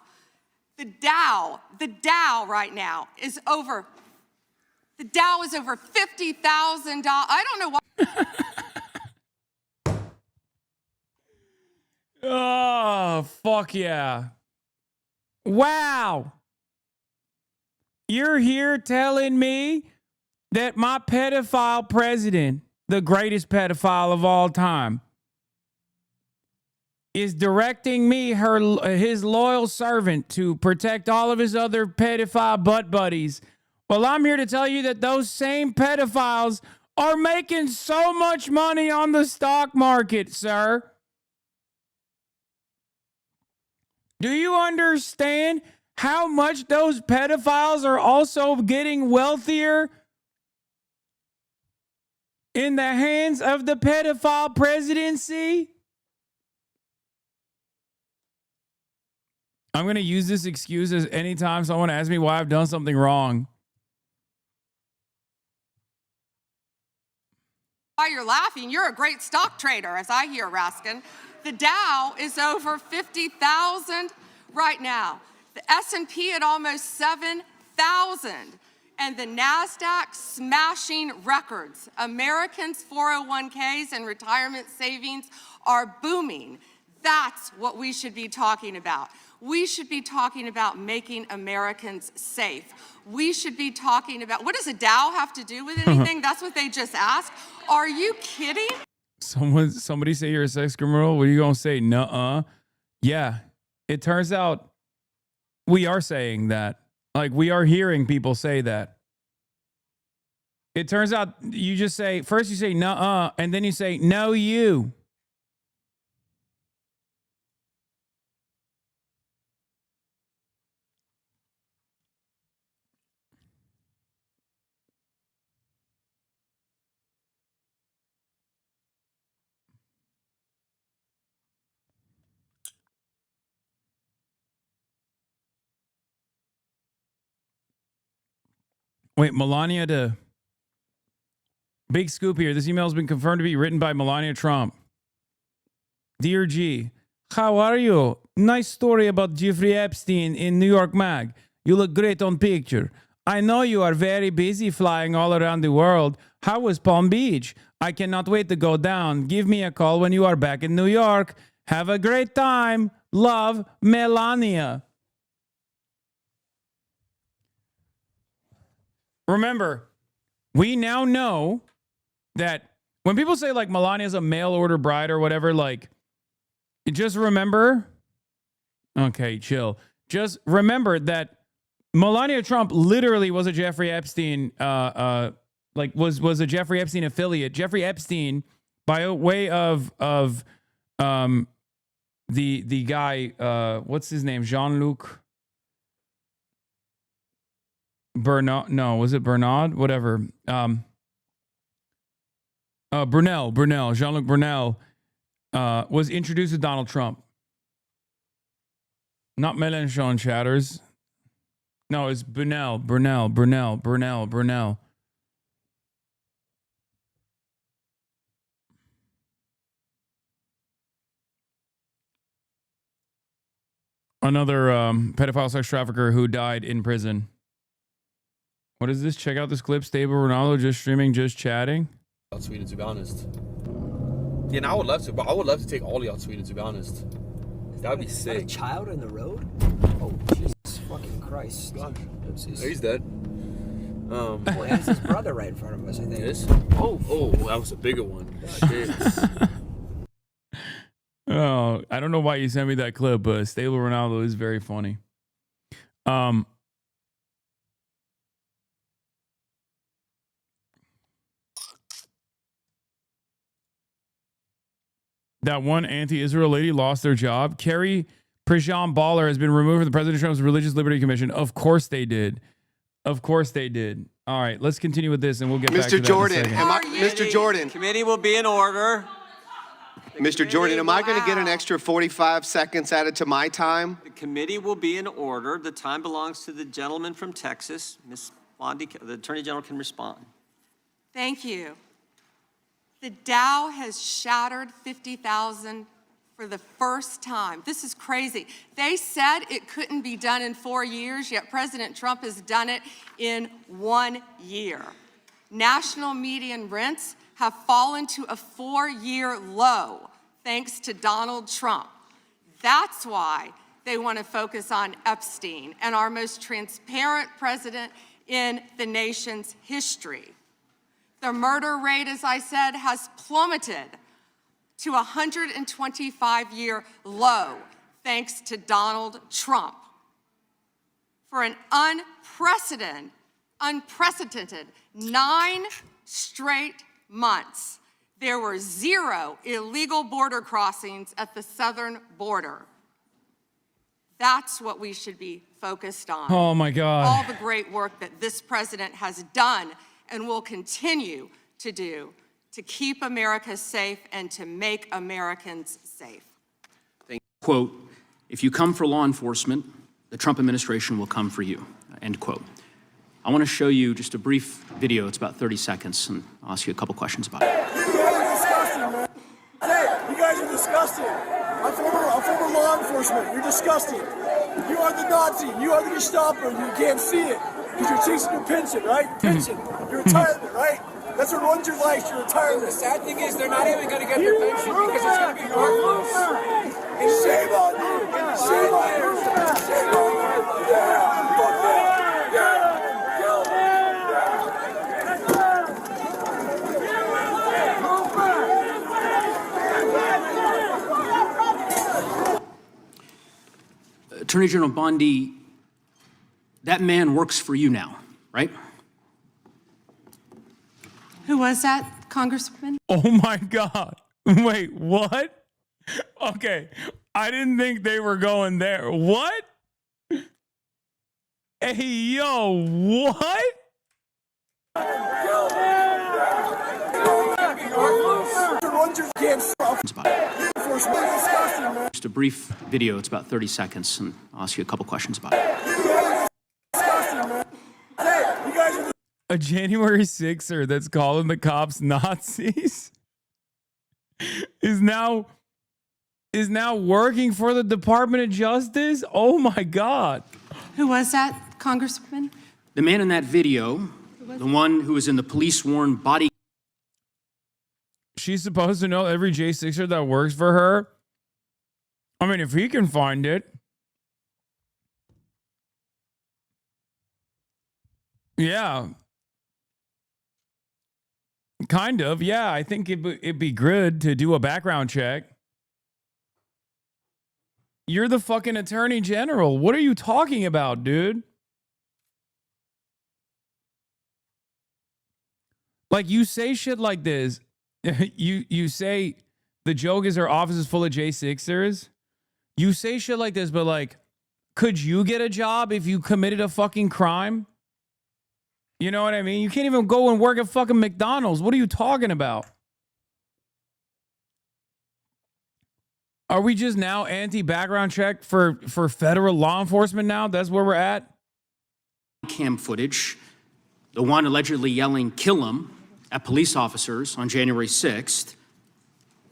the Dow right now is over, the Dow is over $50,000. I don't know why. Oh, fuck yeah. Wow. You're here telling me that my pedophile president, the greatest pedophile of all time, is directing me, his loyal servant, to protect all of his other pedophile butt buddies. Well, I'm here to tell you that those same pedophiles are making so much money on the stock market, sir. Do you understand how much those pedophiles are also getting wealthier in the hands of the pedophile presidency? I'm going to use this excuse as anytime someone asks me why I've done something wrong. Why you're laughing, you're a great stock trader, as I hear, Raskin. The Dow is over 50,000 right now. The S&P at almost 7,000. And the NASDAQ smashing records. Americans' 401ks and retirement savings are booming. That's what we should be talking about. We should be talking about making Americans safe. We should be talking about, what does a Dow have to do with anything? That's what they just asked. Are you kidding? Somebody say you're a sex criminal. What are you going to say? Nuh-uh. Yeah. It turns out we are saying that. Like, we are hearing people say that. It turns out you just say, first you say nuh-uh, and then you say, no, you. Wait, Melania to... Big scoop here. This email has been confirmed to be written by Melania Trump. Dear G, how are you? Nice story about Jeffrey Epstein in New York Mag. You look great on picture. I know you are very busy flying all around the world. How was Palm Beach? I cannot wait to go down. Give me a call when you are back in New York. Have a great time. Love, Melania. Remember, we now know that when people say like Melania's a mail order bride or whatever, like, just remember, okay, chill. Just remember that Melania Trump literally was a Jeffrey Epstein, was a Jeffrey Epstein affiliate. Jeffrey Epstein, by way of the guy, what's his name? Jean-Luc Bernard? No, was it Bernard? Whatever. Jean-Luc Brunel, was introduced to Donald Trump. Not Mélenchon chatters. No, it's Brunel. Another pedophile sex trafficker who died in prison. What is this? Check out this clip. Stable Ronaldo just streaming, just chatting. Out Sweden, to be honest. Yeah, and I would love to, but I would love to take all of y'all to Sweden, to be honest. That would be sick. A child in the road? Oh, Jesus fucking Christ. Gosh. He's dead. Well, that's his brother right in front of us, I think. Yes? Oh, that was a bigger one. Oh, I don't know why you sent me that clip, but Stable Ronaldo is very funny. That one anti-Israel lady lost their job. Carrie Prejean Baller has been removed from the President Trump's Religious Liberty Commission. Of course they did. All right, let's continue with this, and we'll get back to that Jordan, in a second. Mr. Jordan. Committee will be in order. Mr. Jordan, am I going to get an extra 45 seconds added to my time? The committee will be in order. The time belongs to the gentleman from Texas. Ms. Bondi, the Attorney General can respond. Thank you. The Dow has shattered 50,000 for the first time. This is crazy. They said it couldn't be done in 4 years, yet President Trump has done it in 1 year. National median rents have fallen to a 4-year low thanks to Donald Trump. That's why they want to focus on Epstein and our most transparent president in the nation's history. The murder rate, as I said, has plummeted to a 125-year low thanks to Donald Trump. For an unprecedented 9 straight months, there were 0 illegal border crossings at the southern border. That's what we should be focused on. Oh my God. All the great work that this president has done and will continue to do to keep America safe and to make Americans safe. Quote, if you come for law enforcement, the Trump administration will come for you, end quote. I want to show you just a brief video. It's about 30 seconds, and I'll ask you a couple questions about it. You guys are disgusting, man. Hey, you guys are disgusting. I'm former law enforcement. You're disgusting. You are the Nazi. You are the Gestapo. You can't see it because you're chasing your pension, right? Pension. Your retirement, right? That's what runs your life, your retirement. The sad thing is they're not even going to get their pension because it's going to be worthless. And shame on you. Shame on you. Shame on you. Yeah. Fuck that. Yeah. Attorney General Bondi, that man works for you now, right? Who was that, Congressman? Oh my God. Wait, what? Okay. I didn't think they were going there. What? Hey, yo, what? Just a brief video. It's about 30 seconds, and I'll ask you a couple questions about it. A January 6er that's calling the cops Nazis is now working for the Department of Justice? Oh my God. Who was that, Congressman? The man in that video, the one who was in the police-worn body. She's supposed to know every J6er that works for her. I mean, if he can find it. Yeah. Kind of. Yeah, I think it'd be good to do a background check. You're the fucking Attorney General. What are you talking about, dude? Like, you say shit like this. You say the joke is our office is full of J6ers. You say shit like this, but like, could you get a job if you committed a fucking crime? You know what I mean? You can't even go and work at fucking McDonald's. What are you talking about? Are we just now anti-background check for federal law enforcement now? That's where we're at? Cam footage, the one allegedly yelling, "Kill him," at police officers on January 6th.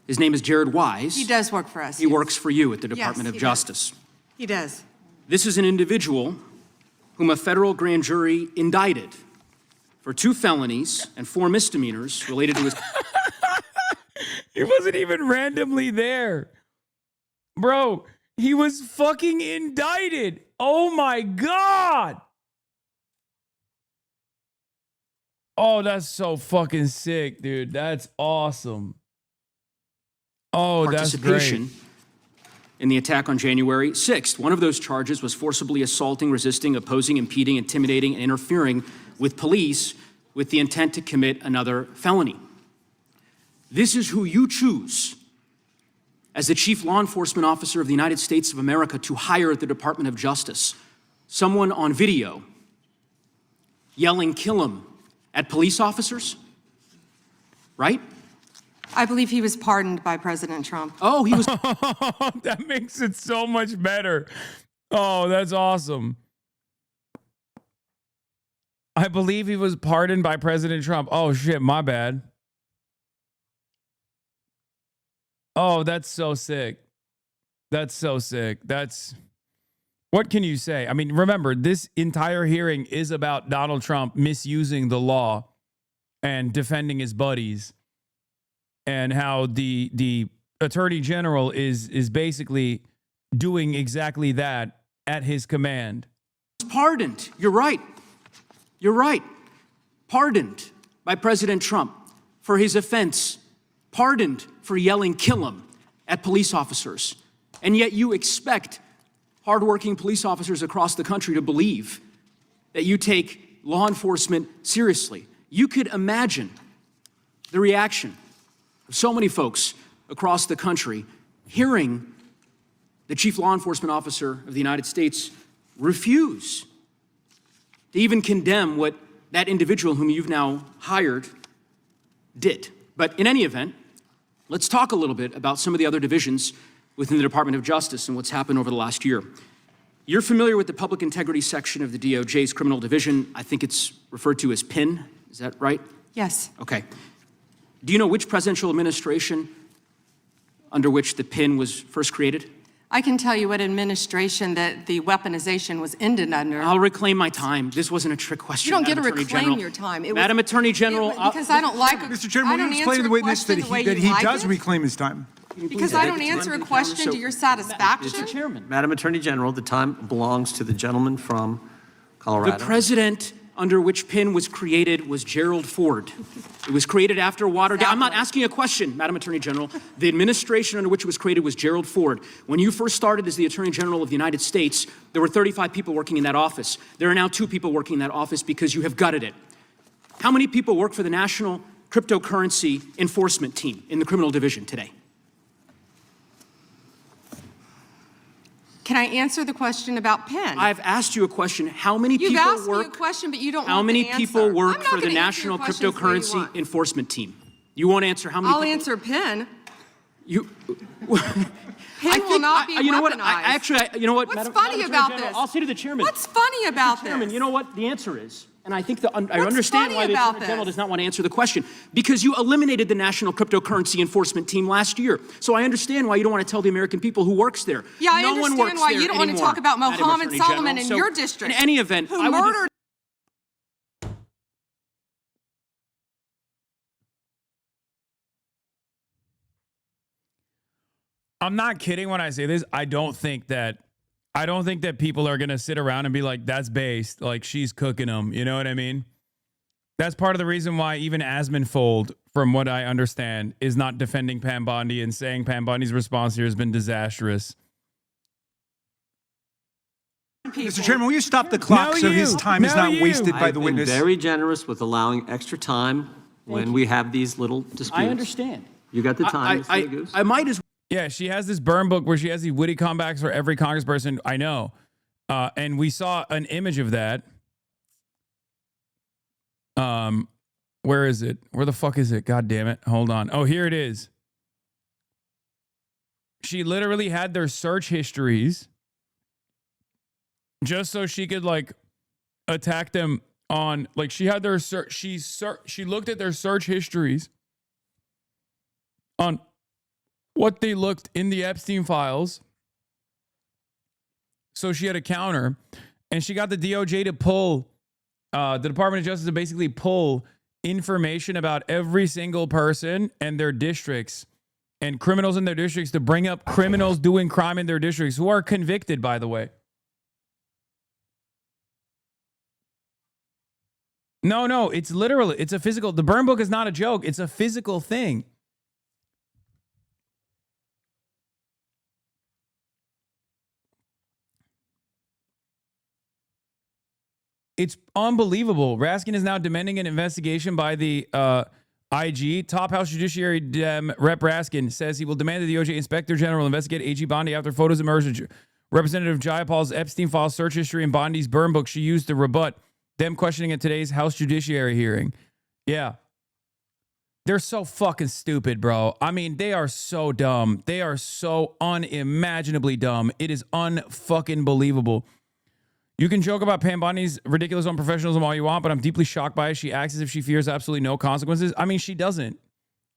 His name is Jared Wise. He does work for us. He works for you at the Department of he Justice. does. He does. This is an individual whom a federal grand jury indicted for 2 felonies and 4 misdemeanors related to his... He wasn't even randomly there. Bro, he was fucking indicted. Oh my God. Oh, that's so fucking sick, dude. That's awesome. Oh, that's great. Participation in the attack on January 6th. One of those charges was forcibly assaulting, resisting, opposing, impeding, intimidating, and interfering with police with the intent to commit another felony. This is who you choose as the Chief Law Enforcement Officer of the United States of America to hire at the Department of Justice. Someone on video yelling, "Kill him," at police officers, right? I believe he was pardoned by President Trump. Oh, he was. That makes it so much better. Oh, that's awesome. I believe he was pardoned by President Trump. Oh, shit, my bad. Oh, that's so sick. That's so sick. What can you say? I mean, remember, this entire hearing is about Donald Trump misusing the law and defending his buddies, and how the Attorney General is basically doing exactly that at his command. Pardoned. You're right. You're right. Pardoned by President Trump for his offense. Pardoned for yelling, "Kill him," at police officers. And yet you expect hardworking police officers across the country to believe that you take law enforcement seriously. You could imagine the reaction of so many folks across the country hearing the Chief Law Enforcement Officer of the United States refuse to even condemn what that individual whom you've now hired did. But in any event, let's talk a little bit about some of the other divisions within the Department of Justice and what's happened over the last year. You're familiar with the Public Integrity section of the DOJ's criminal division. I think it's referred to as PIN. Is that right? Yes. Okay. Do you know which presidential administration under which the PIN was first created? I can tell you what administration that the weaponization was ended under. I'll reclaim my time. This wasn't a trick question. You don't get to Madam Attorney reclaim General. your time. Madam Attorney General. Because I don't like it. Mr. Chairman, will you explain to the witness that he does reclaim his time? Because I don't answer a question to your satisfaction. Mr. Chairman. Madam Attorney General, the time belongs to the gentleman from Colorado. The president under which PIN was created was Gerald Ford. It was created after Watergate. I'm not asking a question, Madam Attorney General. The administration under which it was created was Gerald Ford. When you first started as the Attorney General of the United States, there were 35 people working in that office. There are now 2 people working in that office because you have gutted it. How many people work for the National Cryptocurrency Enforcement Team in the criminal division today? Can I answer the question about PIN? I've asked you a question. How many You've people asked work? me a question, but you don't How want many the answer. people work I'm not for the gonna answer your National questions the way you Cryptocurrency want. Enforcement Team? You won't answer how many I'll people? answer PIN. You. PIN will not be you know what? weaponized. You know what? What's Madam funny Attorney about General, this? I'll say to the chairman. What's funny about this? Chairman, you know what the answer is? And I think I What's understand why funny the about Attorney General this? does not want to answer the question. Because you eliminated the National Cryptocurrency Enforcement Team last year. So I understand why you don't want to tell the American people who works there. Yeah, I no one understand works why there you don't want to anymore, talk about Madam Mohammed Attorney Solomon General. in So your district. In any event, who I would murdered. I'm not kidding when I say this. I don't think that people are going to sit around and be like, that's based, like she's cooking them. You know what I mean? That's part of the reason why even Asmonfold, from what I understand, is not defending Pam Bondi and saying Pam Bondi's response here has been disastrous. Mr. Chairman, will you stop the clock so his time is not wasted by the witness? I've been very generous with allowing extra time when we have these little disputes. I understand. You got the time, Mr. Goose. I might as well. Yeah, she has this burn book where she has these witty comebacks for every congressperson I know. And we saw an image of that. Where is it? Where the fuck is it? God damn it. Hold on. Oh, here it is. She literally had their search histories just so she could like attack them on, like, she had their search. She looked at their search histories on what they looked in the Epstein files. So she had a counter, and she got the DOJ to pull, the Department of Justice to basically pull information about every single person and their districts and criminals in their districts, to bring up criminals doing crime in their districts who are convicted, by the way. No, it's literally, it's a physical, the burn book is not a joke. It's a physical thing. It's unbelievable. Raskin is now demanding an investigation by the IG. Top House Judiciary Dem Rep Raskin says he will demand the DOJ Inspector General investigate AG Bondi after photos emerged. Representative Jayapal's Epstein file search history and Bondi's burn book she used to rebut them questioning at today's House Judiciary hearing. Yeah. They're so fucking stupid, bro. I mean, they are so dumb. They are so unimaginably dumb. It is unfucking believable. You can joke about Pam Bondi's ridiculous unprofessionalism all you want, but I'm deeply shocked by it. She acts as if she fears absolutely no consequences. I mean, she doesn't.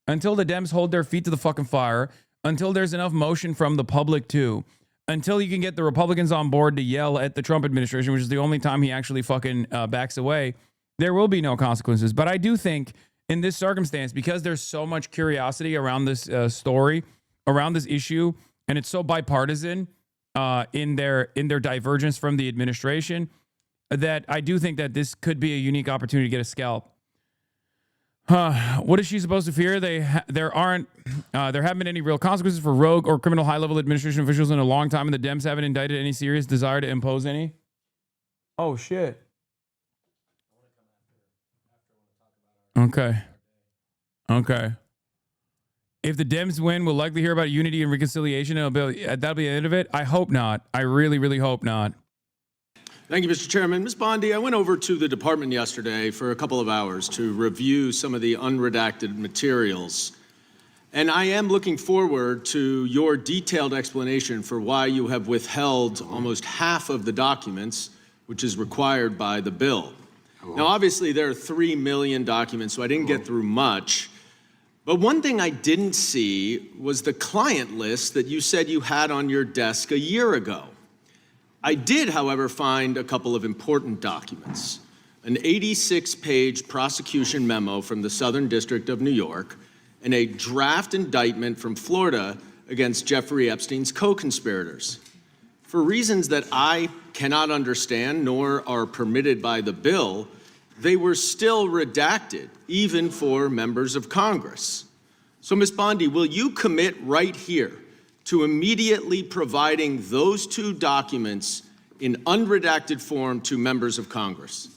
Until the Dems hold their feet to the fucking fire, until there's enough motion from the public too, until you can get the Republicans on board to yell at the Trump administration, which is the only time he actually fucking backs away, there will be no consequences. But I do think in this circumstance, because there's so much curiosity around this story, around this issue, and it's so bipartisan, in their divergence from the administration, that I do think that this could be a unique opportunity to get a scalp. What is she supposed to fear? There haven't been any real consequences for rogue or criminal high-level administration officials in a long time, and the Dems haven't indicted any serious desire to impose any. Oh shit. Okay. If the Dems win, we'll likely hear about unity and reconciliation. That'll be the end of it. I hope not. I really, really hope not. Thank you, Mr. Chairman. Ms. Bondi, I went over to the department yesterday for a couple of hours to review some of the unredacted materials. And I am looking forward to your detailed explanation for why you have withheld almost half of the documents, which is required by the bill. Now, obviously, there are 3 million documents, so I didn't get through much. But one thing I didn't see was the client list that you said you had on your desk a year ago. I did, however, find a couple of important documents. An 86-page prosecution memo from the Southern District of New York and a draft indictment from Florida against Jeffrey Epstein's co-conspirators. For reasons that I cannot understand nor are permitted by the bill, they were still redacted, even for members of Congress. So, Ms. Bondi, will you commit right here to immediately providing those 2 documents in unredacted form to members of Congress?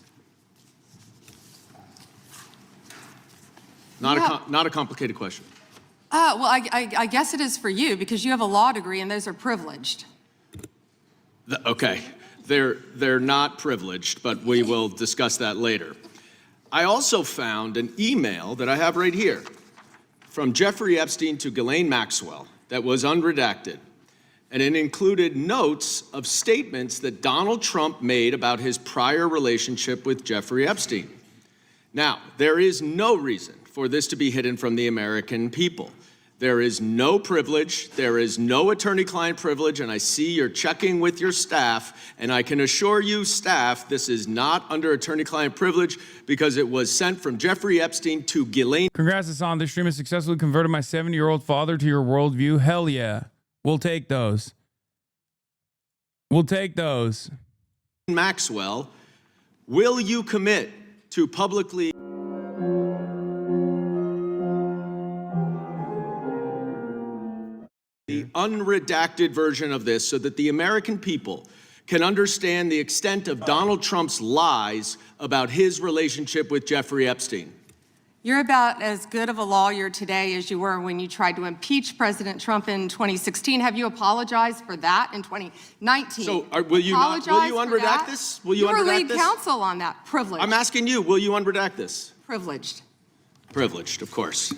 Not a complicated question. Well, I guess it is for you, because you have a law degree and those are privileged. Okay, they're not privileged, but we will discuss that later. I also found an email that I have right here from Jeffrey Epstein to Ghislaine Maxwell that was unredacted, and it included notes of statements that Donald Trump made about his prior relationship with Jeffrey Epstein. Now, there is no reason for this to be hidden from the American people. There is no privilege, there is no attorney-client privilege, and I see you're checking with your staff, and I can assure you, staff, this is not under attorney-client privilege because it was sent from Jeffrey Epstein to Ghislaine. Congrats, Hasan. This stream has successfully converted my 70-year-old father to your worldview. Hell yeah. We'll take those. We'll take those. Maxwell, will you commit to publicly the unredacted version of this so that the American people can understand the extent of Donald Trump's lies about his relationship with Jeffrey Epstein? You're about as good of a lawyer today as you were when you tried to impeach President Trump in 2016. Have you apologized for that in 2019? So will you unredact this? Will you were unredact lead this? counsel on that. Privileged. I'm asking you, will you unredact this? Privileged. Privileged, of course.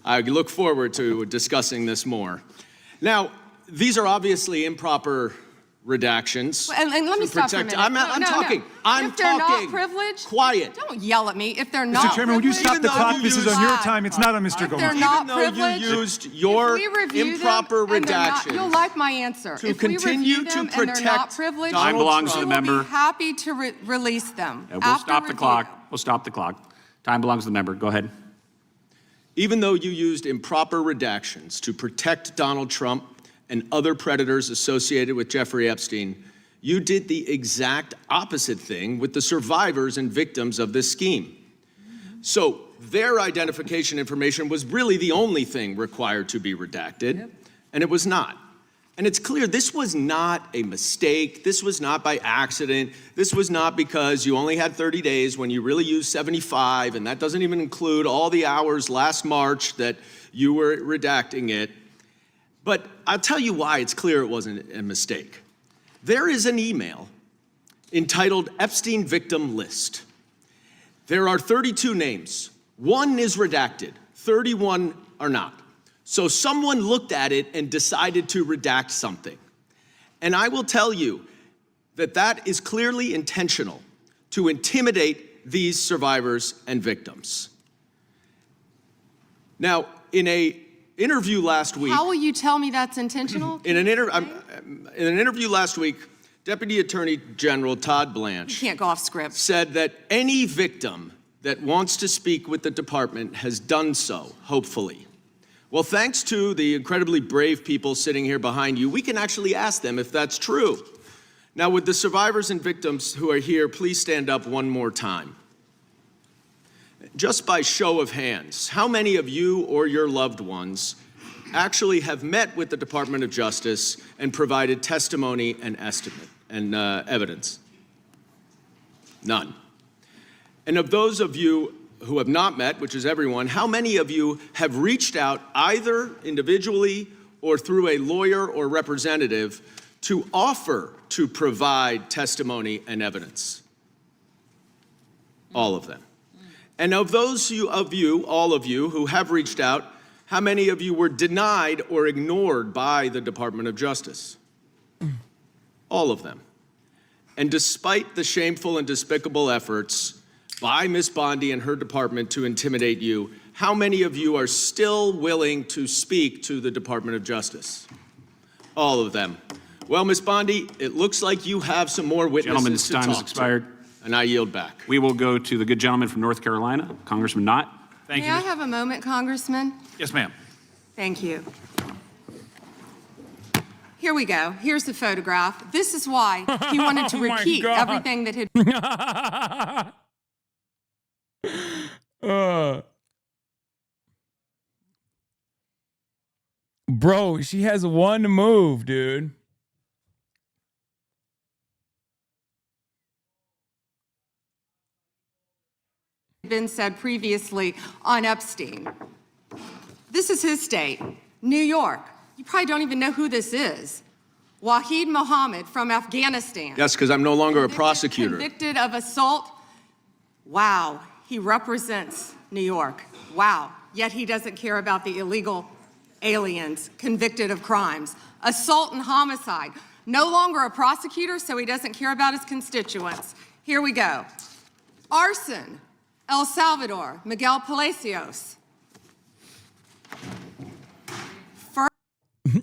I look forward to discussing this more. Now, these are obviously improper redactions. And let me to stop for a protect- minute. I'm talking. I'm If they're talking. not privileged, Quiet. don't yell at me. If they're not Mr. Chairman, would you privileged- stop the Even though clock? you This is use- on your time. It's not on Mr. If they're Goldman. not Even though you privileged, used your if we review improper them and they're not- redactions you'll like my answer. to If we continue review to them and they're not protect privileged, Donald Time belongs to we the will member. be happy to release them. We'll after stop the review. clock. We'll stop the clock. Time belongs to the member. Go ahead. Even though you used improper redactions to protect Donald Trump and other predators associated with Jeffrey Epstein, you did the exact opposite thing with the survivors and victims of this scheme. So their identification information was really the only thing required to be redacted, and it was not. And it's clear this was not a mistake. This was not by accident. This was not because you only had 30 days when you really used 75, and that doesn't even include all the hours last March that you were redacting it. But I'll tell you why it's clear it wasn't a mistake. There is an email entitled Epstein Victim List. There are 32 names. One is redacted, 31 are not. So someone looked at it and decided to redact something. And I will tell you that that is clearly intentional to intimidate these survivors and victims. Now, in an interview last week, How will you tell me that's intentional? in an interview last week, Deputy Attorney General Todd You Blanche can't go off script. said that any victim that wants to speak with the department has done so, hopefully. Well, thanks to the incredibly brave people sitting here behind you, we can actually ask them if that's true. Now, would the survivors and victims who are here please stand up one more time? Just by show of hands, how many of you or your loved ones actually have met with the Department of Justice and provided testimony and estimate and evidence? None. And of those of you who have not met, which is everyone, how many of you have reached out either individually or through a lawyer or representative to offer to provide testimony and evidence? All of them. And of those of you, all of you who have reached out, how many of you were denied or ignored by the Department of Justice? All of them. And despite the shameful and despicable efforts by Ms. Bondi and her department to intimidate you, how many of you are still willing to speak to the Department of Justice? All of them. Well, Ms. Bondi, it looks like you have some more witnesses Gentlemen, this to time talk has expired. to, and I yield back. We will go to the good gentleman from North Carolina, Congressman Knott. Thank May you. I have a moment, Congressman? Yes, ma'am. Thank you. Here we go. Here's the photograph. This is why he wanted to Oh my repeat God. everything that had Bro, she has one move, dude. been said previously on Epstein. This is his state, New York. You probably don't even know who this is. Wahid Mohammed from Afghanistan. Yes, because I'm no longer a prosecutor. Convicted of assault. Wow, he represents New York. Wow, yet he doesn't care about the illegal aliens convicted of crimes. Assault and homicide. No longer a prosecutor, so he doesn't care about his constituents. Here we go. Arson, El Salvador, Miguel Palacios.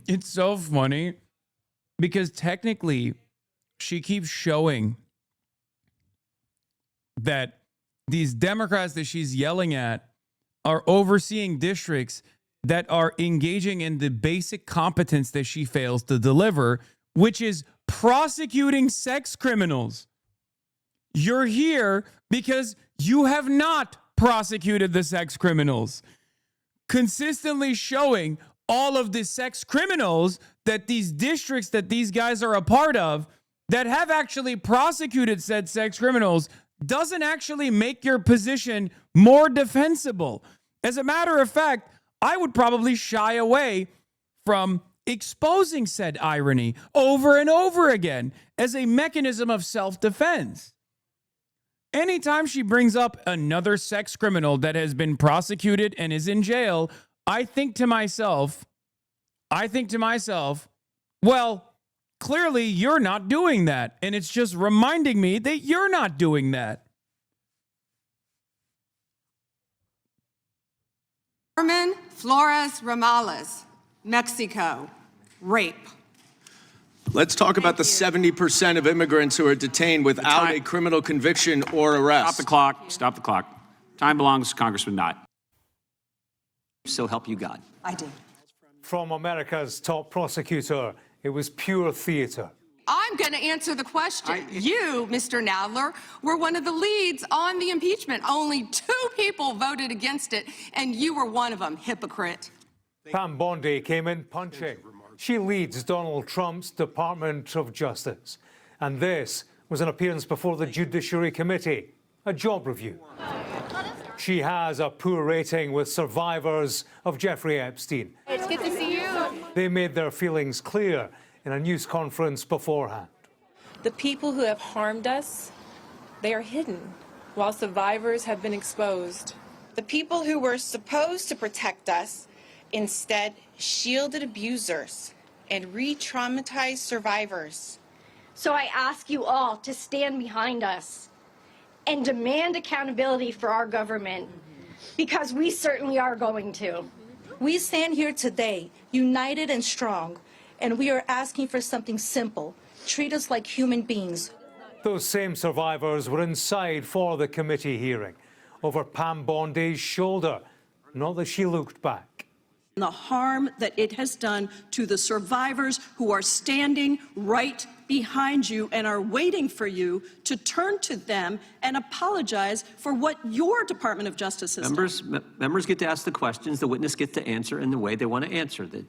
It's so funny because technically she keeps showing that these Democrats that she's yelling at are overseeing districts that are engaging in the basic competence that she fails to deliver, which is prosecuting sex criminals. You're here because you have not prosecuted the sex criminals, consistently showing all of the sex criminals that these districts that these guys are a part of that have actually prosecuted said sex criminals doesn't actually make your position more defensible. As a matter of fact, I would probably shy away from exposing said irony over and over again as a mechanism of self-defense. Anytime she brings up another sex criminal that has been prosecuted and is in jail, I think to myself, I think to myself, well, clearly you're not doing that. And it's just reminding me that you're not doing that. Carmen Flores Ramales, Mexico, rape. Let's talk about the 70% of immigrants who are detained without a criminal conviction or arrest. Stop the clock. Stop the clock. Time belongs to Congressman Knott. So help you God. I did. From America's top prosecutor, it was pure theater. I'm going to answer the question. You, Mr. Nadler, were one of the leads on the impeachment. Only 2 people voted against it, and you were one of them, hypocrite. Pam Bondi came in punching. She leads Donald Trump's Department of Justice. And this was an appearance before the Judiciary Committee, a job review. She has a poor rating with survivors of Jeffrey Epstein. It's good to see you. They made their feelings clear in a news conference beforehand. The people who have harmed us, they are hidden, while survivors have been exposed. The people who were supposed to protect us instead shielded abusers and re-traumatized survivors. So I ask you all to stand behind us and demand accountability for our government, because we certainly are going to. We stand here today, united and strong, and we are asking for something simple. Treat us like human beings. Those same survivors were inside for the committee hearing over Pam Bondi's shoulder. Not that she looked back. The harm that it has done to the survivors who are standing right behind you and are waiting for you to turn to them and apologize for what your Department of Justice has done. Members get to ask the questions, the witness gets to answer in the way they want to answer. The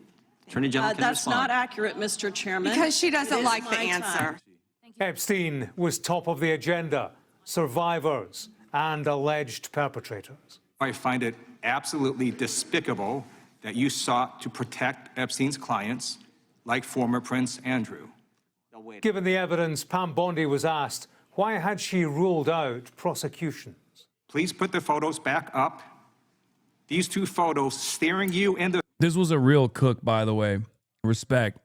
Attorney General can That's respond. not accurate, Mr. Chairman. Because she doesn't like the my time. answer. Epstein was top of the agenda. Survivors and alleged perpetrators. I find it absolutely despicable that you sought to protect Epstein's clients, like former Prince Andrew. Given the evidence, Pam Bondi was asked, why had she ruled out prosecutions? Please put the photos back up. These 2 photos staring you in the... This was a real cook, by the way. Respect.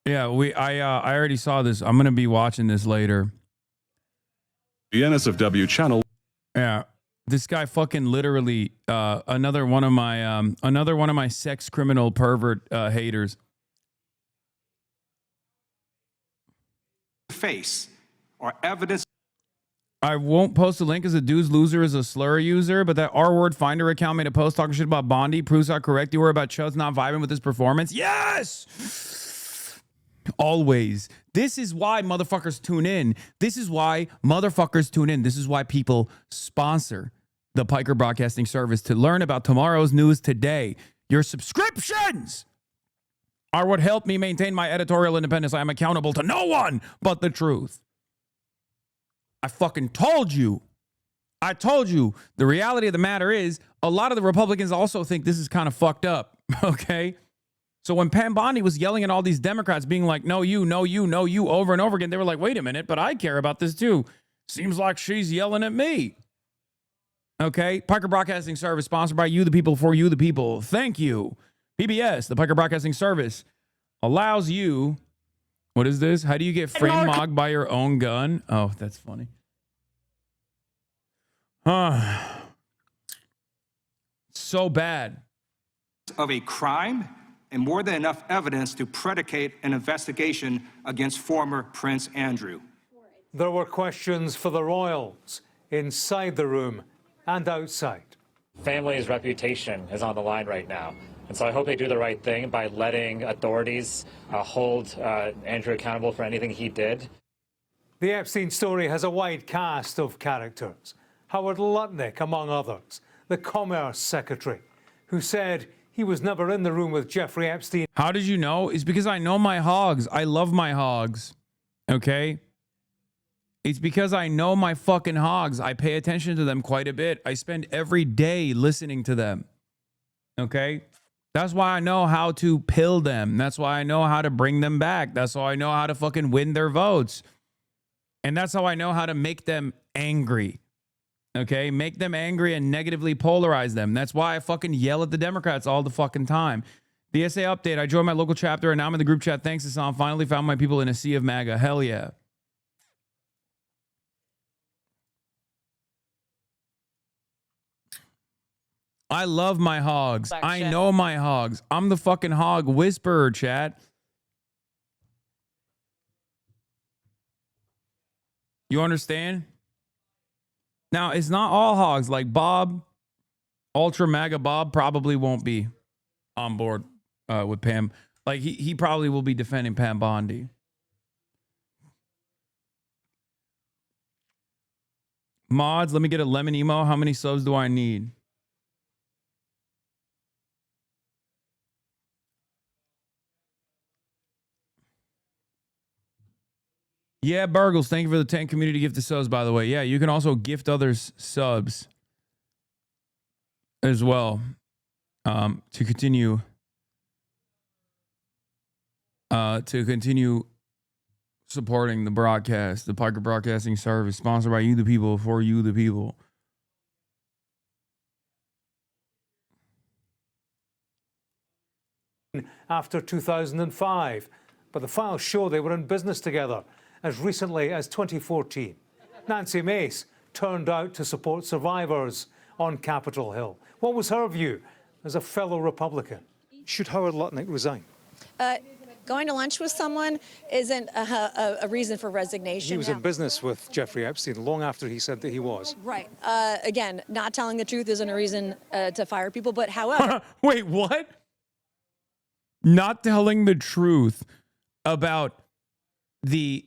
Yeah, I already saw this. I'm gonna be watching this later. The NSFW channel. Yeah, this guy fucking literally another one of my sex criminal pervert haters. Face or evidence. I won't post a link as a dude's loser is a slur user, but that R-word finder account made a post talking shit about Bondi proves how correct you were about Chud's not vibing with his performance. Yes! Always. This is why motherfuckers tune in. This is why motherfuckers tune in. This is why people sponsor the Piker Broadcasting Service to learn about tomorrow's news today. Your subscriptions are what help me maintain my editorial independence. I am accountable to no one but the truth. I fucking told you. I told you. The reality of the matter is a lot of the Republicans also think this is kind of fucked up, okay? So when Pam Bondi was yelling at all these Democrats being like, no, you, no, you, no, you, over and over again, they were like, wait a minute, but I care about this too. Seems like she's yelling at me. Okay? Piker Broadcasting Service, sponsored by you, the people, for you, the people. Thank you. PBS, the Piker Broadcasting Service, allows you... What is this? How do you get frame mogged by your own gun? Oh, that's funny. So bad. Of a crime and more than enough evidence to predicate an investigation against former Prince Andrew. There were questions for the royals inside the room and outside. Family's reputation is on the line right now. And so I hope they do the right thing by letting authorities hold Andrew accountable for anything he did. The Epstein story has a wide cast of characters. Howard Lutnick, among others, the Commerce Secretary, who said he was never in the room with Jeffrey Epstein. How did you know? It's because I know my hogs. I love my hogs. Okay? It's because I know my fucking hogs. I pay attention to them quite a bit. I spend every day listening to them. Okay? That's why I know how to pill them. That's why I know how to bring them back. That's how I know how to fucking win their votes. And that's how I know how to make them angry. Okay, make them angry and negatively polarize them. That's why I fucking yell at the Democrats all the fucking time. The SA update, I joined my local chapter and now I'm in the group chat. Thanks, Hasan. Finally found my people in a sea of MAGA. Hell yeah. I love my hogs. I know my hogs. I'm the fucking hog whisperer, chat. You understand? Now, it's not all hogs. Like Bob, Ultra MAGA Bob probably won't be on board with Pam. Like he probably will be defending Pam Bondi. Mods, let me get a lemon emo. How many subs do I need? Yeah, Burgles, thank you for the 10 community gift of subs, by the way. Yeah, you can also gift others subs as well to continue supporting the broadcast, the Piker Broadcasting Service, sponsored by you, the people, for you, the people. After 2005, but the files show they were in business together as recently as 2014. Nancy Mace turned out to support survivors on Capitol Hill. What was her view as a fellow Republican? Should Howard Lutnick resign? Going to lunch with someone isn't a reason for resignation. He was in business with Jeffrey Epstein long after he said that he was. Right. Again, not telling the truth isn't a reason to fire people, but however... Wait, what? Not telling the truth about the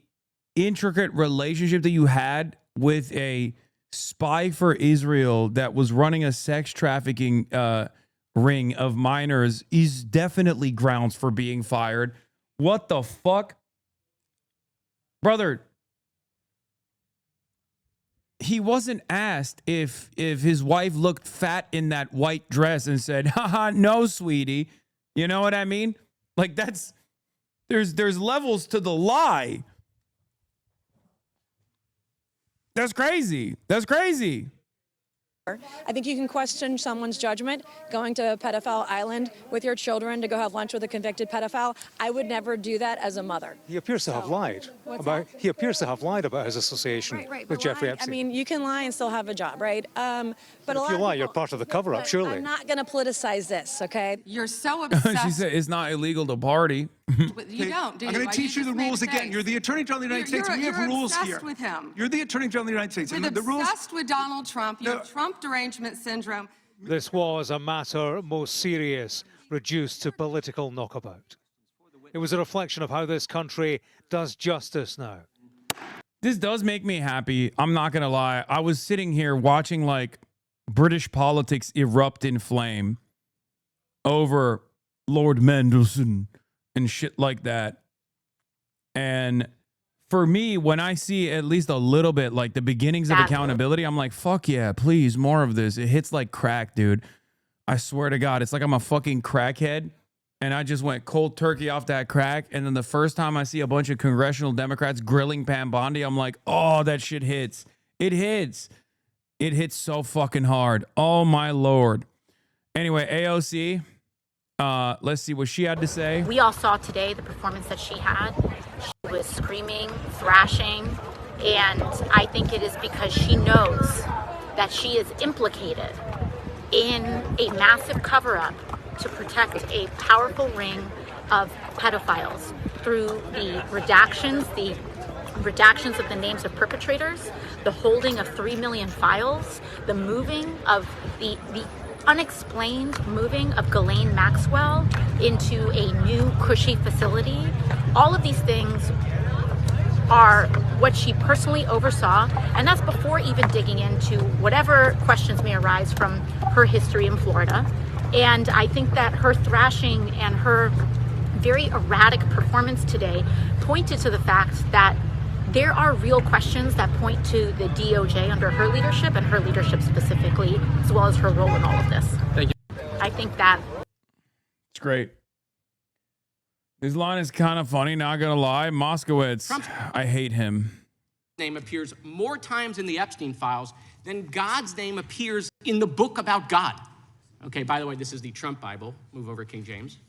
intricate relationship that you had with a spy for Israel that was running a sex trafficking ring of minors is definitely grounds for being fired. What the fuck? Brother, he wasn't asked if his wife looked fat in that white dress and said, haha, no, sweetie. You know what I mean? Like there's levels to the lie. That's crazy. That's crazy. I think you can question someone's judgment going to Pedophile Island with your children to go have lunch with a convicted pedophile. I would never do that as a mother. He appears to have lied about. He appears to have lied about his association with Jeffrey Epstein. I mean, you can lie and still have a job, right? But if you lie, you're part of the cover-up, surely. I'm not going to politicize this, okay? You're so obsessed. She said it's not illegal to party. You don't, do you? I'm going to teach you the rules again. You're the Attorney General of the United States. We have rules here. You're obsessed with him. You're the Attorney General of the United States. You're And the rules. obsessed with Donald Trump. You have Trump derangement syndrome. This was a matter most serious, reduced to political knockabout. It was a reflection of how this country does justice now. This does make me happy. I'm not going to lie. I was sitting here watching like British politics erupt in flame over Lord Mandelson and shit like that. And for me, when I see at least a little bit like the beginnings of accountability, I'm like, fuck yeah, please, more of this. It hits like crack, dude. I swear to God, it's like I'm a fucking crackhead and I just went cold turkey off that crack. And then the first time I see a bunch of congressional Democrats grilling Pam Bondi, I'm like, oh, that shit hits. It hits. It hits so fucking hard. Oh, my Lord. Anyway, AOC, let's see what she had to say. We all saw today the performance that she had. She was screaming, thrashing, and I think it is because she knows that she is implicated in a massive cover-up to protect a powerful ring of pedophiles through the redactions of the names of perpetrators, the holding of 3 million files, the moving of the unexplained moving of Ghislaine Maxwell into a new cushy facility. All of these things are what she personally oversaw, and that's before even digging into whatever questions may arise from her history in Florida. And I think that her thrashing and her very erratic performance today pointed to the fact that there are real questions that point to the DOJ under her leadership and her leadership specifically, as well as her role in all of this. Thank you. I think that It's great. This line is kind of funny, not gonna lie. Moskowitz, I hate him. Name appears more times in the Epstein files then God's name appears in the book about God. Okay, by the way, this is the Trump Bible. Move over, King James.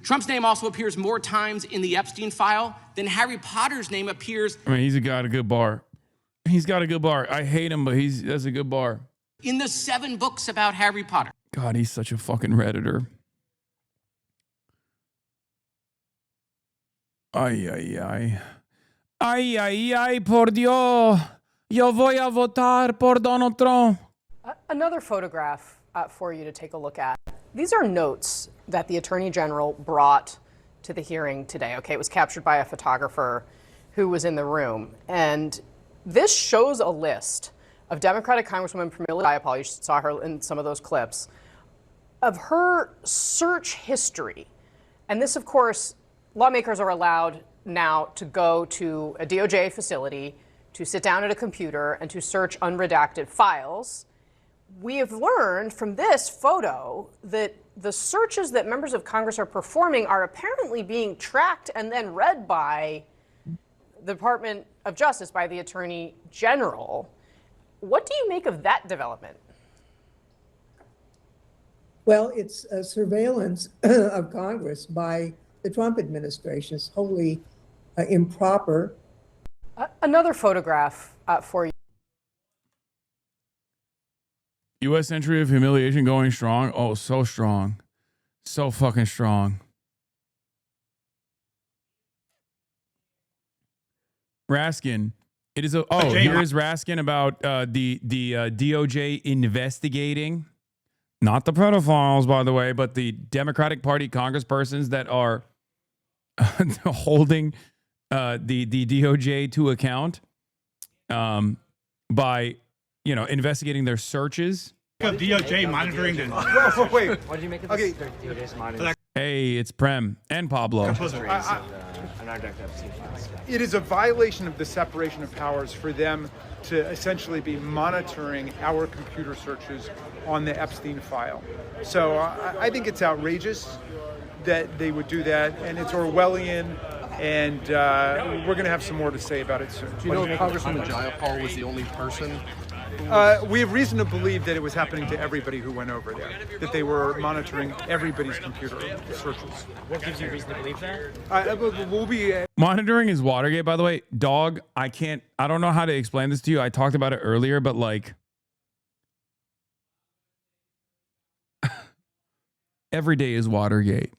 Trump's name also appears more times in the Epstein file than Harry Potter's name appears. I mean, he's got a good bar. He's got a good bar. I hate him, but that's a good bar. In the 7 books about Harry Potter. God, he's such a fucking Redditor. Ay, ay, ay. Ay, ay, ay, por Dios. Yo voy a votar por Donald Trump. Another photograph for you to take a look at. These are notes that the Attorney General brought to the hearing today. Okay, it was captured by a photographer who was in the room. And this shows a list of Democratic Congresswoman Pramila Jayapal, you saw her in some of those clips, of her search history. And this, of course, lawmakers are allowed now to go to a DOJ facility, to sit down at a computer, and to search unredacted files. We have learned from this photo that the searches that members of Congress are performing are apparently being tracked and then read by the Department of Justice, by the Attorney General. What do you make of that development? Well, it's a surveillance of Congress by the Trump administration. It's wholly improper. Another photograph for you. U.S. entry of humiliation going strong. Oh, so strong. So fucking strong. Raskin. It is here is Raskin about the DOJ investigating, not the pedophiles, by the way, but the Democratic Party congresspersons that are holding the DOJ to account by investigating their searches. Of DOJ monitoring the. Wait. What did you make of Okay. DOJ's monitoring? Hey, it's Prem and Pablo. It is a violation of the separation of powers for them to essentially be monitoring our computer searches on the Epstein file. So I think it's outrageous that they would do that, and it's Orwellian, and we're going to have some more to say about it soon. Do you know if Congresswoman Jayapal was the only person? We have reason to believe that it was happening to everybody who went over there, that they were monitoring everybody's computer searches. What gives you reason to believe that? We'll be... Monitoring is Watergate, by the way. Dog, I don't know how to explain this to you. I talked about it earlier, but like... every day is Watergate.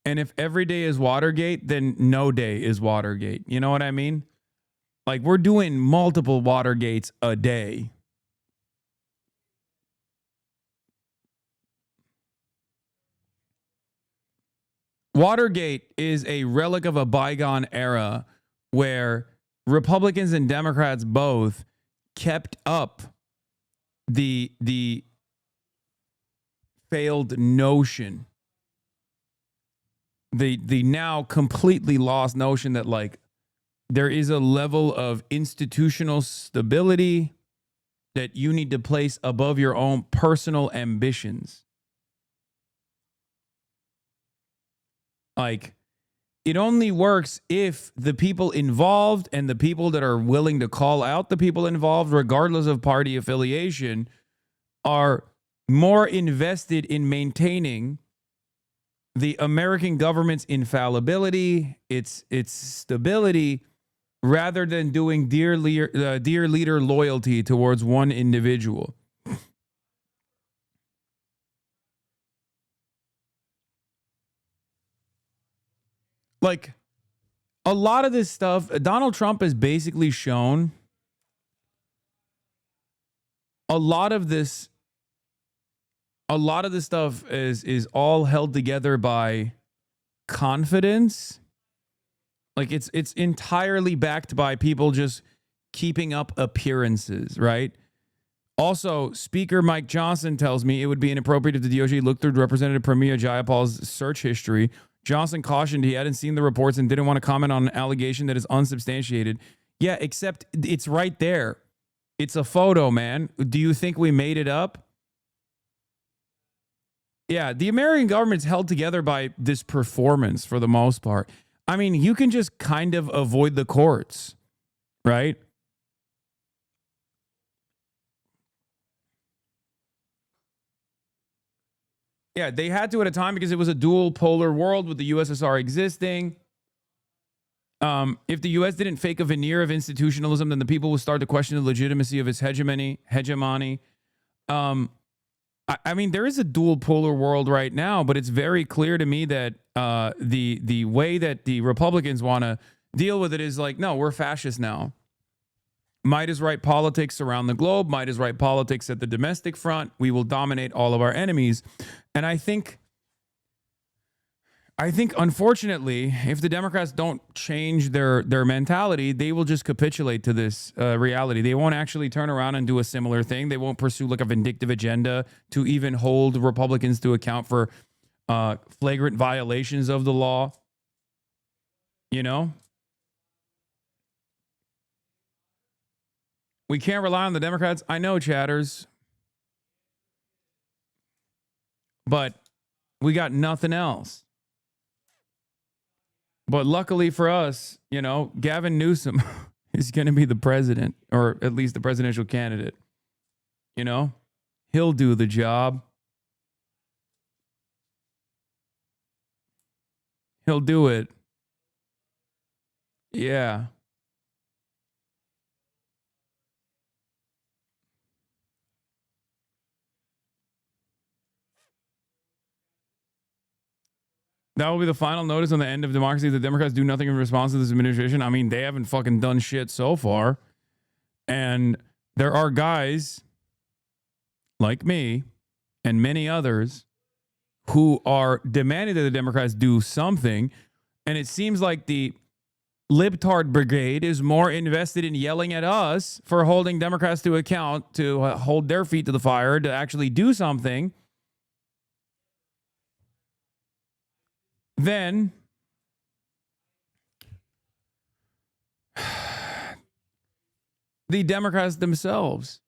And if every day is Watergate, then no day is Watergate. You know what I mean? Like, we're doing multiple Watergates a day. Watergate is a relic of a bygone era where Republicans and Democrats both kept up the failed notion, the now completely lost notion that, like, there is a level of institutional stability that you need to place above your own personal ambitions. Like, it only works if the people involved and the people that are willing to call out the people involved, regardless of party affiliation, are more invested in maintaining the American government's infallibility, its stability, rather than doing dear leader loyalty towards one individual. Like, a lot of this stuff, Donald Trump has basically shown a lot of this stuff is all held together by confidence. Like, it's entirely backed by people just keeping up appearances, right? Also, Speaker Mike Johnson tells me it would be inappropriate if the DOJ looked through Representative Pramila Jayapal's search history. Johnson cautioned he hadn't seen the reports and didn't want to comment on an allegation that is unsubstantiated. Yeah, except it's right there. It's a photo, man. Do you think we made it up? Yeah, the American government's held together by this performance for the most part. I mean, you can just kind of avoid the courts, right? Yeah, they had to at a time because it was a dual polar world with the USSR existing. If the U.S. didn't fake a veneer of institutionalism, then the people would start to question the legitimacy of its hegemony. I mean, there is a dual polar world right now, but it's very clear to me that the way that the Republicans want to deal with it is like, no, we're fascists now. Might is right politics around the globe. Might is right politics at the domestic front. We will dominate all of our enemies. And I think unfortunately, if the Democrats don't change their mentality, they will just capitulate to this reality. They won't actually turn around and do a similar thing. They won't pursue like a vindictive agenda to even hold Republicans to account for flagrant violations of the law. You know? We can't rely on the Democrats. I know, chatters. But we got nothing else. But luckily for us, you know, Gavin Newsom is going to be the president, or at least the presidential candidate. You know, he'll do the job. He'll do it. Yeah. That will be the final notice on the end of democracy. The Democrats do nothing in response to this administration. I mean, they haven't fucking done shit so far. And there are guys like me and many others who are demanding that the Democrats do something. And it seems like the libtard brigade is more invested in yelling at us for holding Democrats to account, to hold their feet to the fire, to actually do something. Then the Democrats themselves.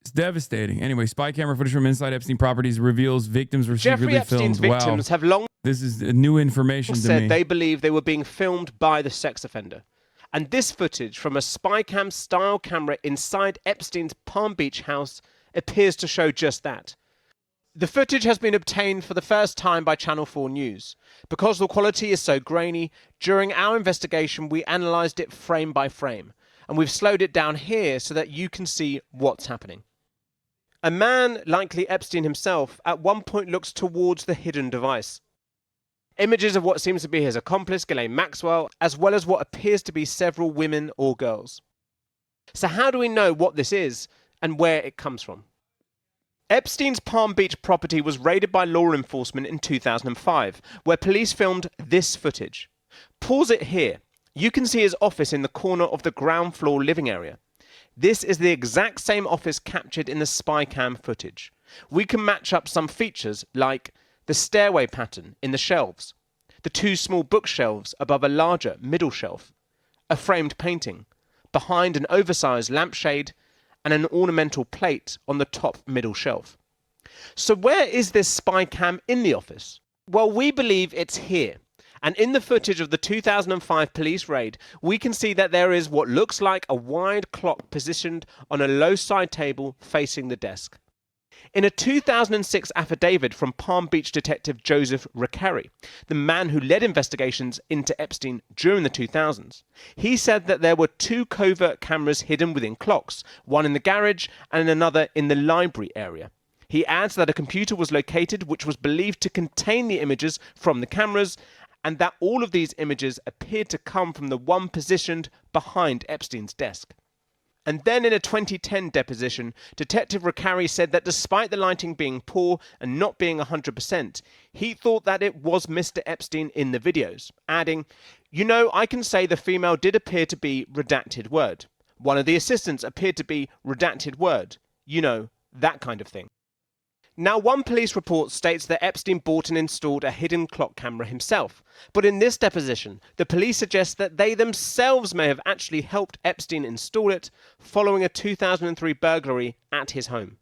It's devastating. Anyway, spy camera footage from inside Epstein properties reveals victims were secretly Epstein's filmed. victims Wow. have long This is new information to said me. they believe they were being filmed by the sex offender. And this footage from a spy cam style camera inside Epstein's Palm Beach house appears to show just that. The footage has been obtained for the first time by Channel 4 News. Because the quality is so grainy, during our investigation we analysed it frame by frame, and we've slowed it down here so that you can see what's happening. A man, likely Epstein himself, at one point looks towards the hidden device. Images of what seems to be his accomplice, Ghislaine Maxwell, as well as what appears to be several women or girls. So how do we know what this is and where it comes from? Epstein's Palm Beach property was raided by law enforcement in 2005, where police filmed this footage. Pause it here. You can see his office in the corner of the ground floor living area. This is the exact same office captured in the spy cam footage. We can match up some features like the stairway pattern in the shelves, the two small bookshelves above a larger middle shelf, a framed painting, behind an oversized lampshade, and an ornamental plate on the top middle shelf. So where is this spy cam in the office? Well, we believe it's here. And in the footage of the 2005 police raid, we can see that there is what looks like a wide clock positioned on a low side table facing the desk. In a 2006 affidavit from Palm Beach detective Joseph Recarey, the man who led investigations into Epstein during the 2000s, he said that there were two covert cameras hidden within clocks, one in the garage and another in the library area. He adds that a computer was located which was believed to contain the images from the cameras, and that all of these images appeared to come from the one positioned behind Epstein's desk. And then in a 2010 deposition, Detective Recarey said that despite the lighting being poor and not being 100%, he thought that it was Mr. Epstein in the videos, adding, "You know, I can say the female did appear to be redacted word. One of the assistants appeared to be redacted word. You know, that kind of thing." Now, one police report states that Epstein bought and installed a hidden clock camera himself, but in this deposition, the police suggest that they themselves may have actually helped Epstein install it following a 2003 burglary at his home.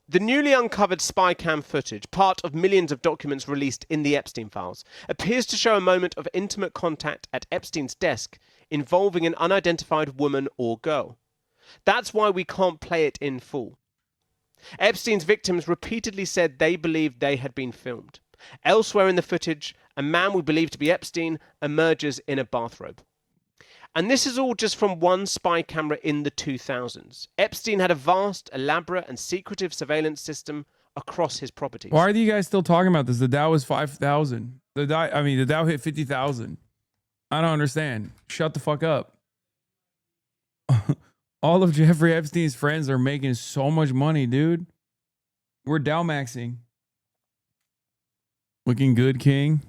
The newly uncovered spy cam footage, part of millions of documents released in the Epstein files, appears to show a moment of intimate contact at Epstein's desk involving an unidentified woman or girl. That's why we can't play it in full. Epstein's victims repeatedly said they believed they had been filmed. Elsewhere in the footage, a man we believe to be Epstein emerges in a bathrobe. And this is all just from one spy camera in the 2000s. Epstein had a vast, elaborate, and secretive surveillance system across his properties. Why are you guys still talking about this? The Dow was 5,000. The Dow hit 50,000. I don't understand. Shut the fuck up. All of Jeffrey Epstein's friends are making so much money, dude. We're Dow maxing. Looking good, King.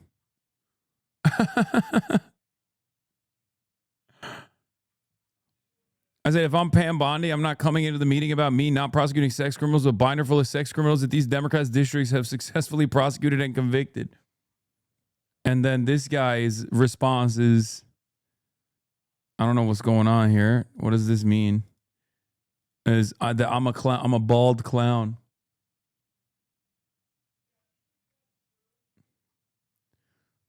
I said, if I'm Pam Bondi, I'm not coming into the meeting about me not prosecuting sex criminals, a binder full of sex criminals that these Democrats districts have successfully prosecuted and convicted. And then this guy's response is, I don't know what's going on here. What does this mean? Is that I'm a clown? I'm a bald clown.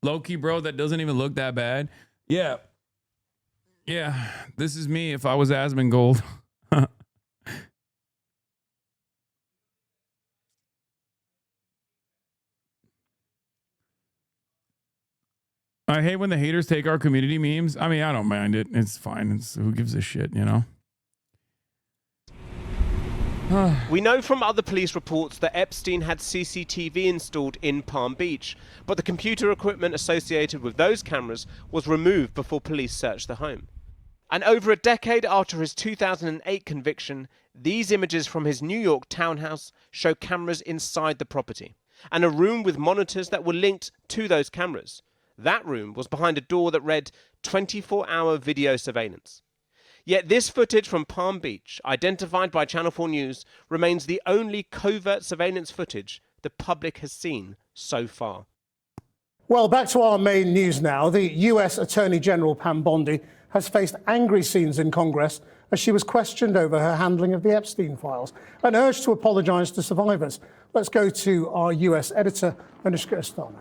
Low key, bro. That doesn't even look that bad. Yeah. Yeah, this is me if I was Asmongold. I hate when the haters take our community memes. I mean, I don't mind it. It's fine. Who gives a shit, you know? We know from other police reports that Epstein had CCTV installed in Palm Beach, but the computer equipment associated with those cameras was removed before police searched the home. And over a decade after his 2008 conviction, these images from his New York townhouse show cameras inside the property, and a room with monitors that were linked to those cameras. That room was behind a door that read 24-hour video surveillance. Yet this footage from Palm Beach, identified by Channel 4 News, remains the only covert surveillance footage the public has seen so far. Well, back to our main news now. The US Attorney General Pam Bondi has faced angry scenes in Congress as she was questioned over her handling of the Epstein files and urged to apologise to survivors. Let's go to our US editor, Anushka Astana.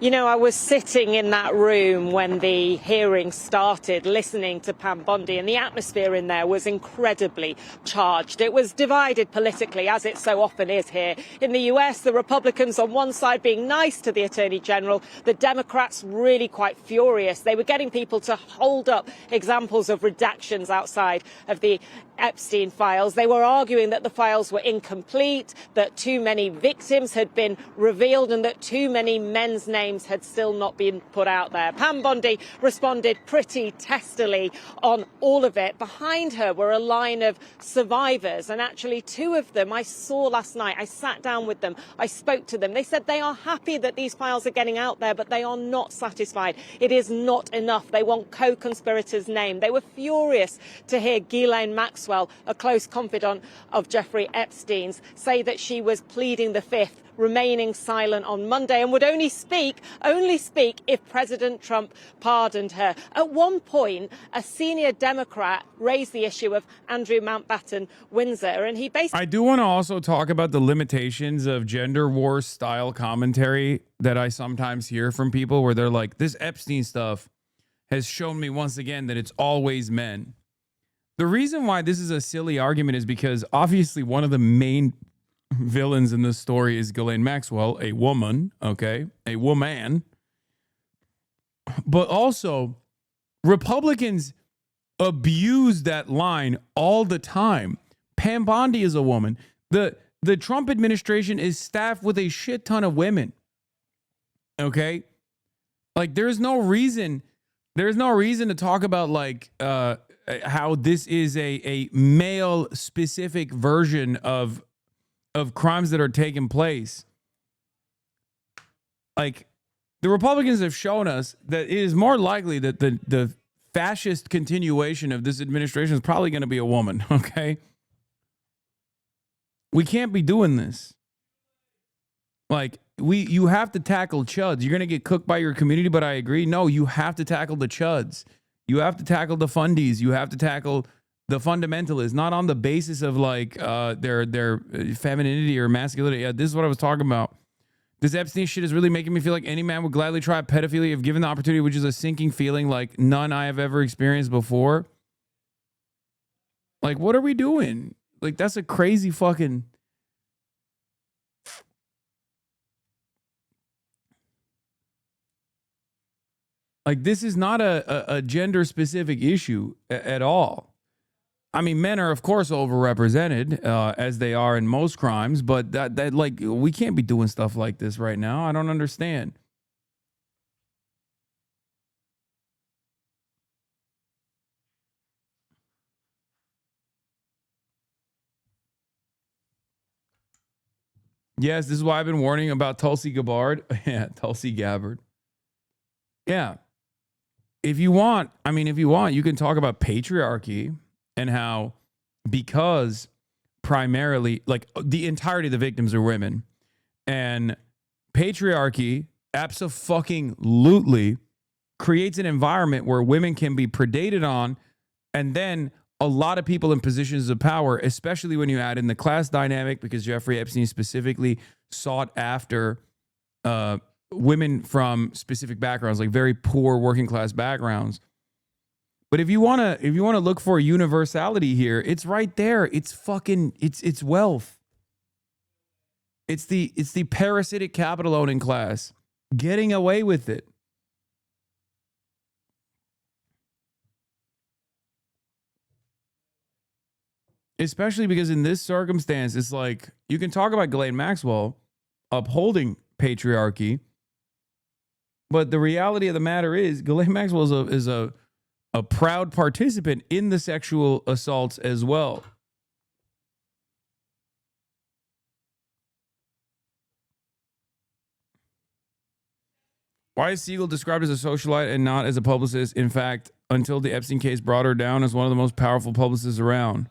You know, I was sitting in that room when the hearing started, listening to Pam Bondi, and the atmosphere in there was incredibly charged. It was divided politically, as it so often is here. In the US, the Republicans on one side being nice to the Attorney General, the Democrats really quite furious. They were getting people to hold up examples of redactions outside of the Epstein files. They were arguing that the files were incomplete, that too many victims had been revealed, and that too many men's names had still not been put out there. Pam Bondi responded pretty testily on all of it. Behind her were a line of survivors, and actually two of them I saw last night. I sat down with them. I spoke to them. They said they are happy that these files are getting out there, but they are not satisfied. It is not enough. They want co-conspirators' name. They were furious to hear Ghislaine Maxwell, a close confidant of Jeffrey Epstein's, say that she was pleading the fifth, remaining silent on Monday, and would only speak if President Trump pardoned her. At one point, a senior Democrat raised the issue of Andrew Mountbatten Windsor, and he basically... I do want to also talk about the limitations of gender war style commentary that I sometimes hear from people where they're like, this Epstein stuff has shown me once again that it's always men. The reason why this is a silly argument is because obviously one of the main villains in this story is Ghislaine Maxwell, a woman, okay? A woman. But also, Republicans abuse that line all the time. Pam Bondi is a woman. The Trump administration is staffed with a shit ton of women. Okay? Like, there's no reason to talk about, like, how this is a male-specific version of crimes that are taking place. Like, the Republicans have shown us that it is more likely that the fascist continuation of this administration is probably going to be a woman, okay? We can't be doing this. Like, you have to tackle chuds. You're going to get cooked by your community, but I agree. No, you have to tackle the chuds. You have to tackle the fundies. You have to tackle the fundamentalists, not on the basis of like their femininity or masculinity. Yeah, this is what I was talking about. This Epstein shit is really making me feel like any man would gladly try pedophilia if given the opportunity, which is a sinking feeling like none I have ever experienced before. Like, what are we doing? Like, that's a crazy fucking... Like, this is not a gender-specific issue at all. I mean, men are, of course, overrepresented, as they are in most crimes, but that like, we can't be doing stuff like this right now. I don't understand. Yes, this is why I've been warning about Tulsi Gabbard. Yeah, Tulsi Gabbard. Yeah. If you want, you can talk about patriarchy and how, because primarily, like, the entirety of the victims are women, and patriarchy abso-fucking-lutely creates an environment where women can be predated on, and then a lot of people in positions of power, especially when you add in the class dynamic, because Jeffrey Epstein specifically sought after women from specific backgrounds, like very poor working class backgrounds. But if you wanna look for universality here, it's right there. It's wealth. It's the parasitic capital owning class getting away with it. Especially because in this circumstance, it's like, you can talk about Ghislaine Maxwell upholding patriarchy, but the reality of the matter is Ghislaine Maxwell is a proud participant in the sexual assaults as well. Why is Siegel described as a socialite and not as a publicist? In fact, until the Epstein case brought her down as one of the most powerful publicists around.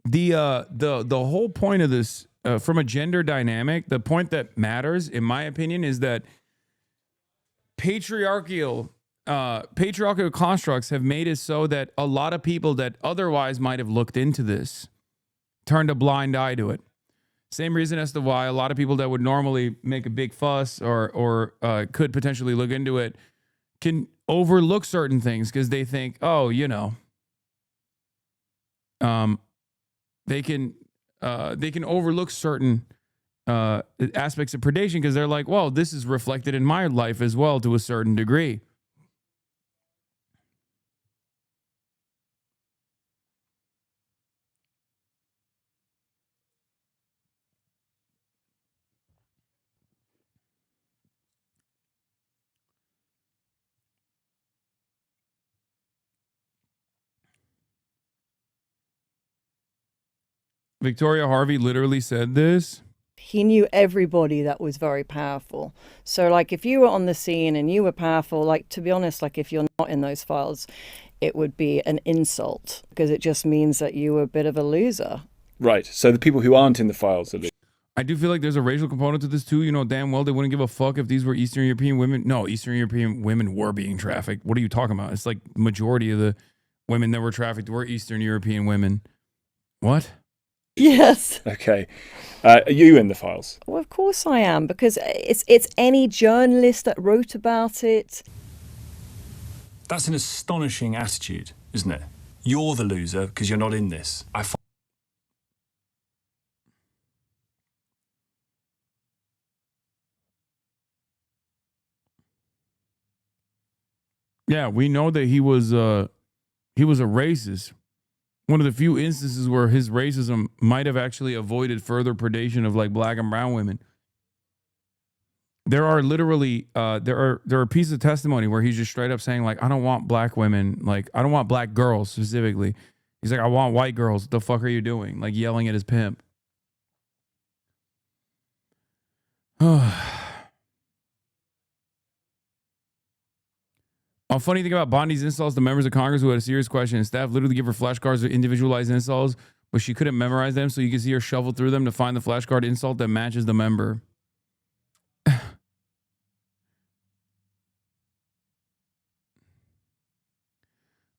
The whole point of this, from a gender dynamic, the point that matters, in my opinion, is that patriarchal constructs have made it so that a lot of people that otherwise might have looked into this turned a blind eye to it. Same reason as to why a lot of people that would normally make a big fuss or could potentially look into it can overlook certain things because they think, oh, they can overlook certain aspects of predation because they're like, well, this is reflected in my life as well to a certain degree. Victoria Harvey literally said this. He knew everybody that was very powerful. So, like, if you were on the scene and you were powerful, like, to be honest, like, if you're not in those files, it would be an insult because it just means that you were a bit of a loser. Right. So the people who aren't in the files are losers. I do feel like there's a racial component to this too. You know damn well they wouldn't give a fuck if these were Eastern European women. No, Eastern European women were being trafficked. What are you talking about? It's like majority of the women that were trafficked were Eastern European women. What? Yes. Okay. Are you in the files? Well, of course I am, because it's any journalist that wrote about it. That's an astonishing attitude, isn't it? You're the loser because you're not in this. Yeah, we know that he was a racist. One of the few instances where his racism might have actually avoided further predation of like black and brown women. There are literally there are pieces of testimony where he's just straight up saying like, I don't want black women, like I don't want black girls specifically. He's like, I want white girls. What the fuck are you doing? Like yelling at his pimp. A funny thing about Bondi's insults to members of Congress who had a serious question, and staff literally give her flashcards with individualized insults, but she couldn't memorize them, so you can see her shovel through them to find the flashcard insult that matches the member.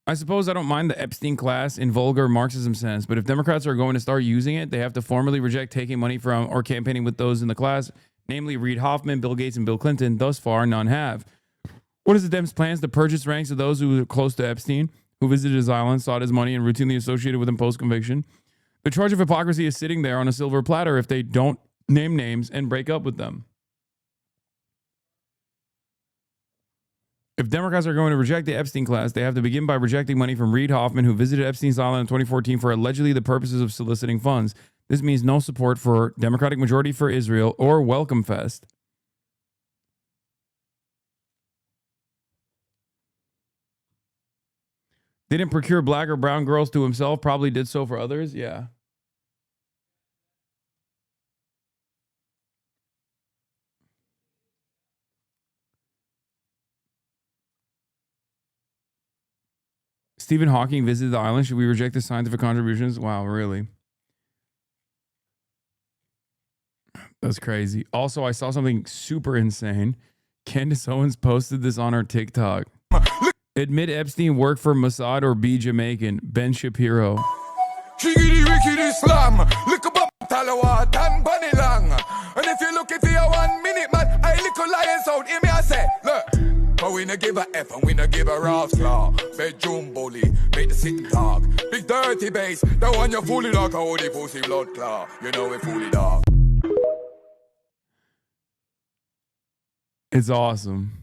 I suppose I don't mind the Epstein class in vulgar Marxism sense, but if Democrats are going to start using it, they have to formally reject taking money from or campaigning with those in the class namely Reid Hoffman, Bill Gates, and Bill Clinton. Thus far, none have. What is the Dems' plans to purchase ranks of those who were close to Epstein, who visited his island, sought his money, and routinely associated with him post-conviction? The charge of hypocrisy is sitting there on a silver platter if they don't name names and break up with them. If Democrats are going to reject the Epstein class, they have to begin by rejecting money from Reid Hoffman, who visited Epstein's island in 2014 for allegedly the purposes of soliciting funds. This means no support for Democratic Majority for Israel or Welcome Fest. Didn't procure black or brown girls to himself, probably did so for others. Yeah. Stephen Hawking visited the island. Should we reject his scientific contributions? Wow, really? That's crazy. Also, I saw something super insane. Candace Owens posted this on her TikTok. Admit Epstein worked for Mossad or be Jamaican. Ben Shapiro. Shiggity wicked Islam, look up Talawa, Dan Bunny Lang. And if you look at your 1 minute, man, I little lions out, hear me I say, look. But we no give a F and we no give a Ralph's claw. Bedroom bully, make the sitting talk. Big dirty bass, the one you fully dog, how the pussy blood claw. You know we fully dog. It's awesome.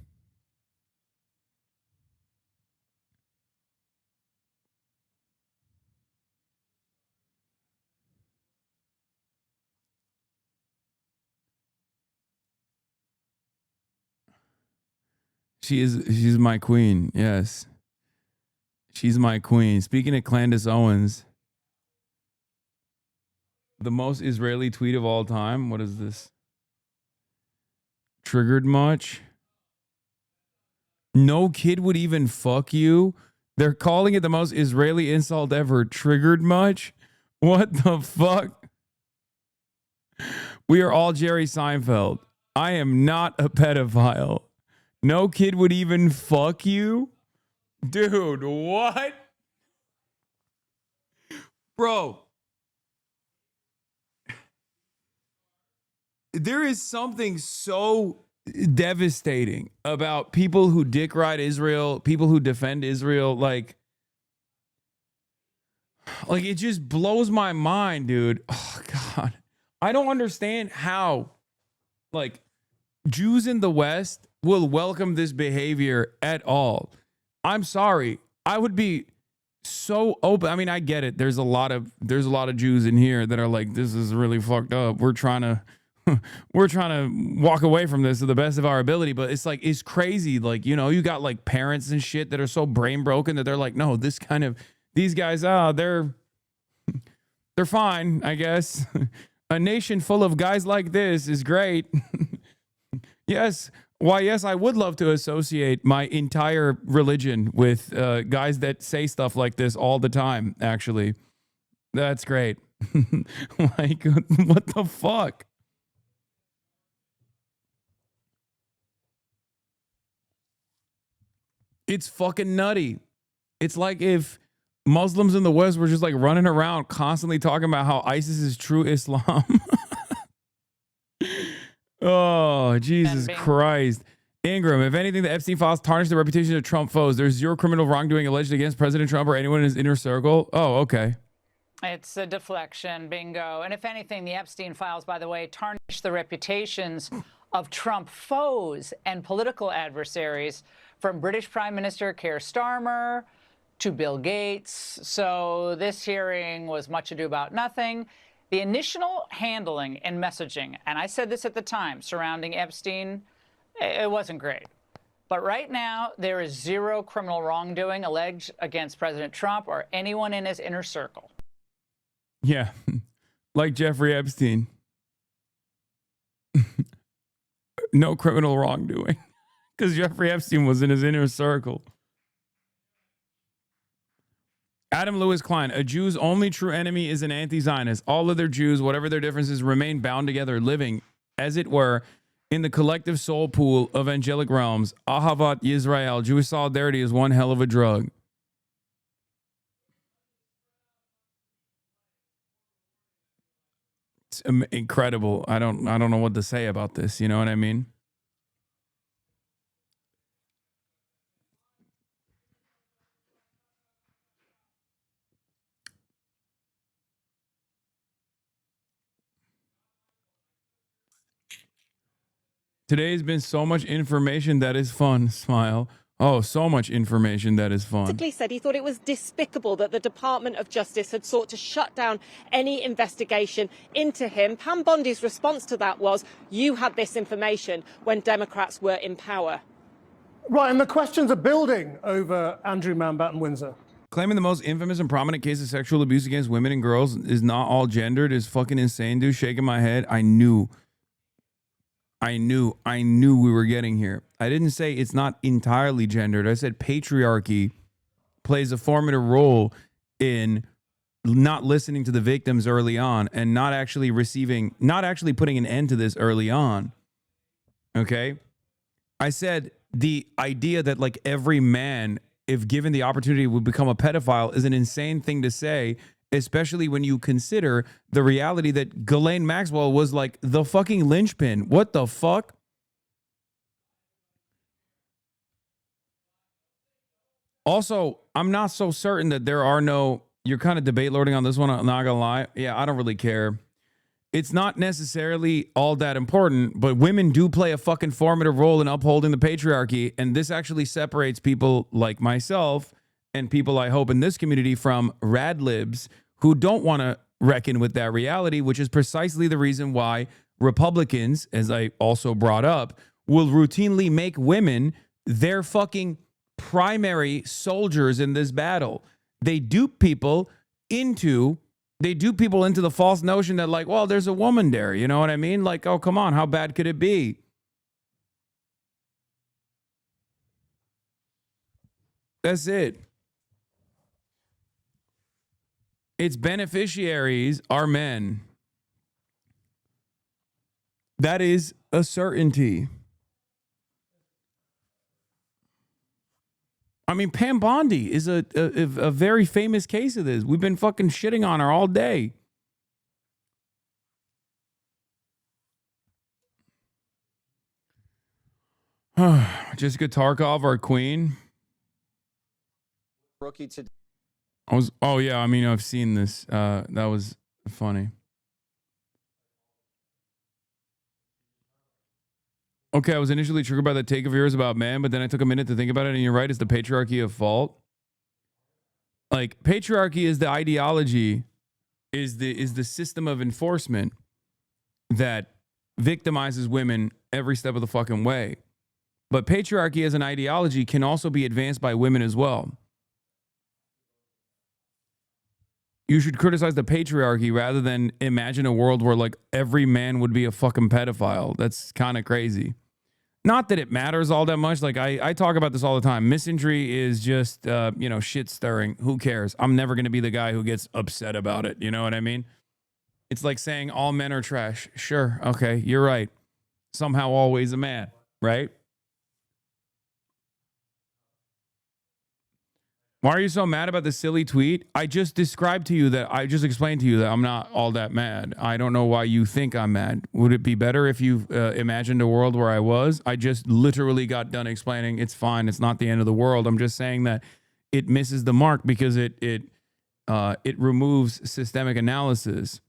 She's my queen. Yes. She's my queen. Speaking of Candace Owens, the most Israeli tweet of all time. What is this? Triggered much? No kid would even fuck you. They're calling it the most Israeli insult ever. Triggered much? What the fuck? We are all Jerry Seinfeld. I am not a pedophile. No kid would even fuck you? Dude, what? Bro. There is something so devastating about people who dick ride Israel, people who defend Israel. Like it just blows my mind, dude. Oh, God. I don't understand how, Jews in the West will welcome this behavior at all. I'm sorry. I would be so open. I mean, I get it. There's a lot of Jews in here that are like, this is really fucked up. We're trying to walk away from this to the best of our ability. But it's crazy. You got parents and shit that are so brain broken that they're like, no, these guys, they're fine, I guess. A nation full of guys like this is great. Yes. Why, yes, I would love to associate my entire religion with guys that say stuff like this all the time, actually. That's great. What the fuck? It's fucking nutty. It's like if Muslims in the West were just running around constantly talking about how ISIS is true Islam. Oh, Jesus Christ. Ingram, if anything, the Epstein files tarnish the reputation of Trump foes. There's zero criminal wrongdoing alleged against President Trump or anyone in his inner circle. Oh, okay. It's a deflection, bingo. And if anything, the Epstein files, by the way, tarnish the reputations of Trump foes and political adversaries, from British Prime Minister Keir Starmer to Bill Gates. So this hearing was much ado about nothing. The initial handling and messaging, and I said this at the time, surrounding Epstein, it wasn't great. But right now, there is zero criminal wrongdoing alleged against President Trump or anyone in his inner circle. Yeah, like Jeffrey Epstein. No criminal wrongdoing. Because Jeffrey Epstein was in his inner circle. Adam Lewis Klein, a Jew's only true enemy is an anti-Zionist. All other Jews, whatever their differences, remain bound together, living, as it were, in the collective soul pool of angelic realms. Ahavat Yisrael, Jewish solidarity is one hell of a drug. It's incredible. I don't know what to say about this. You know what I mean? Today's been so much information that is fun. Smile. Oh, so much information that is fun. Basically said he thought it was despicable that the Department of Justice had sought to shut down any investigation into him. Pam Bondi's response to that was, you had this information when Democrats were in power. Right, and the questions are building over Andrew Mountbatten Windsor. Claiming the most infamous and prominent case of sexual abuse against women and girls is not all gendered is fucking insane, dude. Shaking my head. I knew we were getting here. I didn't say it's not entirely gendered. I said patriarchy plays a formative role in not listening to the victims early on and not actually putting an end to this early on. Okay? I said the idea that like every man, if given the opportunity, would become a pedophile is an insane thing to say, especially when you consider the reality that Ghislaine Maxwell was like the fucking linchpin. What the fuck? Also, I'm not so certain that there are no, you're kind of debate lording on this one. I'm not gonna lie. Yeah, I don't really care. It's not necessarily all that important, but women do play a fucking formative role in upholding the patriarchy. And this actually separates people like myself and people I hope in this community from rad libs who don't want to reckon with that reality, which is precisely the reason why Republicans, as I also brought up, will routinely make women their fucking primary soldiers in this battle. They dupe people into the false notion that like, well, there's a woman there. You know what I mean? Like, oh, come on. How bad could it be? That's it. Its beneficiaries are men. That is a certainty. I mean, Pam Bondi is a very famous case of this. We've been fucking shitting on her all day. Jessica Tarkov, our queen. Rookie today. Oh yeah, I mean, I've seen this. That was funny. Okay, I was initially triggered by the take of yours about men, but then I took a minute to think about it, and you're right, it's the patriarchy of fault. Like, patriarchy is the ideology, is the system of enforcement that victimizes women every step of the fucking way. But patriarchy as an ideology can also be advanced by women as well. You should criticize the patriarchy rather than imagine a world where like every man would be a fucking pedophile. That's kind of crazy. Not that it matters all that much. Like I talk about this all the time. Misandry is just, shit stirring. Who cares? I'm never going to be the guy who gets upset about it. You know what I mean? It's like saying all men are trash. Sure. Okay. You're right. Somehow always a man, right? Why are you so mad about the silly tweet? I just explained to you that I'm not all that mad. I don't know why you think I'm mad. Would it be better if you imagined a world where I was? I just literally got done explaining it's fine. It's not the end of the world. I'm just saying that it misses the mark because it removes systemic analysis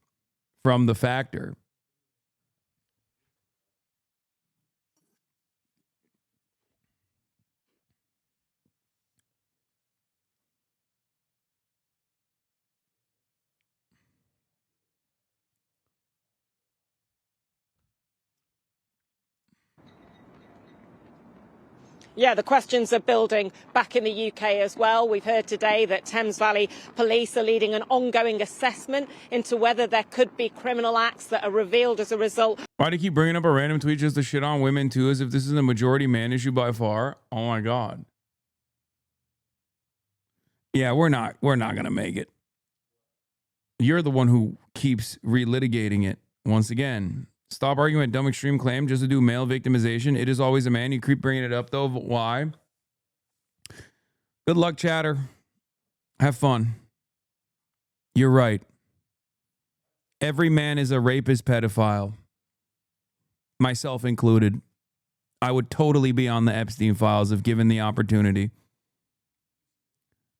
from the factor. Yeah, the questions are building back in the UK as well. We've heard today that Thames Valley Police are leading an ongoing assessment into whether there could be criminal acts that are revealed as a result. Why do you keep bringing up a random tweet just to shit on women too, as if this is a majority man issue by far? Oh my God. Yeah, we're not going to make it. You're the one who keeps relitigating it once again. Stop arguing dumb extreme claim just to do male victimization. It is always a man. You keep bringing it up, though. Why? Good luck, chatter. Have fun. You're right. every man is a rapist pedophile, myself included. I would totally be on the Epstein files if given the opportunity.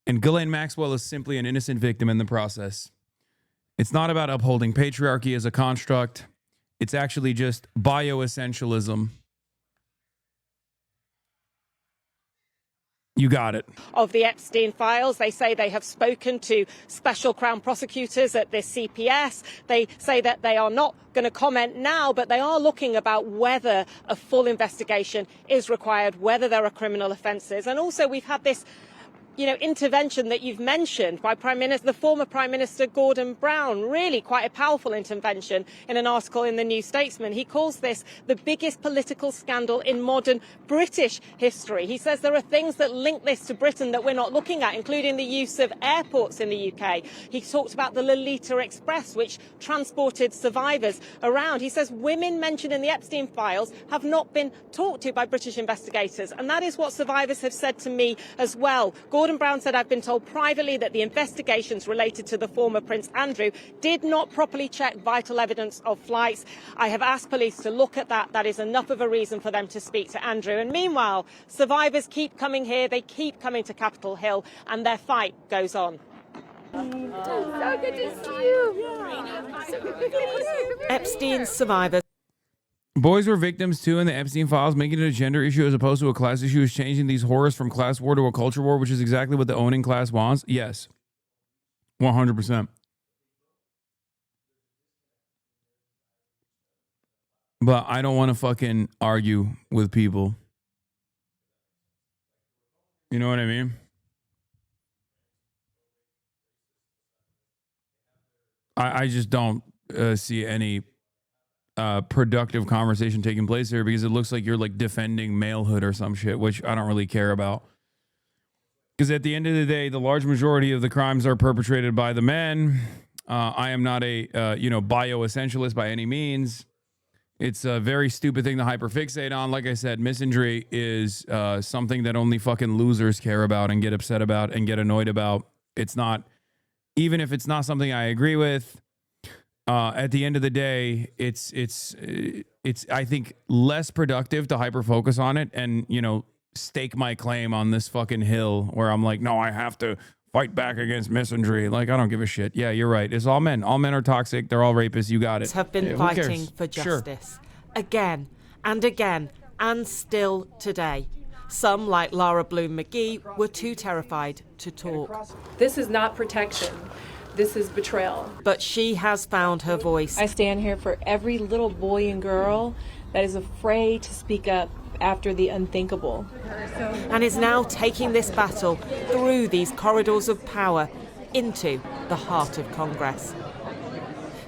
And Ghislaine Maxwell is simply an innocent victim in the process. It's not about upholding patriarchy as a construct. It's actually just bioessentialism. You got it. Of the Epstein files, they say they have spoken to special Crown prosecutors at the CPS. They say that they are not going to comment now, but they are looking about whether a full investigation is required, whether there are criminal offences. And also we've had this intervention that you've mentioned by the former Prime Minister Gordon Brown, really quite a powerful intervention in an article in the New Statesman. He calls this the biggest political scandal in modern British history. He says there are things that link this to Britain that we're not looking at, including the use of airports in the UK. He talked about the Lolita Express, which transported survivors around. He says women mentioned in the Epstein files have not been talked to by British investigators, and that is what survivors have said to me as well. Gordon Brown said, I've been told privately that the investigations related to the former Prince Andrew did not properly check vital evidence of flights. I have asked police to look at that. That is enough of a reason for them to speak to Andrew. And meanwhile, survivors keep coming here. They keep coming to Capitol Hill, and their fight goes on. So good to see you. Epstein's survivors. Boys were victims too in the Epstein files, making it a gender issue as opposed to a class issue is changing these horrors from class war to a culture war, which is exactly what the owning class wants. Yes. 100%. But I don't want to fucking argue with people. You know what I mean? I just don't see any productive conversation taking place here because it looks like you're like defending malehood or some shit, which I don't really care about. Because at the end of the day, the large majority of the crimes are perpetrated by the men. I am not a bioessentialist by any means. It's a very stupid thing to hyperfixate on. Like I said, misandry is something that only fucking losers care about and get upset about and get annoyed about. It's not, even if it's not something I agree with. At the end of the day, it's I think less productive to hyper focus on it and stake my claim on this fucking hill where I'm like, no, I have to fight back against misandry. Like, I don't give a shit. Yeah, you're right. It's all men. All men are toxic. They're all rapists. You got it. Have been fighting for justice again and again, and still today. Some, like Lara Bloom McGee, were too terrified to talk. This is not protection. This is betrayal. But she has found her voice. I stand here for every little boy and girl that is afraid to speak up after the unthinkable. And is now taking this battle through these corridors of power into the heart of Congress.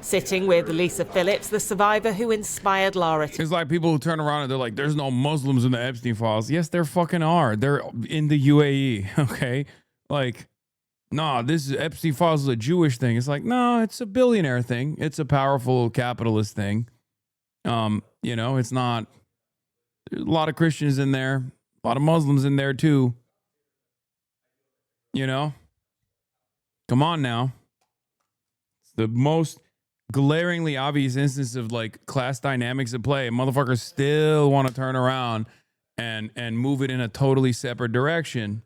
Sitting with Lisa Phillips, the survivor who inspired Lara. It's like people who turn around and they're like, there's no Muslims in the Epstein files. Yes, there fucking are. They're in the UAE, okay? Like, nah, this is Epstein files is a Jewish thing. It's like, no, it's a billionaire thing. It's a powerful capitalist thing. It's not. There's a lot of Christians in there, a lot of Muslims in there too. Come on now. It's the most glaringly obvious instance of like class dynamics at play. Motherfuckers still want to turn around and move it in a totally separate direction.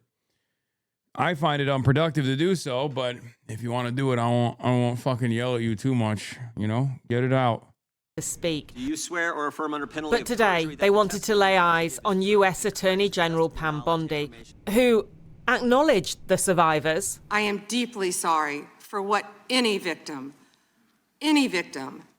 I find it unproductive to do so, but if you want to do it, I won't fucking yell at you too much. Get it out. To speak. Do you swear or affirm under penalty But today, they wanted to lay eyes on US Attorney General Pam Bondi, who acknowledged the survivors. I am deeply sorry for what any victim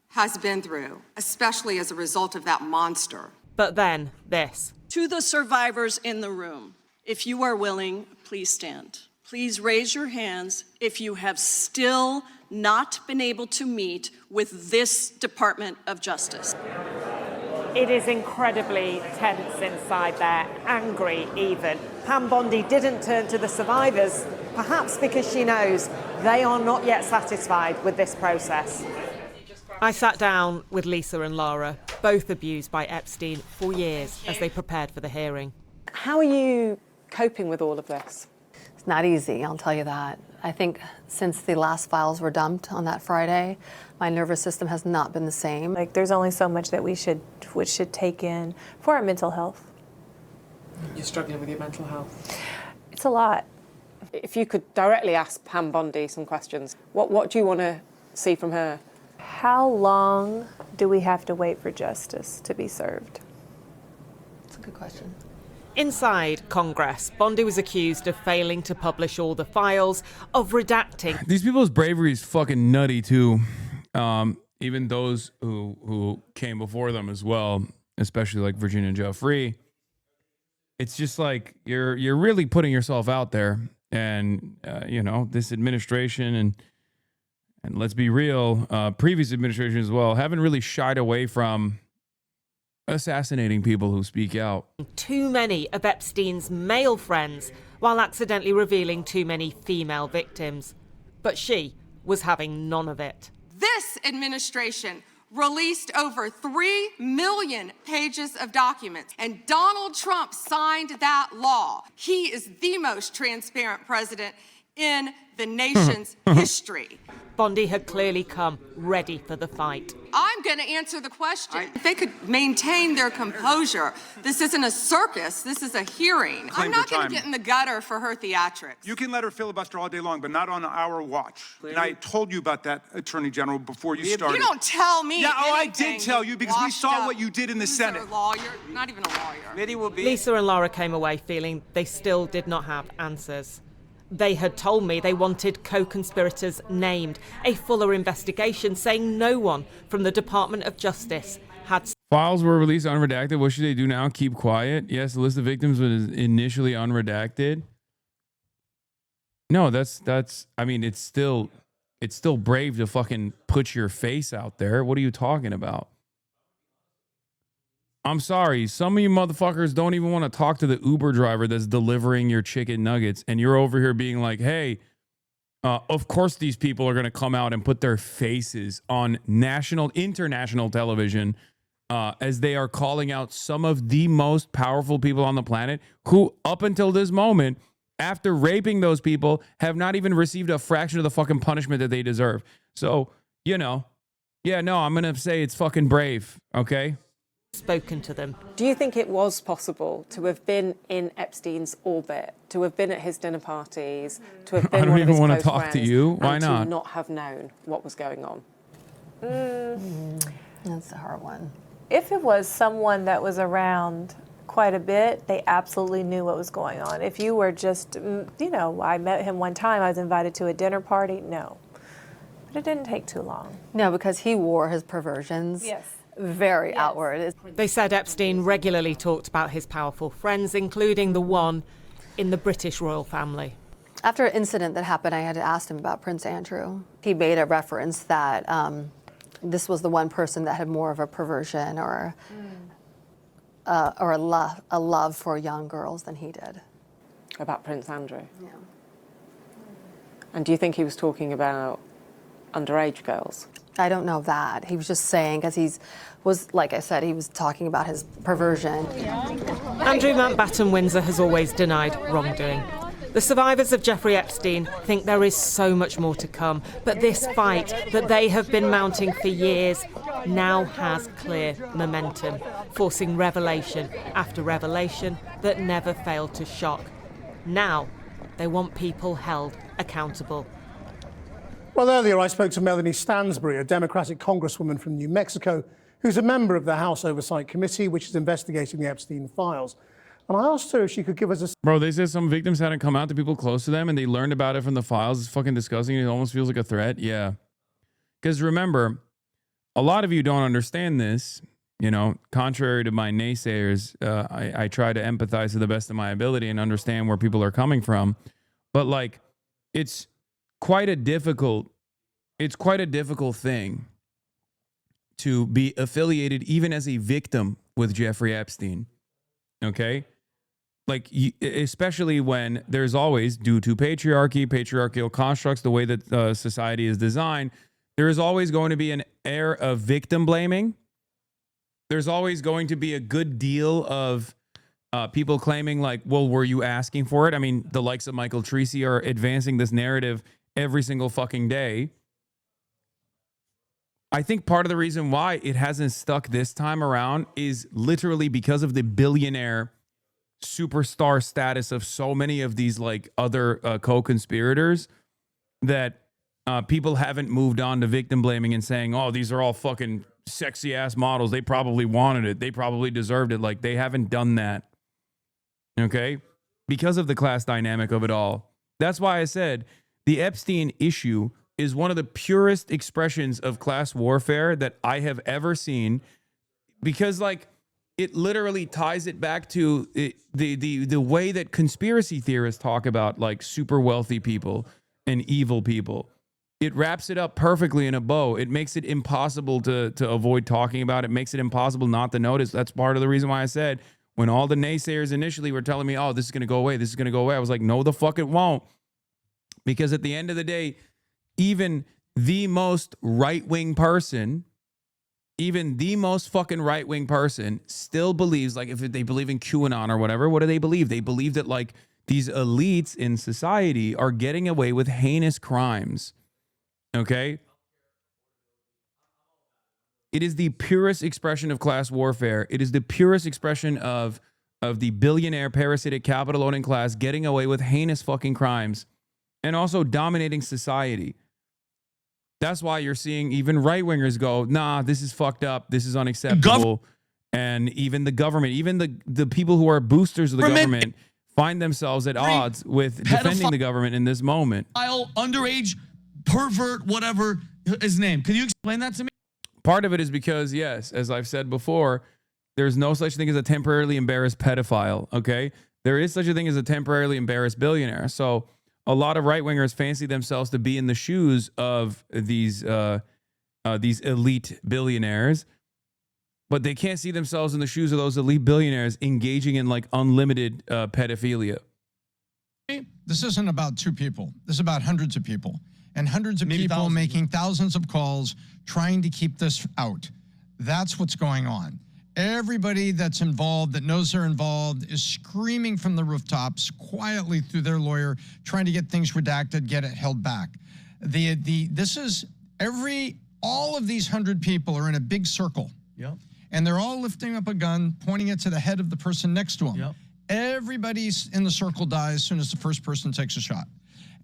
has been through, especially as a result of that monster. But then, this. To the survivors in the room, if you are willing, please stand. Please raise your hands if you have still not been able to meet with this Department of Justice. It is incredibly tense inside there, angry even. Pam Bondi didn't turn to the survivors, perhaps because she knows they are not yet satisfied with this process. I sat down with Lisa and Lara, both abused by Epstein for years as they prepared for the hearing. How are you coping with all of this? It's not easy, I'll tell you that. I think since the last files were dumped on that Friday, my nervous system has not been the same. Like, there's only so much that we should take in for our mental health. You're struggling with your mental health? It's a lot. If you could directly ask Pam Bondi some questions, what do you want to see from her? How long do we have to wait for justice to be served? That's a good question. Inside Congress, Bondi was accused of failing to publish all the files, of redacting. These people's bravery is fucking nutty too. Even those who came before them as well, especially like Virginia Giuffre. It's just like you're really putting yourself out there, and you know, this administration and let's be real, previous administration as well haven't really shied away from assassinating people who speak out. Too many of Epstein's male friends, while accidentally revealing too many female victims. But she was having none of it. This administration released over 3 million pages of documents, and Donald Trump signed that law. He is the most transparent president in the nation's history. Bondi had clearly come ready for the fight. I'm going to answer the question. If they could maintain their composure, this isn't a circus, this is a hearing. I'm not going to get in the gutter for her theatrics. You can let her filibuster all day long, but not on our watch. And I told you about that, Attorney General, before you started. You don't tell me. Yeah, I anything, did tell you because we saw what you did in the Senate. Lawyer, not even a lawyer. Lisa and Laura came away feeling they still did not have answers. They had told me they wanted co-conspirators named, a fuller investigation saying no one from the Department of Justice had... Files were released unredacted. What should they do now? Keep quiet? Yes, the list of victims was initially unredacted. No, that's I mean, it's still brave to fucking put your face out there. What are you talking about? I'm sorry. Some of you motherfuckers don't even want to talk to the Uber driver that's delivering your chicken nuggets. And you're over here being like, hey, of course these people are going to come out and put their faces on international television as they are calling out some of the most powerful people on the planet who, up until this moment, after raping those people, have not even received a fraction of the fucking punishment that they deserve. So, you know, yeah, no, I'm going to say it's fucking brave, okay? Spoken to them. Do you think it was possible to have been in Epstein's orbit, to have been at his dinner parties, to have been I don't one of even his want close to talk friends, to you. Why and not? to not have known what was going on? That's a hard one. If it was someone that was around quite a bit, they absolutely knew what was going on. If you were just, you know, I met him one time, I was invited to a dinner party, no. But it didn't take too long. No, because he wore his perversions. Yes. Very outward. They said Epstein regularly talked about his powerful friends, including the one in the British royal family. After an incident that happened, I had asked him about Prince Andrew. He made a reference that this was the one person that had more of a perversion or a love for young girls than he did. About Prince Andrew? Yeah. And do you think he was talking about underage girls? I don't know that. He was just saying, because like I said, he was talking about his perversion. Andrew Mountbatten Windsor has always denied wrongdoing. The survivors of Jeffrey Epstein think there is so much more to come, but this fight that they have been mounting for years now has clear momentum, forcing revelation after revelation that never failed to shock. Now, they want people held accountable. Well, earlier I spoke to Melanie Stansbury, a Democratic congresswoman from New Mexico, who's a member of the House Oversight Committee, which is investigating the Epstein files. And I asked her if she could give us a... Bro, they said some victims hadn't come out to people close to them and they learned about it from the files. It's fucking disgusting. It almost feels like a threat. Yeah. Because remember, a lot of you don't understand this. You know, contrary to my naysayers, I try to empathize to the best of my ability and understand where people are coming from. But like, it's quite a difficult thing to be affiliated even as a victim with Jeffrey Epstein. Okay? Like, especially when there's always, due to patriarchal constructs, the way that society is designed, there is always going to be an air of victim blaming. There's always going to be a good deal of People claiming like, well, were you asking for it? I mean, the likes of Michael Treacy are advancing this narrative every single fucking day. I think part of the reason why it hasn't stuck this time around is literally because of the billionaire superstar status of so many of these like other co-conspirators that people haven't moved on to victim blaming and saying, oh, these are all fucking sexy ass models. They probably wanted it. They probably deserved it. Like, they haven't done that. Okay? Because of the class dynamic of it all. That's why I said the Epstein issue is one of the purest expressions of class warfare that I have ever seen, because like it literally ties it back to the way that conspiracy theorists talk about like super wealthy people and evil people. It wraps it up perfectly in a bow. It makes it impossible to avoid talking about it. It makes it impossible not to notice. That's part of the reason why I said when all the naysayers initially were telling me, oh, this is going to go away, this is going to go away, I was like, no, the fuck it won't. Because at the end of the day, even the most right-wing person, even the most fucking right-wing person still believes, like if they believe in QAnon or whatever, what do they believe? They believe that like these elites in society are getting away with heinous crimes. Okay? It is the purest expression of class warfare. It is the purest expression of the billionaire parasitic capital owning class getting away with heinous fucking crimes and also dominating society. That's why you're seeing even right-wingers go, nah, this is fucked up. This is unacceptable. And even the government, even the people who are boosters of the government find themselves at odds with defending the government in this moment. Underage, pervert, whatever his name. Can you explain that to me? Part of it is because, yes, as I've said before, there's no such thing as a temporarily embarrassed pedophile, okay? There is such a thing as a temporarily embarrassed billionaire. So a lot of right-wingers fancy themselves to be in the shoes of these elite billionaires, but they can't see themselves in the shoes of those elite billionaires engaging in like unlimited pedophilia. This isn't about two people. This is about hundreds of people, and hundreds of people making thousands of calls trying to keep this out. That's what's going on. Everybody that's involved, that knows they're involved, is screaming from the rooftops quietly through their lawyer, trying to get things redacted, get it held back. All of these 100 people are in a big circle. Yep. And they're all lifting up a gun, pointing it to the head of the person next to them. Yep. Everybody's in the circle dies as soon as the first person takes a shot.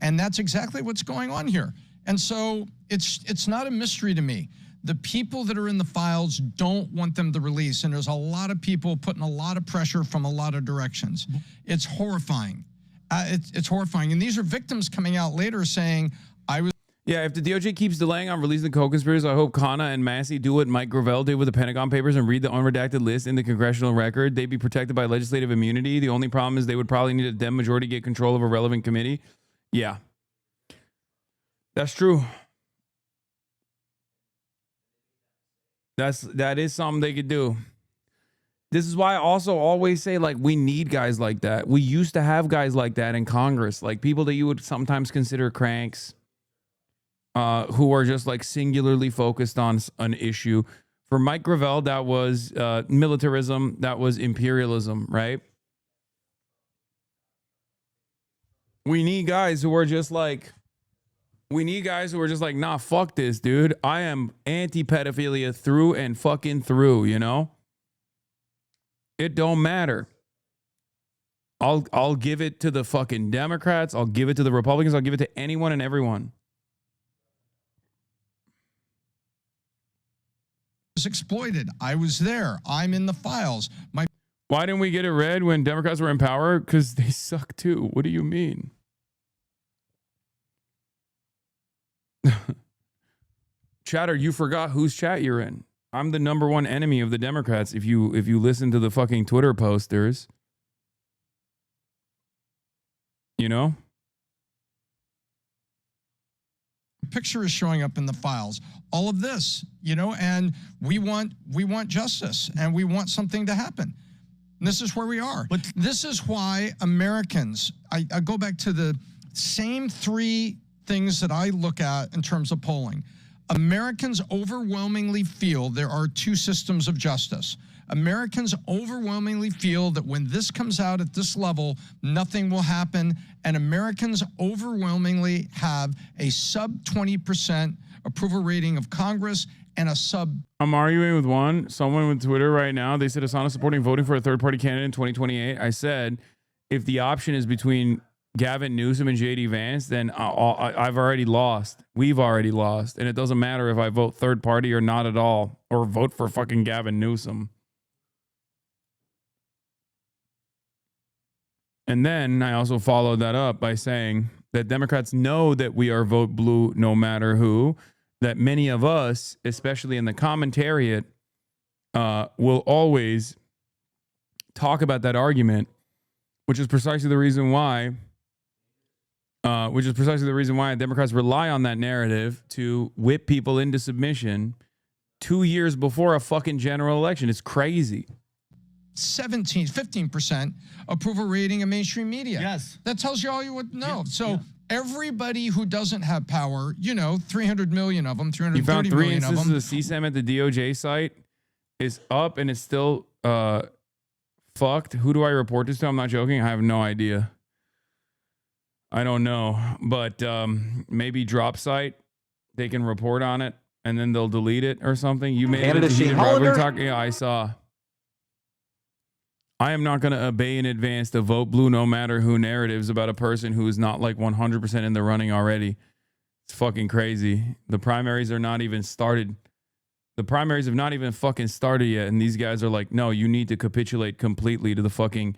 And that's exactly what's going on here. And so it's not a mystery to me. The people that are in the files don't want them to release, and there's a lot of people putting a lot of pressure from a lot of directions. It's horrifying. It's horrifying. And these are victims coming out later saying, Yeah, if the DOJ keeps delaying on releasing the co-conspirators, I hope Kana and Massey do what Mike Gravel did with the Pentagon Papers and read the unredacted list in the congressional record. They'd be protected by legislative immunity. The only problem is they would probably need a Dem majority to get control of a relevant committee. Yeah. That's true. That is something they could do. This is why I also always say, like, we need guys like that. We used to have guys like that in Congress, like people that you would sometimes consider cranks, who are just like singularly focused on an issue. For Mike Gravel, that was militarism, that was imperialism, right? We need guys who are just like, nah, fuck this, dude. I am anti-pedophilia through and fucking through, you know? It don't matter. I'll give it to the fucking Democrats. I'll give it to the Republicans. I'll give it to anyone and everyone. was exploited. I was there. I'm in the files. Why didn't we get it read when Democrats were in power? Because they suck too. What do you mean? Chatter, you forgot whose chat you're in. I'm the #1 enemy of the Democrats. If you listen to the fucking Twitter posters, you know. Picture is showing up in the files. All of this, you know, and we want justice and we want something to happen. And this is where we are. But this is why Americans, I go back to the same 3 things that I look at in terms of polling. Americans overwhelmingly feel there are two systems of justice. Americans overwhelmingly feel that when this comes out at this level, nothing will happen. And Americans overwhelmingly have a sub 20% approval rating of Congress and a sub. I'm arguing with someone with Twitter right now. They said Hasan is supporting voting for a third-party candidate in 2028. I said, if the option is between Gavin Newsom and JD Vance, then I've already lost. We've already lost. And it doesn't matter if I vote third party or not at all, or vote for fucking Gavin Newsom. And then I also followed that up by saying that Democrats know that we are vote blue no matter who, that many of us, especially in the commentariat, will always talk about that argument, which is precisely the reason why Democrats rely on that narrative to whip people into submission 2 years before a fucking general election. It's crazy. 15% approval rating of mainstream media. Yes. That tells you all you would know. So everybody who doesn't have power, 300 million of them, You found 330 3 million of instances them. of CSAM at the DOJ site is up and it's still fucked. Who do I report this to? I'm not joking. I have no idea. I don't know. But maybe drop site, they can report on it and then they'll delete it or something. You made it a heated rivalry talk. Yeah, I saw. I am not going to obey in advance the vote blue no matter who narratives about a person who is not like 100% in the running already. It's fucking crazy. The primaries are not even started. The primaries have not even fucking started yet. And these guys are like, no, you need to capitulate completely to the fucking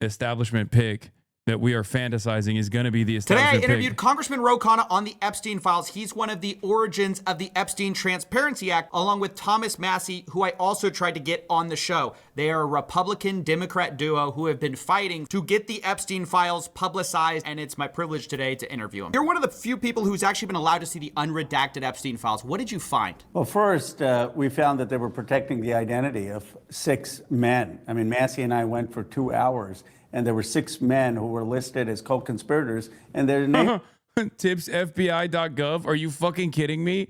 establishment pick that we are fantasizing is going to be the establishment Today, I interviewed pick. Congressman Ro Khanna on the Epstein files. He's one of the origins of the Epstein Transparency Act, along with Thomas Massie, who I also tried to get on the show. They are a Republican-Democrat duo who have been fighting to get the Epstein files publicized, and it's my privilege today to interview him. You're one of the few people who's actually been allowed to see the unredacted Epstein files. What did you find? Well, first, we found that they were protecting the identity of 6 men. I mean, Massie and I went for 2 hours, and there were 6 men who were listed as co-conspirators, and their name. Tipsfbi.gov. Are you fucking kidding me?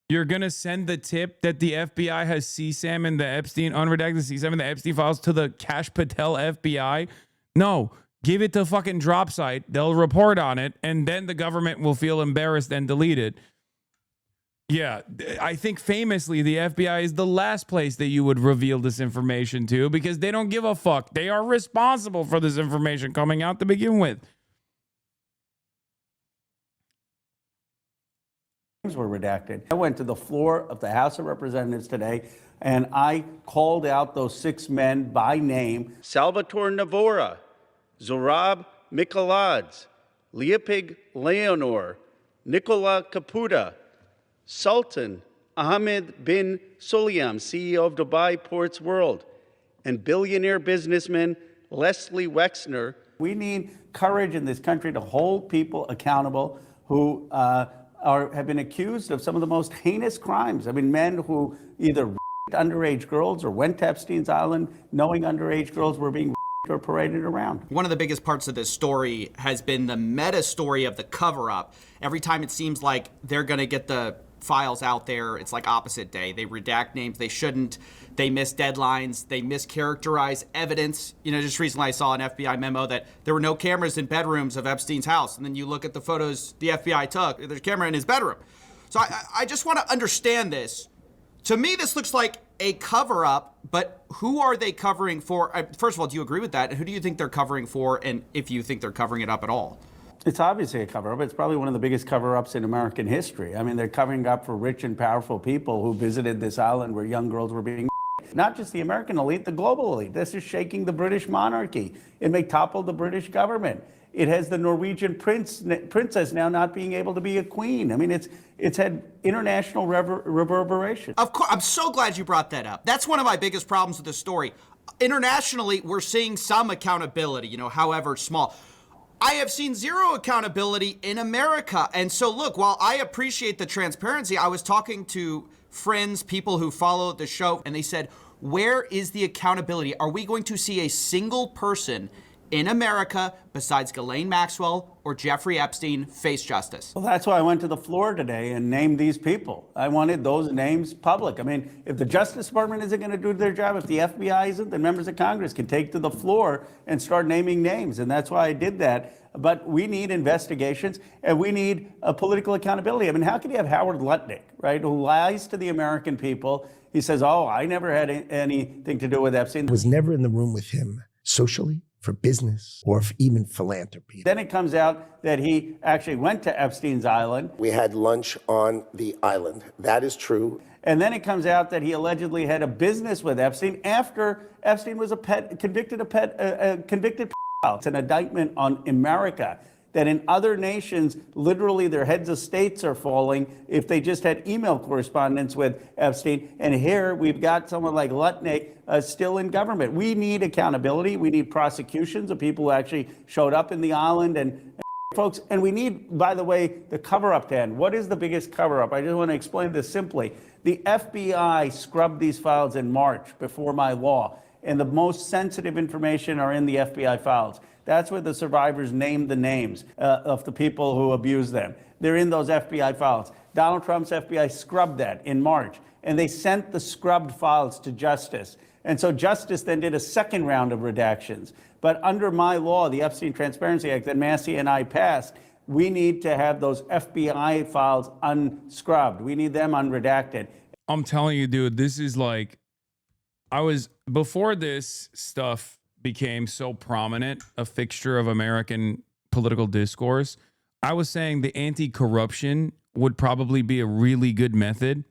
You're going to send the tip that the FBI has CSAM and the Epstein, unredacted CSAM and the Epstein files to the Kash Patel FBI? No, give it to fucking drop site. They'll report on it, and then the government will feel embarrassed and delete it. Yeah, I think famously the FBI is the last place that you would reveal this information to because they don't give a fuck. They are responsible for this information coming out to begin with. Were redacted. I went to the floor of the House of Representatives today and I called out those 6 men by name. Salvatore Navora, Zorab Mikoladze, Leopig Leonor, Nicola Caputa, Sultan Ahmed bin Sulayem, CEO of Dubai Ports World, and billionaire businessman Leslie Wexner. We need courage in this country to hold people accountable who have been accused of some of the most heinous crimes. I mean, men who either raped underage girls or went to Epstein's Island knowing underage girls were being raped or paraded around. One of the biggest parts of this story has been the meta story of the cover-up. Every time it seems like they're going to get the files out there, it's like opposite day. They redact names they shouldn't. They miss deadlines. They mischaracterize evidence. Just recently I saw an FBI memo that there were no cameras in bedrooms of Epstein's house. And then you look at the photos the FBI took, there's a camera in his bedroom. So I just want to understand this. To me, this looks like a cover-up, but who are they covering for? First of all, do you agree with that? Who do you think they're covering for, and if you think they're covering it up at all? It's obviously a cover-up. It's probably one of the biggest cover-ups in American history. I mean, they're covering up for rich and powerful people who visited this island where young girls were being not just the American elite, the global elite. This is shaking the British monarchy. It may topple the British government. It has the Norwegian princess now not being able to be a queen. I mean, it's had international reverberation. Of course, I'm so glad you brought that up. That's one of my biggest problems with this story. Internationally, we're seeing some accountability, however small. I have seen zero accountability in America. And so, look, while I appreciate the transparency, I was talking to friends, people who follow the show, and they said, where is the accountability? Are we going to see a single person in America besides Ghislaine Maxwell or Jeffrey Epstein face justice. Well, that's why I went to the floor today and named these people. I wanted those names public. I mean, if the Justice Department isn't going to do their job, if the FBI isn't, then members of Congress can take to the floor and start naming names. And that's why I did that. But we need investigations and we need a political accountability. I mean, how can you have Howard Lutnick, right, who lies to the American people? He says, oh, I never had anything to do with Epstein. I was never in the room with him socially, for business, or even philanthropy. Then it comes out that he actually went to Epstein's island. We had lunch on the island. That is true. And then it comes out that he allegedly had a business with Epstein after Epstein was a convicted pedophile. It's an indictment on America, that in other nations, literally their heads of states are falling if they just had email correspondence with Epstein. And here we've got someone like Lutnick still in government. We need accountability. We need prosecutions of people who actually showed up in the island and folks. And we need, by the way, the cover-up to end. What is the biggest cover-up? I just want to explain this simply. The FBI scrubbed these files in March before my law, and the most sensitive information are in the FBI files. That's where the survivors named the names of the people who abused them. They're in those FBI files. Donald Trump's FBI scrubbed that in March, and they sent the scrubbed files to Justice. And so Justice then did a second round of redactions. But under my law, the Epstein Transparency Act that Massey and I passed, we need to have those FBI files unscrubbed. We need them unredacted. I'm telling you, dude, this is like, before this stuff became so prominent, a fixture of American political discourse, I was saying the anti-corruption would probably be a really good method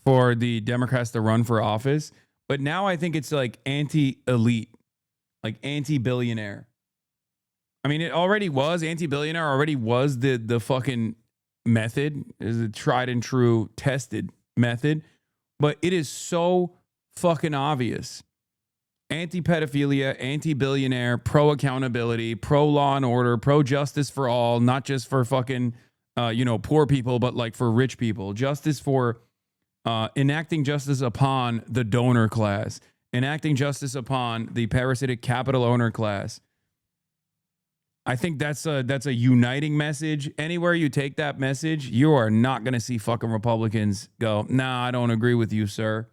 for the Democrats to run for office. But now I think it's like anti-elite, like anti-billionaire. I mean, it already was, anti-billionaire already was the fucking method, is a tried and true tested method. But it is so fucking obvious. Anti-pedophilia, anti-billionaire, pro-accountability, pro-law and order, pro-justice for all, not just for fucking, poor people, but like for rich people. Justice for enacting justice upon the donor class, enacting justice upon the parasitic capital owner class. I think that's a uniting message. Anywhere you take that message, you are not going to see fucking Republicans go, nah, I don't agree with you, sir.